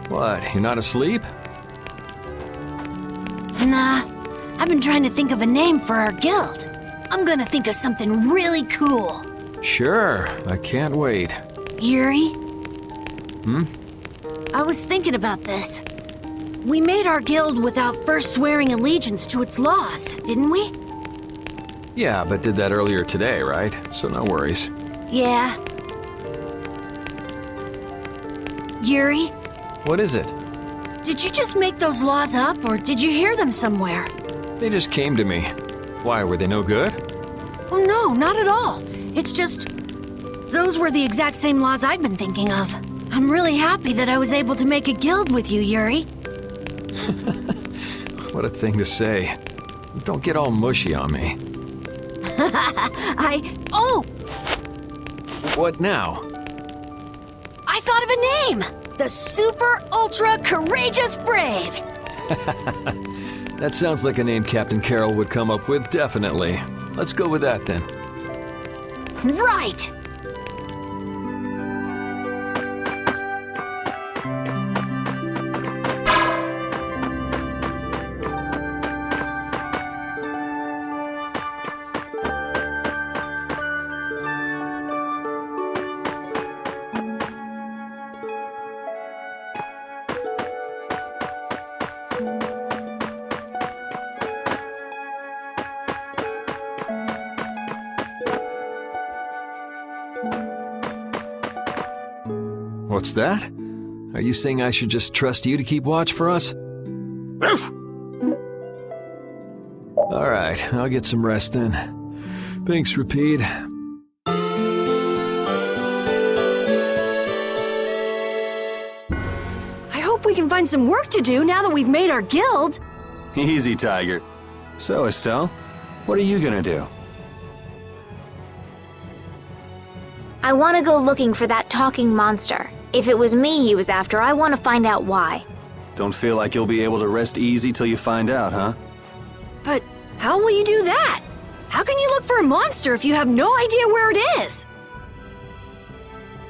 What, you're not asleep? Nah, I've been trying to think of a name for our guild. I'm gonna think of something really cool. Sure, I can't wait. Yuri? Hmm? I was thinking about this. We made our guild without first swearing allegiance to its laws, didn't we? Yeah, but did that earlier today, right? So no worries. Yeah. Yuri? What is it? Did you just make those laws up, or did you hear them somewhere? They just came to me. Why, were they no good? Oh no, not at all. It's just... those were the exact same laws I'd been thinking of. I'm really happy that I was able to make a guild with you, Yuri. What a thing to say. Don't get all mushy on me. Oh! What now? I thought of a name! The Super Ultra Courageous Braves! That sounds like a name Captain Carroll would come up with, definitely. Let's go with that then. Right! What's that? Are you saying I should just trust you to keep watch for us? Alright, I'll get some rest then. Thanks, Repeat. I hope we can find some work to do now that we've made our guild. Easy, Tiger. So, Estelle, what are you gonna do? I want to go looking for that talking monster. If it was me he was after, I want to find out why. Don't feel like you'll be able to rest easy till you find out, huh? But how will you do that? How can you look for a monster if you have no idea where it is?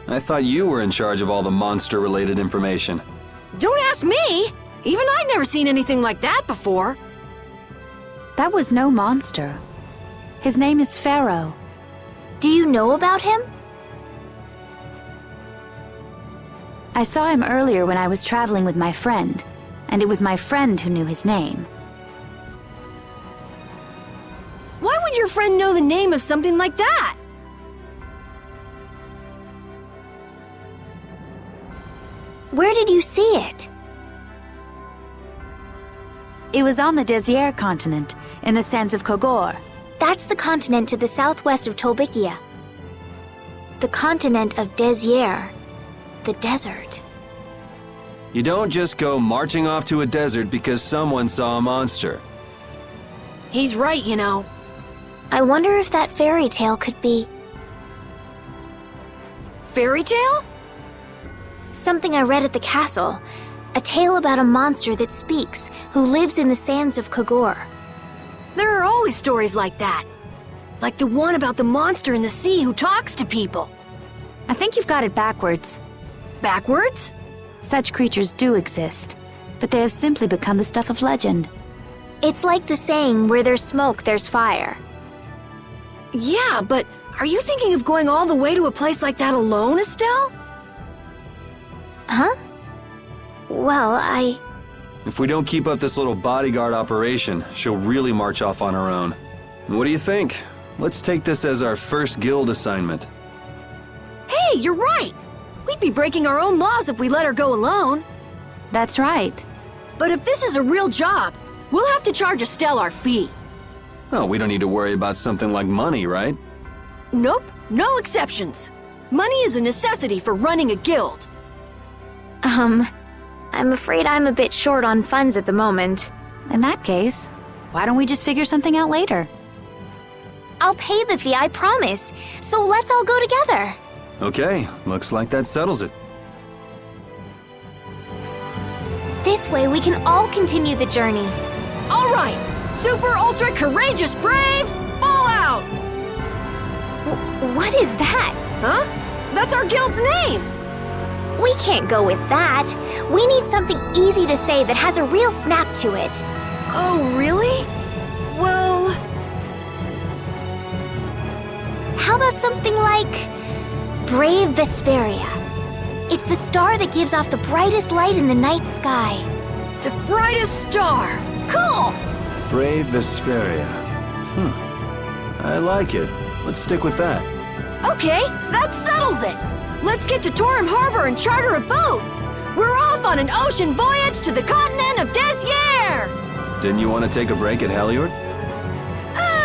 I thought you were in charge of all the monster-related information. Don't ask me! Even I'd never seen anything like that before. That was no monster. His name is Pharaoh. Do you know about him? I saw him earlier when I was traveling with my friend. and it was my friend who knew his name. Why would your friend know the name of something like that? Where did you see it? It was on the Desert continent, in the sands of Kogor. That's the continent to the southwest of Tolbikia. The continent of Desert. The desert. You don't just go marching off to a desert because someone saw a monster. He's right, you know. I wonder if that fairy tale could be... Fairy tale? Something I read at the castle. A tale about a monster that speaks, who lives in the sands of Kogor. There are always stories like that. Like the one about the monster in the sea who talks to people. I think you've got it backwards. Backwards? Such creatures do exist, but they have simply become the stuff of legend. It's like the saying, where there's smoke, there's fire. Yeah, but are you thinking of going all the way to a place like that alone, Estelle? Huh? Well, If we don't keep up this little bodyguard operation, she'll really march off on her own. What do you think? Let's take this as our first guild assignment. Hey, you're right! We'd be breaking our own laws if we let her go alone. That's right. But if this is a real job, we'll have to charge Estelle our fee. Oh, we don't need to worry about something like money, right? Nope, no exceptions. Money is a necessity for running a guild. I'm afraid I'm a bit short on funds at the moment. In that case, why don't we just figure something out later? I'll pay the fee, I promise. So let's all go together. Okay, looks like that settles it. This way we can all continue the journey. All right, super ultra courageous braves, fall out! What is that? Huh? That's our guild's name! We can't go with that. We need something easy to say that has a real snap to it. Oh, really? Well... How about something like... Brave Vesperia. It's the star that gives off the brightest light in the night sky. The brightest star! Cool! Brave Vesperia. I like it. Let's stick with that. Okay, that settles it! Let's get to Torim Harbor and charter a boat! We're off on an ocean voyage to the continent of Desert! Didn't you want to take a break at Heliord?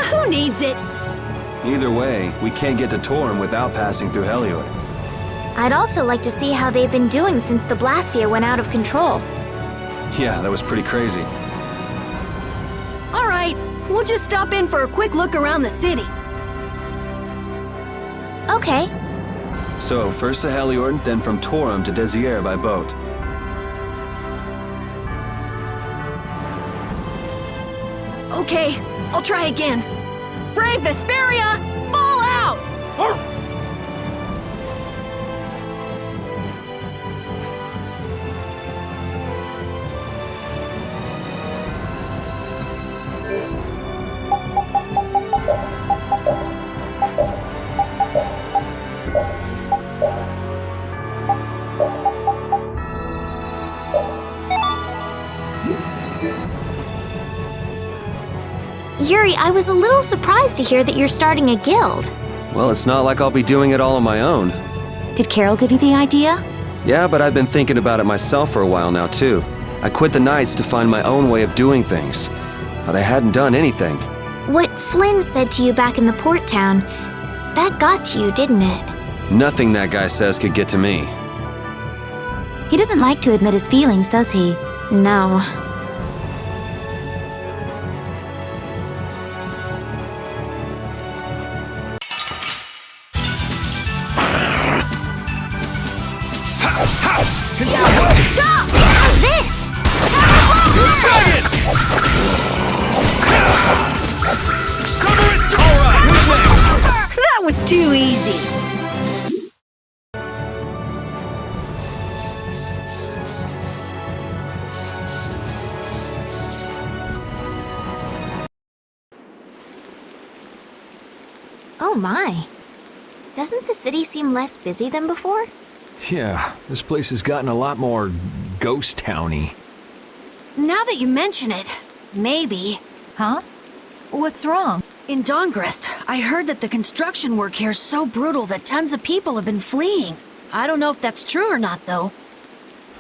Who needs it? Either way, we can't get to Torim without passing through Heliord. I'd also like to see how they've been doing since the Blastia went out of control. Yeah, that was pretty crazy. All right, we'll just stop in for a quick look around the city. Okay. So, first to Heliord, then from Torim to Desert by boat. Okay, I'll try again. Brave Vesperia, fall out! Yuri, I was a little surprised to hear that you're starting a guild. Well, it's not like I'll be doing it all on my own. Did Carol give you the idea? Yeah, but I've been thinking about it myself for a while now, too. I quit the Knights to find my own way of doing things. But I hadn't done anything. What Flynn said to you back in the port town, that got to you, didn't it? Nothing that guy says could get to me. He doesn't like to admit his feelings, does he? No. How's this? Dragon! Alright, who's next? That was too easy. Oh my. Doesn't the city seem less busy than before? Yeah, this place has gotten a lot more ghost towny. Now that you mention it, maybe. Huh? What's wrong? In Dongrest, I heard that the construction work here is so brutal that tons of people have been fleeing. I don't know if that's true or not, though.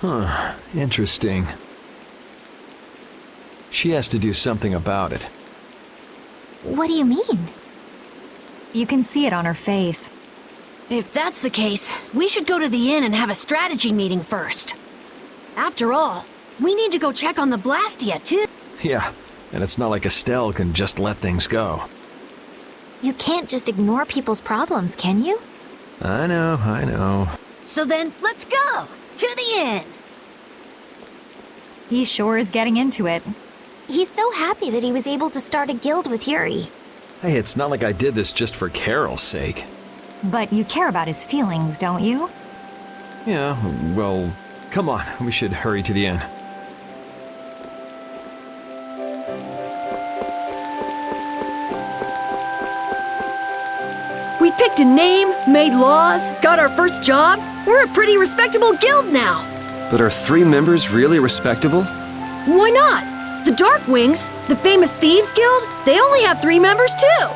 Huh, interesting. She has to do something about it. What do you mean? You can see it on her face. If that's the case, we should go to the inn and have a strategy meeting first. After all, we need to go check on the Blastia, too. Yeah, and it's not like Estelle can just let things go. You can't just ignore people's problems, can you? I know. So then, let's go! To the inn! He sure is getting into it. He's so happy that he was able to start a guild with Yuri. Hey, it's not like I did this just for Carol's sake. But you care about his feelings, don't you? Yeah, well, come on, we should hurry to the inn. We picked a name, made laws, got our first job. We're a pretty respectable guild now. But are 3 members really respectable? Why not? The Darkwings, the famous thieves guild, they only have 3 members too.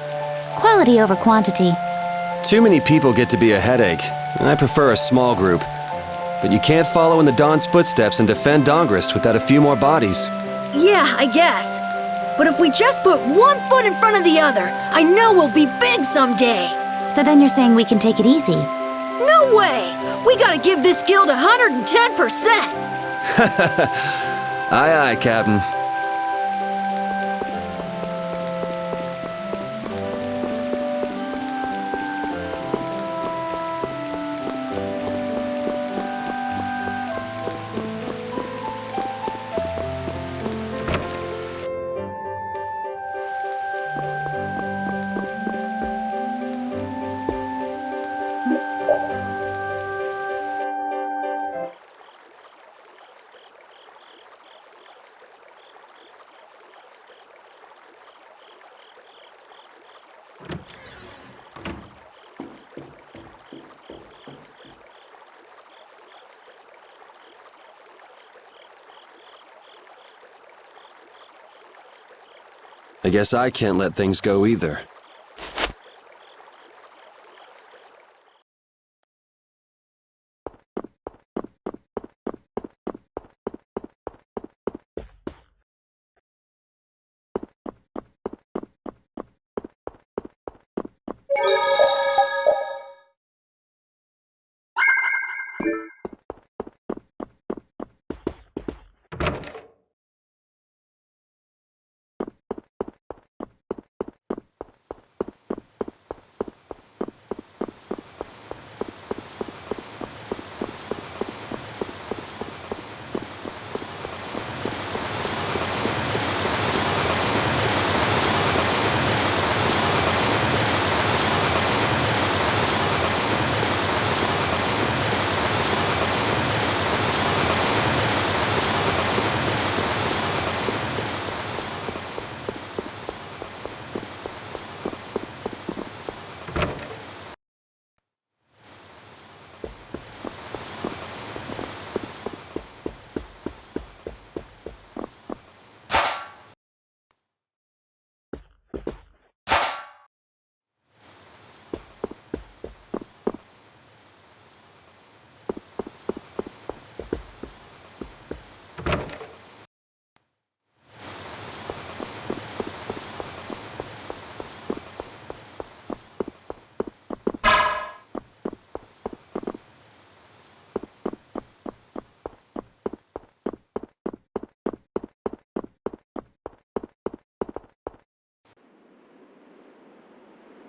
Quality over quantity. Too many people get to be a headache, and I prefer a small group. But you can't follow in the Dawn's footsteps and defend Dongrest without a few more bodies. Yeah, I guess. But if we just put one foot in front of the other, I know we'll be big someday. So then you're saying we can take it easy? No way! We gotta give this guild 110%! Aye, aye, Captain. I guess I can't let things go either.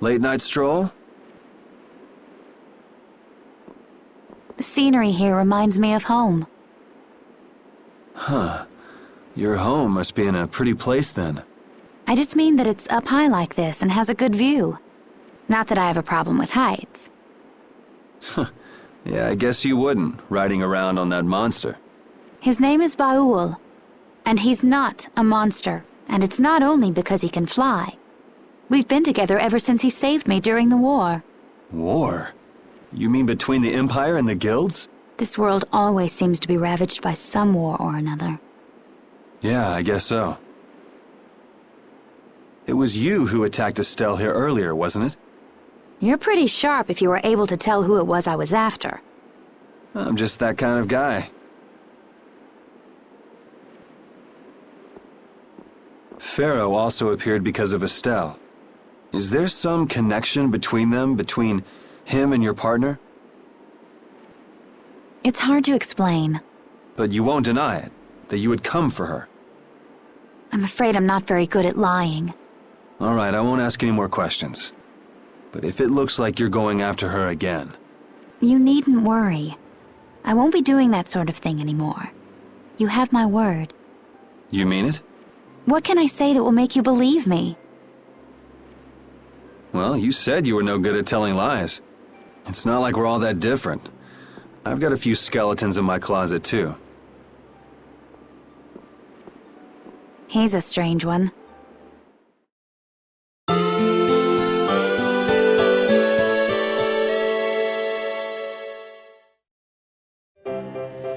Late night stroll? The scenery here reminds me of home. Huh. Your home must be in a pretty place then. I just mean that it's up high like this and has a good view. Not that I have a problem with heights. Yeah, I guess you wouldn't, riding around on that monster. His name is Baul, and he's not a monster, and it's not only because he can fly. We've been together ever since he saved me during the war. War? You mean between the Empire and the guilds? This world always seems to be ravaged by some war or another. Yeah, I guess so. It was you who attacked Estelle here earlier, wasn't it? You're pretty sharp if you were able to tell who it was I was after. I'm just that kind of guy. Pharaoh also appeared because of Estelle. Is there some connection between them, between him and your partner? It's hard to explain. But you won't deny it, that you would come for her. I'm afraid I'm not very good at lying. All right, I won't ask any more questions. But if it looks like you're going after her again... You needn't worry. I won't be doing that sort of thing anymore. You have my word. You mean it? What can I say that will make you believe me? Well, you said you were no good at telling lies. It's not like we're all that different. I've got a few skeletons in my closet, too. He's a strange one.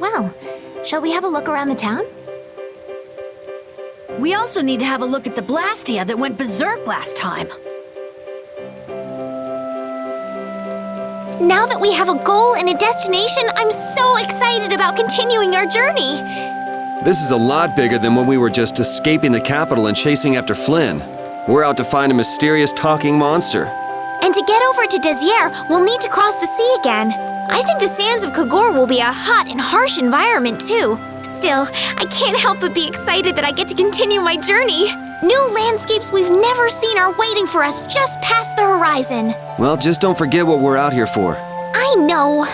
Well, shall we have a look around the town? We also need to have a look at the Blastia that went berserk last time. Now that we have a goal and a destination, I'm so excited about continuing our journey. This is a lot bigger than when we were just escaping the capital and chasing after Flynn. We're out to find a mysterious talking monster. And to get over to Desier, we'll need to cross the sea again. I think the sands of Kogor will be a hot and harsh environment, too. Still, I can't help but be excited that I get to continue my journey. New landscapes we've never seen are waiting for us just past the horizon. Well, just don't forget what we're out here for. I know.